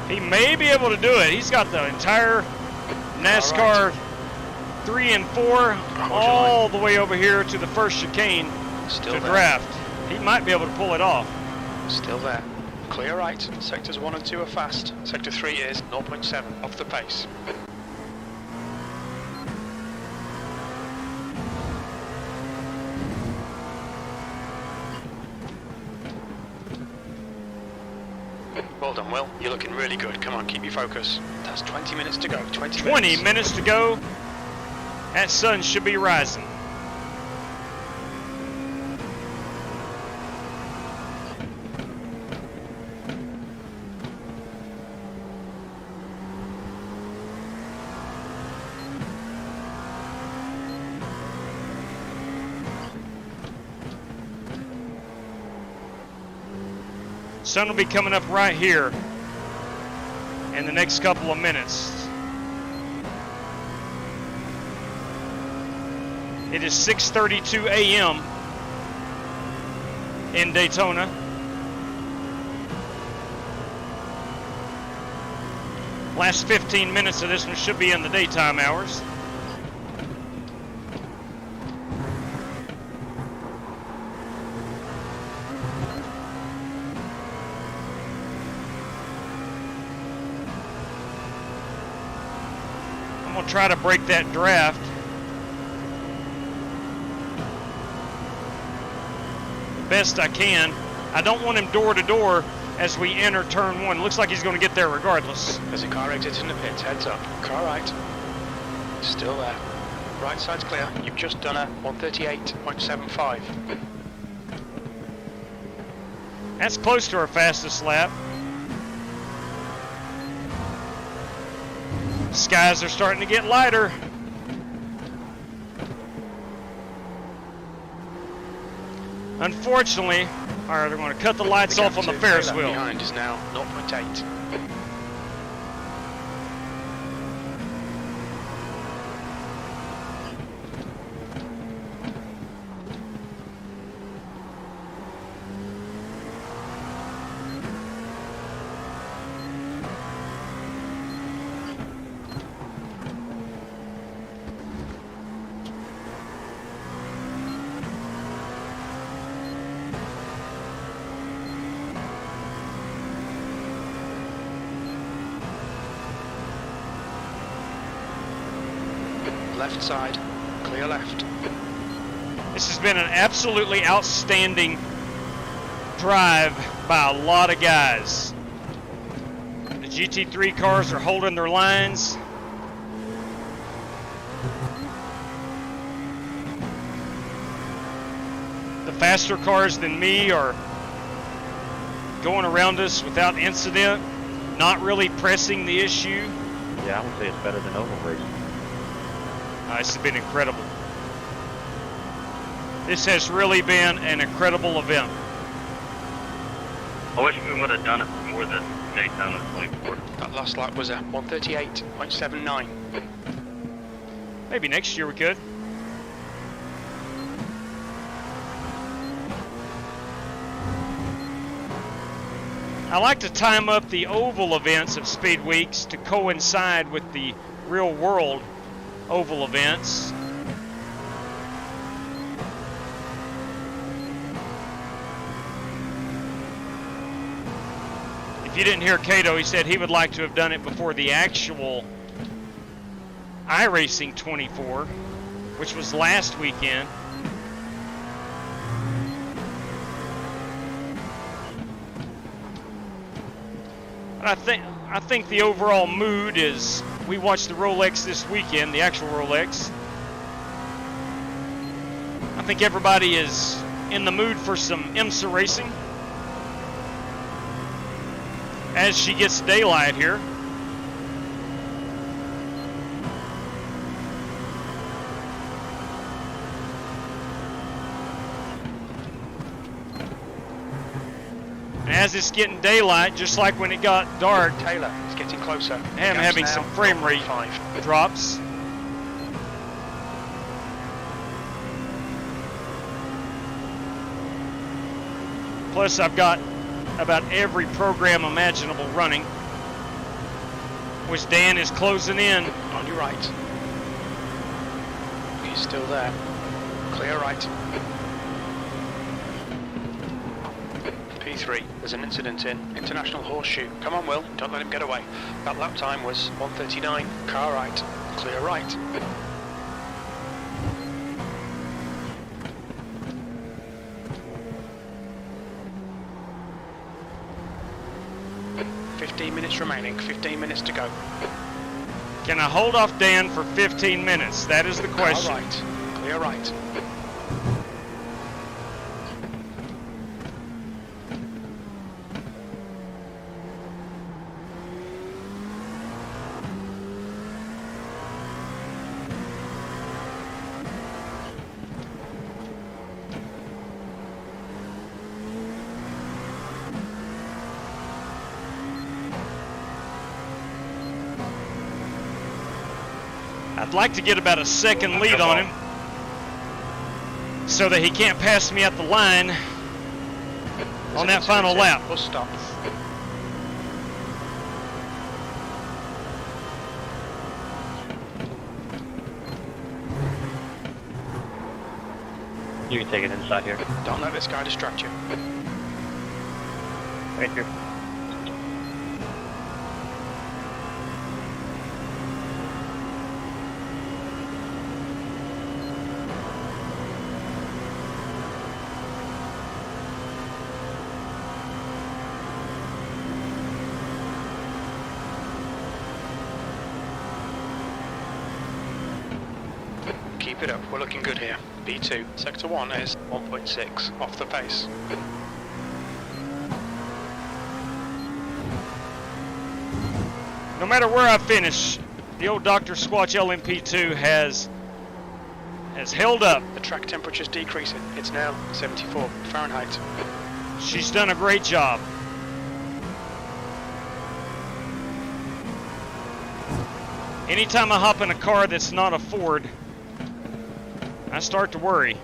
S4: He may be able to do it. He's got the entire NASCAR 3 and 4 all the way over here to the first chicane to draft. He might be able to pull it off.
S5: Still there. Clear right. Sectors 1 and 2 are fast. Sector 3 is 0.7 off the pace. Well done, Will. You're looking really good. Come on, keep your focus. That's 20 minutes to go.
S4: 20 minutes to go. That sun should be rising. Sun will be coming up right here in the next couple of minutes. It is 6:32 a.m. in Daytona. Last 15 minutes of this one should be in the daytime hours. I'm going to try to break that draft. The best I can. I don't want him door to door as we enter turn 1. Looks like he's going to get there regardless.
S5: There's a car exiting the pit. Heads up. Car right. Still there. Right side's clear. You've just done a 1:38.75.
S4: That's close to our fastest lap. Skies are starting to get lighter. Unfortunately, All right, they're going to cut the lights
S5: The
S4: off
S5: gap
S4: on the
S5: to
S4: Ferris
S5: Taylor
S4: wheel.
S5: behind is now 0.8. Left side, clear left.
S4: This has been an absolutely outstanding drive by a lot of guys. The GT3 cars are holding their lines. The faster cars than me are going around us without incident, not really pressing the issue.
S13: Yeah, I would say it's better than oval racing.
S4: This has been incredible. This has really been an incredible event.
S7: I wish we would have done it before the Daytona 24.
S5: That last lap was a 138.79.
S4: Maybe next year we could. I like to time up the oval events of Speed Weeks to coincide with the real world oval events. If you didn't hear Cato, he said he would like to have done it before the actual iRacing 24, which was last weekend. But I think the overall mood is, we watched the Rolex this weekend, the actual Rolex. I think everybody is in the mood for some IMSA racing as she gets daylight here. As it's getting daylight, just like when it got dark,
S5: Taylor is getting closer.
S4: I'm having some frame rate drops. Plus, I've got about every program imaginable running, which Dan is closing in.
S5: On your right. He's still there. Clear right. P3, there's an incident in International Horseshoe. Come on, Will, don't let him get away. That lap time was 1:39. Car right, clear right. Minutes remaining, 15 minutes to go.
S4: Can I hold off Dan for 15 minutes? That is the question.
S5: Car right, clear right.
S4: I'd like to get about a second lead on him so that he can't pass me at the line on that final lap.
S5: Bus stop.
S13: You can take it inside here.
S5: Don't let this guy distract you.
S10: Thank you.
S5: Keep it up, we're looking good here. B2, sector 1 is 1.6, off the pace.
S4: No matter where I finish, the old Dr. Squatch LMP2 has held up.
S5: The track temperature's decreasing. It's now 74 Fahrenheit.
S4: She's done a great job. Anytime I hop in a car that's not a Ford, I start to worry.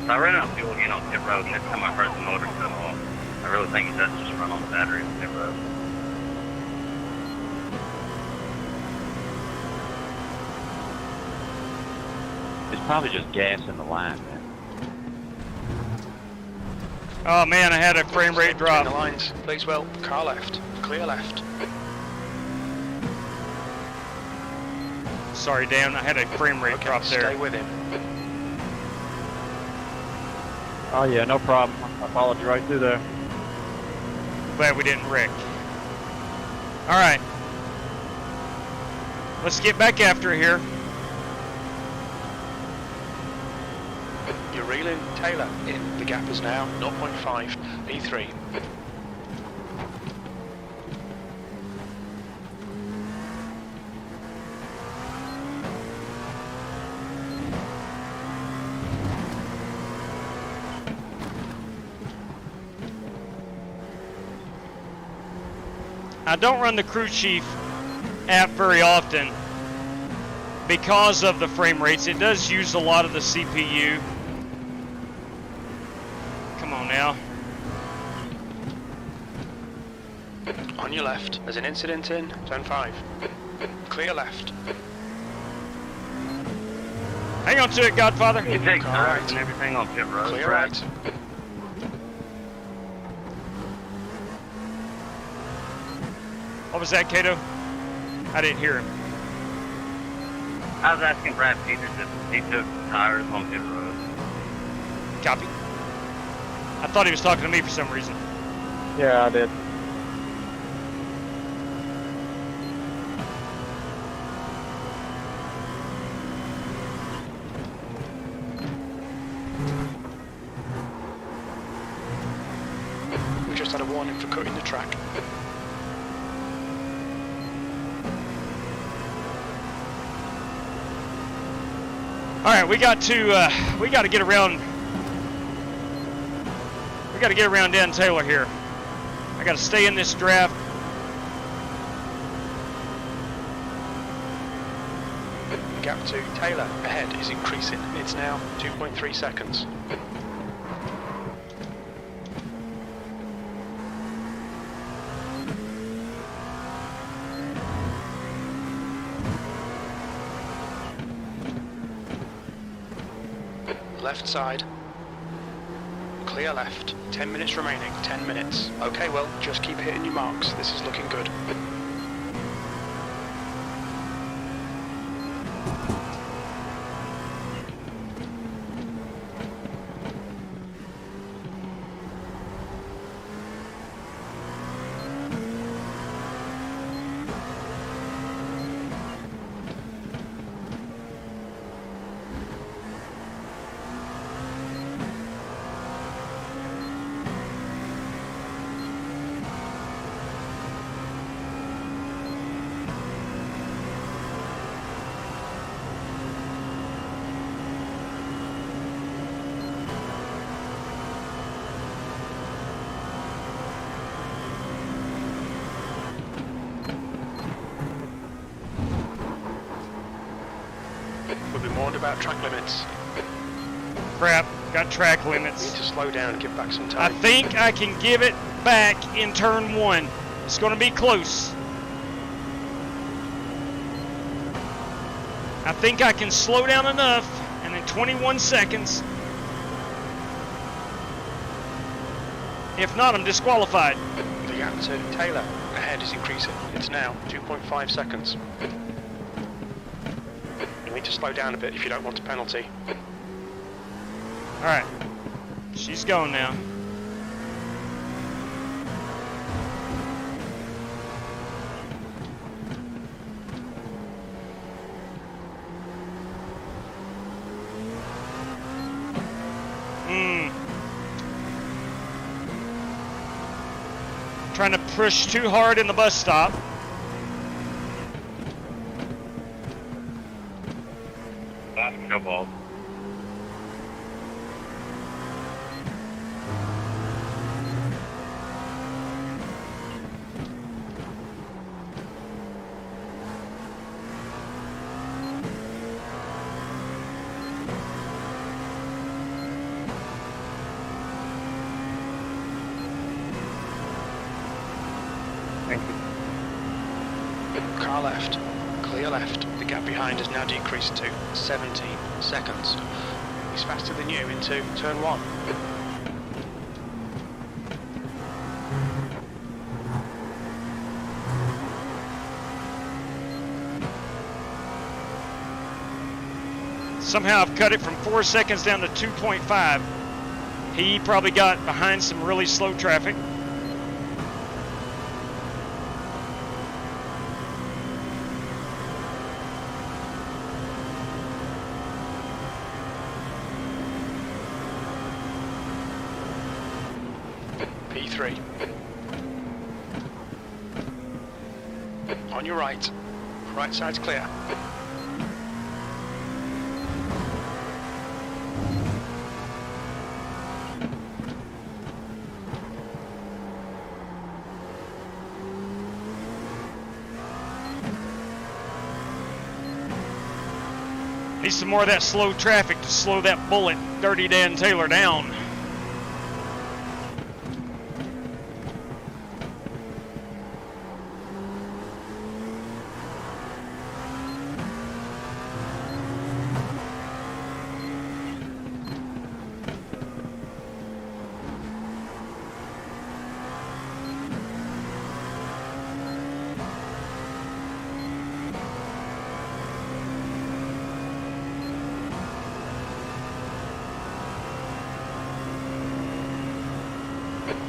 S7: I ran out of fuel again on pit road, and this time I heard the motor cut off. I really think it does just run on the battery on pit road.
S13: It's probably just gas in the line, man.
S4: Oh man, I had a frame rate drop.
S5: The lines. Plays well. Car left. Clear left.
S4: Sorry, Dan, I had a frame rate drop there.
S5: Stay with him.
S9: Oh yeah, no problem. I followed you right through there.
S4: Glad we didn't wreck. All right, let's get back after it here.
S5: You're reeling Taylor in. The gap is now 0.5 E3.
S4: I don't run the Crew Chief app very often because of the frame rates. It does use a lot of the CPU. Come on now.
S5: On your left, there's an incident in turn 5. Clear left.
S4: Hang on to it, Godfather.
S7: You take tires and everything on pit road.
S5: Clear right.
S4: What was that, Cato? I didn't hear him.
S7: I was asking Brad Peters if he took tires on pit road.
S4: Copy. I thought he was talking to me for some reason.
S9: Yeah, I did.
S5: We just had a warning for cutting the track.
S4: All right, we got to get around. We got to get around Dan Taylor here. I got to stay in this draft.
S5: Gap to Taylor ahead is increasing. It's now 2.3 seconds. Left side. Clear left. 10 minutes remaining. 10 minutes. Okay, well, just keep hitting your marks. This is looking good. We'll be warned about track limits.
S4: Crap, got track limits.
S5: We need to slow down and give back some
S4: I
S5: time.
S4: think I can give it back in turn 1. It's going to be close. I think I can slow down enough, and in 21 seconds. If not, I'm disqualified.
S5: The gap to Taylor ahead is increasing. It's now 2.5 seconds. You need to slow down a bit if you don't want a penalty.
S4: Alright. She's going now. Trying to push too hard in the bus stop.
S7: No balls.
S10: Thank you.
S5: Car left. Clear left. The gap behind has now decreased to 17 seconds. He's faster than you into turn 1.
S4: Somehow I've cut it from 4 seconds down to 2.5. He probably got behind some really slow traffic.
S5: P3. On your right. Right side's clear.
S4: Need some more of that slow traffic to slow that bullet, Dirty Dan Taylor, down.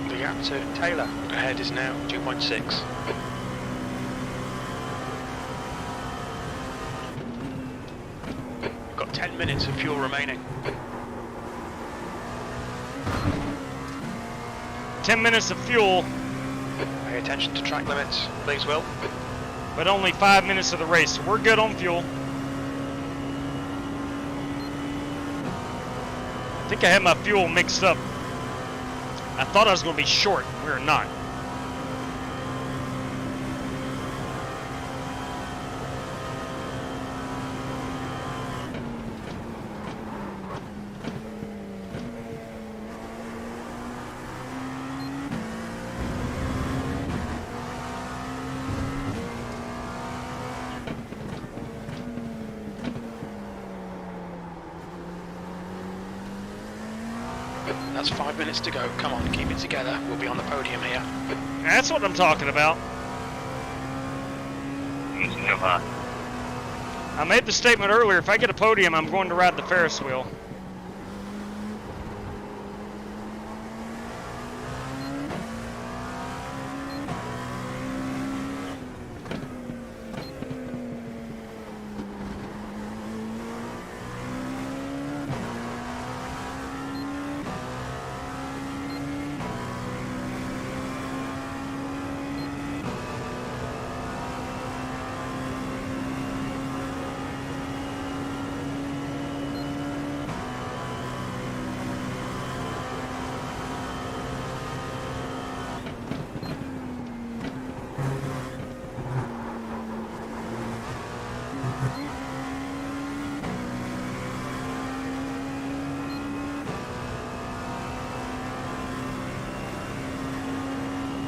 S5: The gap to Taylor ahead is now 2.6. We've got 10 minutes of fuel remaining.
S4: 10 minutes of fuel,
S5: Pay attention to track limits, please, Will.
S4: but only 5 minutes of the race, so we're good on fuel. I think I had my fuel mixed up. I thought I was going to be short. We're not.
S5: That's 5 minutes to go. Come on, keep it together. We'll be on the podium here.
S4: That's what I'm talking about. I made the statement earlier, if I get a podium, I'm going to ride the Ferris wheel.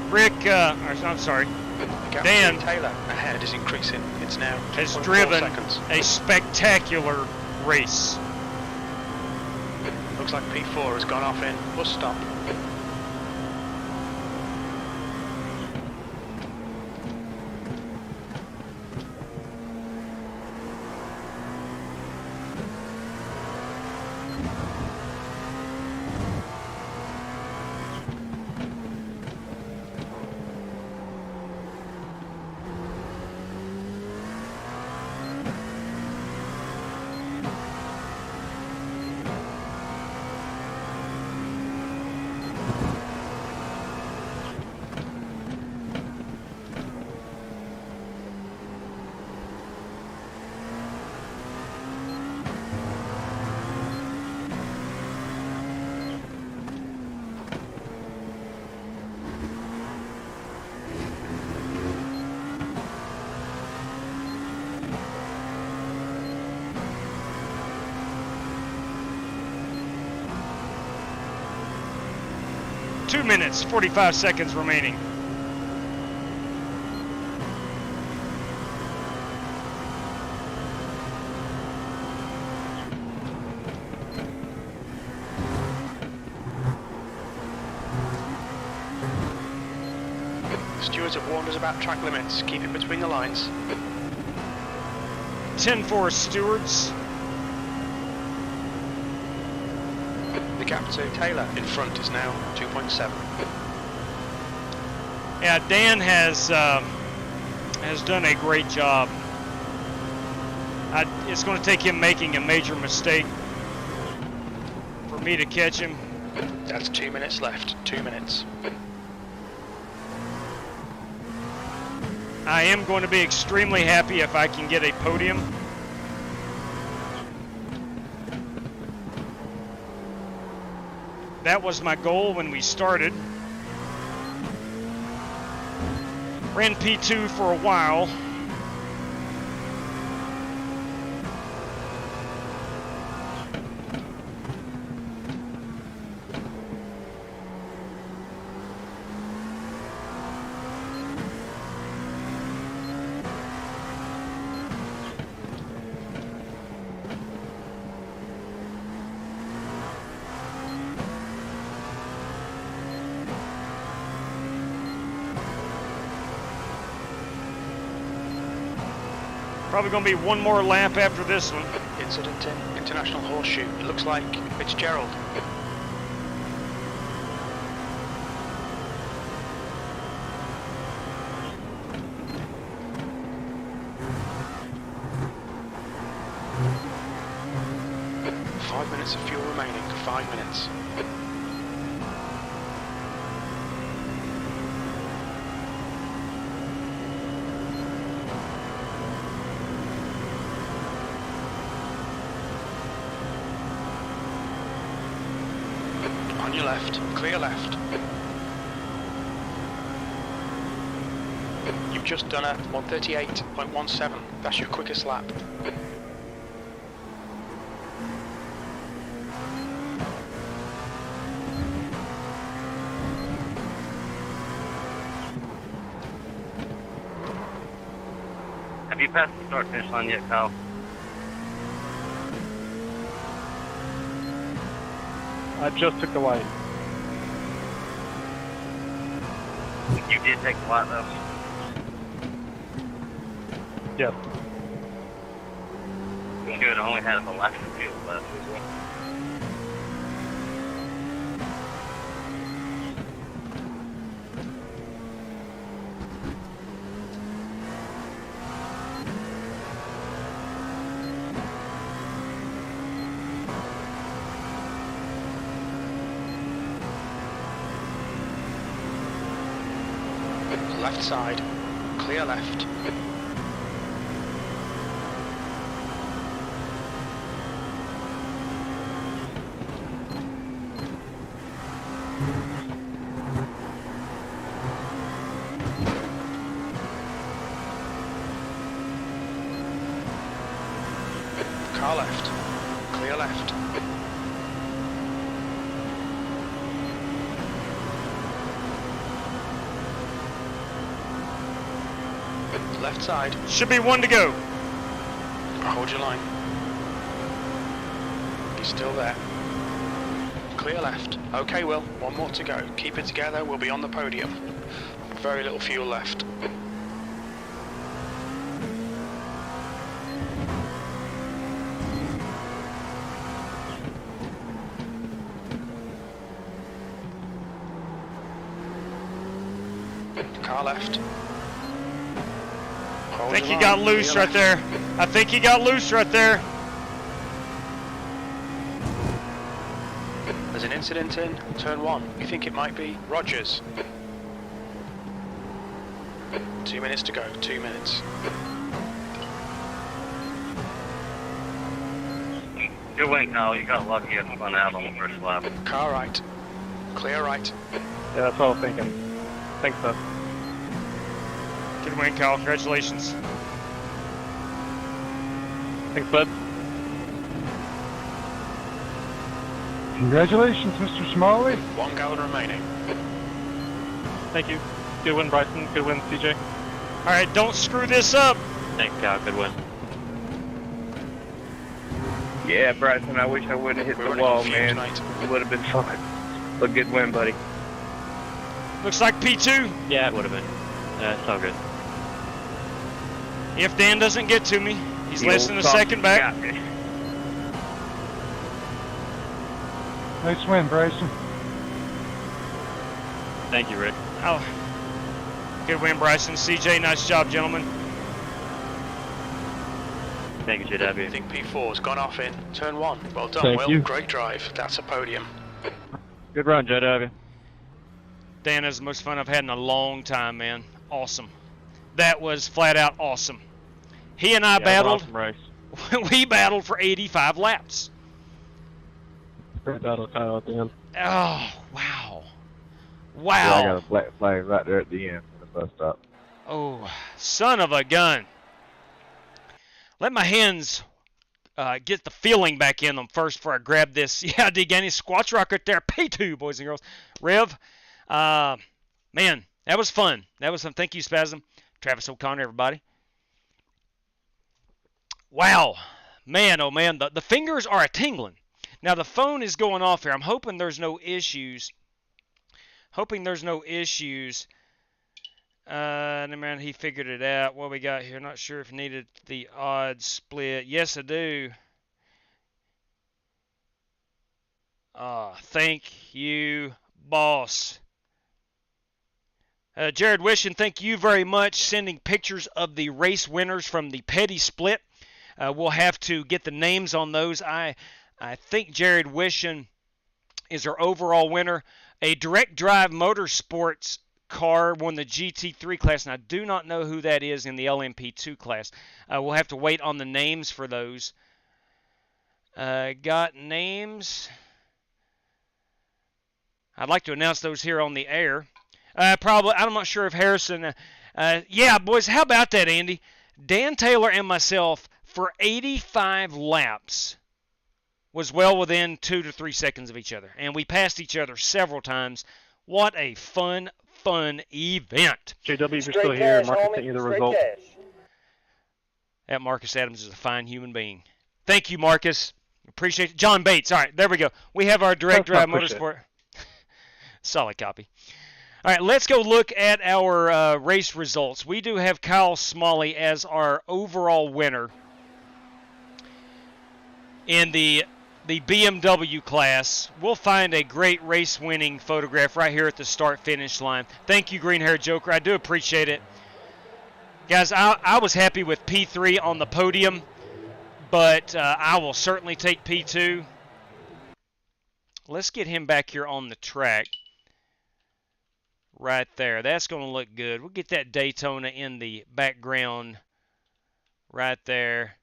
S4: Rick, I'm sorry, Dan
S5: Taylor ahead is increasing. It's now
S4: has
S5: 2.4
S4: driven
S5: seconds.
S4: a spectacular race.
S5: Looks like P4 has gone off in bus stop.
S4: 2 minutes, 45 seconds remaining.
S5: Stewards have warned us about track limits. Keep it between the lines.
S4: 10-4 stewards.
S5: The gap to Taylor in front is now 2.7.
S4: Yeah, Dan has done a great job. It's going to take him making a major mistake for me to catch him.
S5: That's 2 minutes left. 2 minutes.
S4: I am going to be extremely happy if I can get a podium. That was my goal when we started. Ran P2 for a while. Probably going to be one more lap after this one.
S5: Incident in International Horseshoe. It looks like Fitzgerald. Five minutes of fuel remaining. 5 minutes. On your left, clear left. You've just done a 138.17. That's your quickest lap.
S7: Have you passed the start-finish line yet, Kyle?
S9: I just took the light.
S7: You did take the light, though?
S9: Yes.
S7: Good, I only had a lap of fuel left.
S5: Left side, clear left. Car left, clear left. Left side.
S4: Should be one to go.
S5: Hold your line. He's still there. Clear left. Okay, Will. One more to go. Keep it together. We'll be on the podium. Very little fuel left. Car left.
S4: I think he got loose right there. I think he got loose right there.
S5: There's an incident in turn 1. You think it might be Rogers. 2 minutes to go. 2 minutes.
S7: Good win, Kyle. You got lucky and spun out on the first lap.
S5: Car right. Clear right.
S9: Yeah, that's what I was thinking. Thanks, bud.
S4: Good win, Kyle. Congratulations.
S9: Thanks, bud.
S12: Congratulations, Mr. Smalley.
S5: 1 gallon remaining.
S9: Thank you. Good win, Bryson. Good win, CJ.
S4: All right, don't screw this up.
S14: Thanks, Kyle. Good win.
S10: Yeah, Bryson, I wish I would have hit the wall, man. It would have been fun. But good win, buddy.
S4: Looks like P2.
S14: Yeah, it would have been. It's all good.
S4: If Dan doesn't get to me, he's less than a second back.
S12: Nice win, Bryson.
S14: Thank you, Rick.
S4: Oh, good win, Bryson. CJ, nice job, gentlemen.
S14: Thank you, JW.
S5: I think P4's gone off in turn 1. Well done,
S14: Thank
S5: Will.
S14: you.
S5: Great drive. That's a podium.
S14: Good run, JW.
S4: Dan, is the most fun I've had in a long time, man. Awesome. That was flat out awesome. He and I battled.
S14: Awesome race.
S4: We battled for 85 laps.
S15: Great battle, Kyle, at the end.
S4: Oh, wow. Wow.
S15: Yeah, I got a black flag right there at the end for the bus stop.
S4: Oh, son of a gun. Let my hands get the feeling back in them first before I grab this. Yeah, Degani Squatch Rocket there. P2, boys and girls. Rev, man, that was fun. That was fun. Thank you, Spasm. Travis O'Connor, everybody. Wow. Man, oh, man, the fingers are a-tingling. Now, the phone is going off here. I'm hoping there's no issues. Man, he figured it out. What we got here? Not sure if needed the odd split. Yes, I do. Thank you, boss. Jared Wishing, thank you very much. Sending pictures of the race winners from the Petty Split. We'll have to get the names on those. I think Jared Wishing is our overall winner. A direct drive motorsports car won the GT3 class, and I do not know who that is in the LMP2 class. We'll have to wait on the names for those. Got names. I'd like to announce those here on the air. Probably, I'm not sure if Harrison. Yeah, boys, how about that, Andy? Dan Taylor and myself, for 85 laps, was well within 2 to 3 seconds of each other. And we passed each other several times. What a fun event.
S9: JW, if you're still here, Marcus sent you the result.
S4: That Marcus Adams is a fine human being. Thank you, Marcus. Appreciate it. John Bates. All right, there we go. We have our direct drive motorsport. Solid copy. All right, let's go look at our race results. We do have Kyle Smalley as our overall winner in the BMW class. We'll find a great race-winning photograph right here at the start-finish line. Thank you, Green-Haired Joker. I do appreciate it. Guys, I was happy with P3 on the podium, but I will certainly take P2. Let's get him back here on the track. Right there. That's going to look good. We'll get that Daytona in the background right there.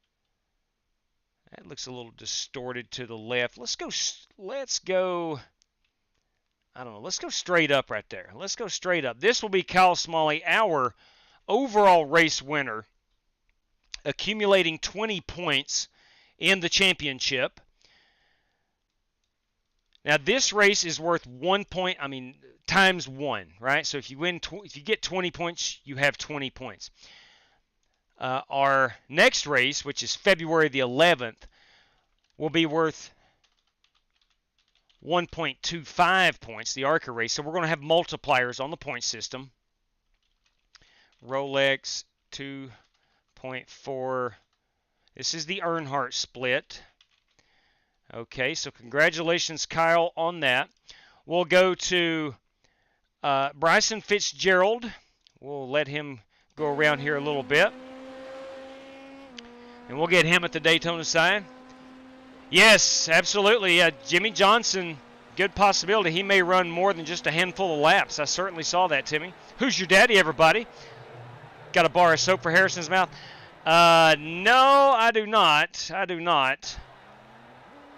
S4: That looks a little distorted to the left. Let's go, I don't know, let's go straight up right there. Let's go straight up. This will be Kyle Smalley, our overall race winner, accumulating 20 points in the championship. Now, this race is worth 1 point, times 1, right? So if you if you get 20 points, you have 20 points. Our next race, which is February the 11th, will be worth 1.25 points, the ARCA race. So we're going to have multipliers on the point system. Rolex 2.4. This is the Earnhardt split. Okay, so congratulations, Kyle, on that. We'll go to Bryson Fitzgerald. We'll let him go around here a little bit. And we'll get him at the Daytona side. Yes, absolutely. Jimmy Johnson, good possibility. He may run more than just a handful of laps. I certainly saw that, Timmy. Who's your daddy, everybody? Got a bar of soap for Harrison's mouth? No, I do not.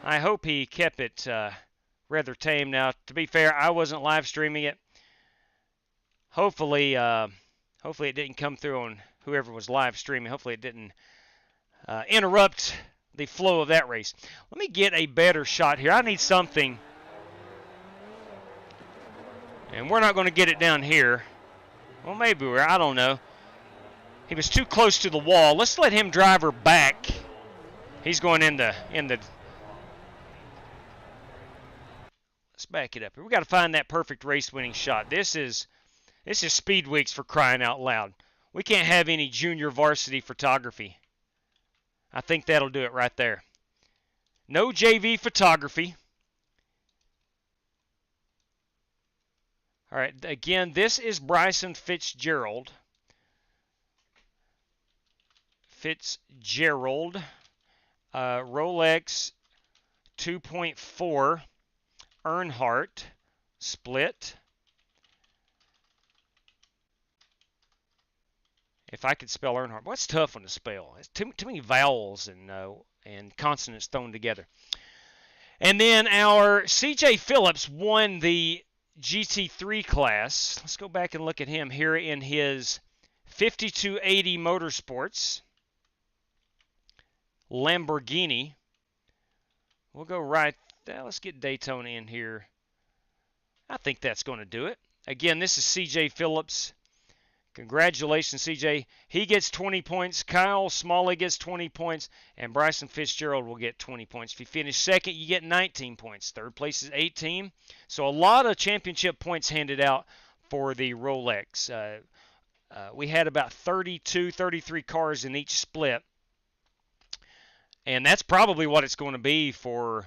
S4: I hope he kept it rather tame. Now, to be fair, I wasn't live streaming it. Hopefully it didn't come through on whoever was live streaming. Hopefully it didn't interrupt the flow of that race. Let me get a better shot here. I need something. And we're not going to get it down here. Well, maybe we're, I don't know. He was too close to the wall. Let's let him drive her back. He's going in the. Let's back it up here. We got to find that perfect race-winning shot. This is Speed Weeks, for crying out loud. We can't have any junior varsity photography. I think that'll do it right there. No JV photography. All right, again, this is Bryson Fitzgerald. Rolex 2.4 Earnhardt split. If I could spell Earnhardt. What's a tough one to spell? It's too many vowels and consonants thrown together. And then our CJ Phillips won the GT3 class. Let's go back and look at him here in his 5280 Motorsports Lamborghini. We'll go right there. Let's get Daytona in here. I think that's going to do it. Again, this is CJ Phillips. Congratulations, CJ. He gets 20 points. Kyle Smalley gets 20 points. And Bryson Fitzgerald will get 20 points. If you finish second, you get 19 points. Third place is 18. So a lot of championship points handed out for the Rolex. We had about 32, 33 cars in each split. And that's probably what it's going to be for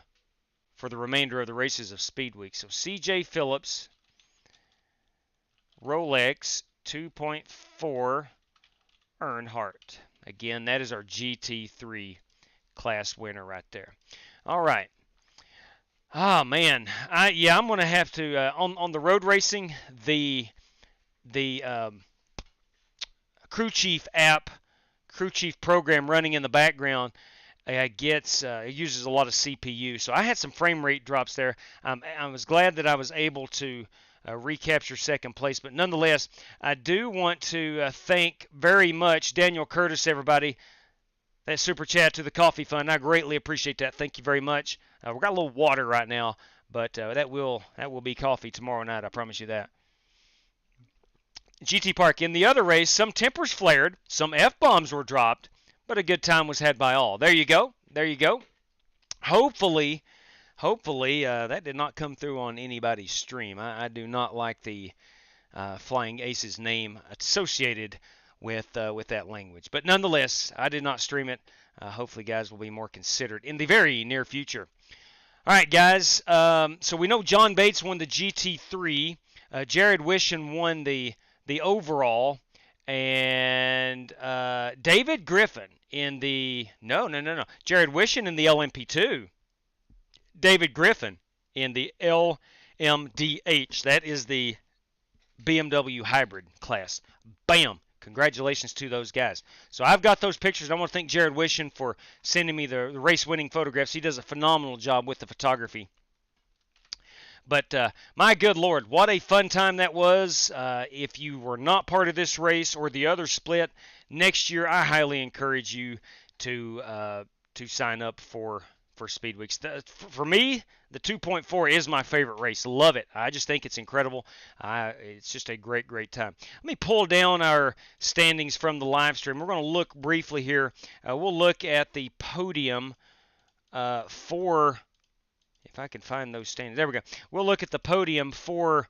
S4: the remainder of the races of Speed Week. So CJ Phillips, Rolex 2.4 Earnhardt. Again, that is our GT3 class winner right there. All right. Oh man, I'm going to have to on the road racing, the Crew Chief app, Crew Chief program running in the background it uses a lot of CPU. So I had some frame rate drops there. I was glad that I was able to recapture second place. But nonetheless, I do want to thank very much Daniel Curtis, everybody. That super chat to the coffee fund. I greatly appreciate that. Thank you very much. We've got a little water right now, but that will be coffee tomorrow night. I promise you that. GT Park. In the other race, some tempers flared, some F-bombs were dropped, but a good time was had by all. There you go. There you go. Hopefully, that did not come through on anybody's stream. I do not like the Flying Aces name associated with that language. But nonetheless, I did not stream it. Hopefully, guys will be more considerate in the very near future. All right, guys. So we know John Bates won the GT3. Jared Wishon won the overall. And David Griffin in the... No. Jared Wishon in the LMP2. David Griffin in the LMDH. That is the BMW hybrid class. Bam! Congratulations to those guys. So I've got those pictures. I want to thank Jared Wishon for sending me the race-winning photographs. He does a phenomenal job with the photography. But my good Lord, what a fun time that was. If you were not part of this race or the other split, next year I highly encourage you to sign up for Speed Weeks. For me, the 2.4 is my favorite race. Love it. I just think it's incredible. It's just a great, great time. Let me pull down our standings from the live stream. We're going to look briefly here. We'll look at the podium for... If I can find those standings. There we go. We'll look at the podium for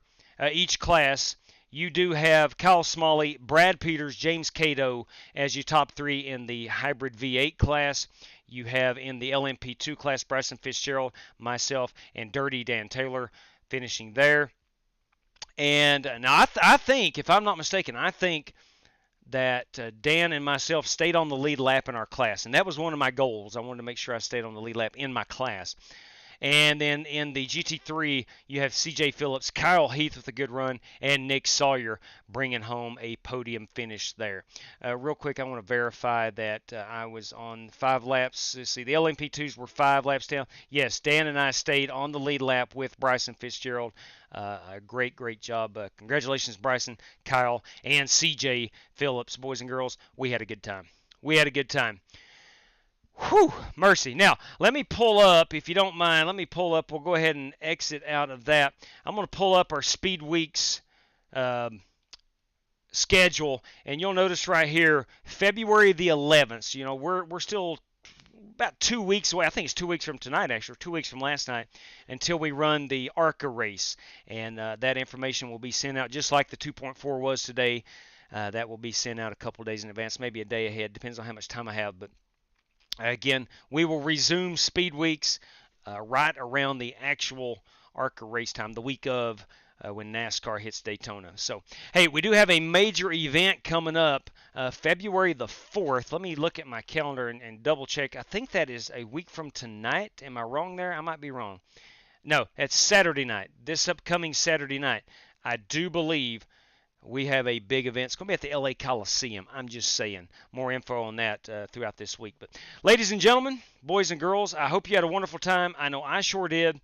S4: each class. You do have Kyle Smalley, Brad Peters, James Cato as your top three in the hybrid V8 class. You have in the LMP2 class Bryson Fitzgerald, myself, and Dirty Dan Taylor finishing there. And now I think, if I'm not mistaken, I think that Dan and myself stayed on the lead lap in our class. And that was one of my goals. I wanted to make sure I stayed on the lead lap in my class. And then in the GT3, you have CJ Phillips, Kyle Heath with a good run, and Nick Sawyer bringing home a podium finish there. Real quick, I want to verify that I was on 5 laps. Let's see, the LMP2s were 5 laps down. Yes, Dan and I stayed on the lead lap with Bryson Fitzgerald. A great, great job. Congratulations, Bryson, Kyle, and CJ Phillips. Boys and girls, we had a good time. We had a good time. Whew, mercy. Now, let me pull up, if you don't mind, let me pull up. We'll go ahead and exit out of that. I'm going to pull up our Speed Weeks schedule, and you'll notice right here, February the 11th. You know, we're still about 2 weeks away. I think it's 2 weeks from tonight, actually, or 2 weeks from last night, until we run the ARCA race. And that information will be sent out just like the 2.4 was today. That will be sent out a couple days in advance, maybe a day ahead. Depends on how much time I have. But again, we will resume Speed Weeks right around the actual ARCA race time, the week of when NASCAR hits Daytona. So, hey, we do have a major event coming up February the 4th. Let me look at my calendar and double check. I think that is a week from tonight. Am I wrong there? I might be wrong. No, it's Saturday night. This upcoming Saturday night. I do believe we have a big event. It's going to be at the LA Coliseum. I'm just saying. More info on that throughout this week. But, ladies and gentlemen, boys and girls, I hope you had a wonderful time. I know I sure did.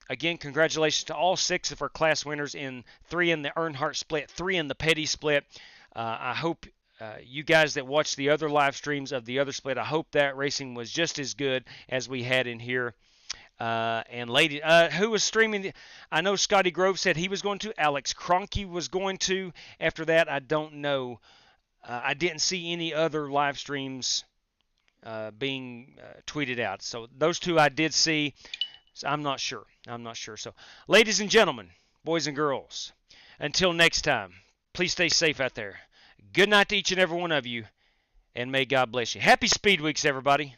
S4: Again, congratulations to all 6 of our class winners, 3 in the Earnhardt split, 3 in the Petty split. I hope you guys that watched the other live streams of the other split, I hope that racing was just as good as we had in here. And lady, who was streaming? I know Scotty Grove said he was going to. Alex Cronky was going to. After that, I don't know. I didn't see any other live streams being tweeted out. So those 2 I did see. So I'm not sure. So, ladies and gentlemen, boys and girls, until next time, please stay safe out there. Good night to each and every one of you, and may God bless you. Happy Speed Weeks, everybody.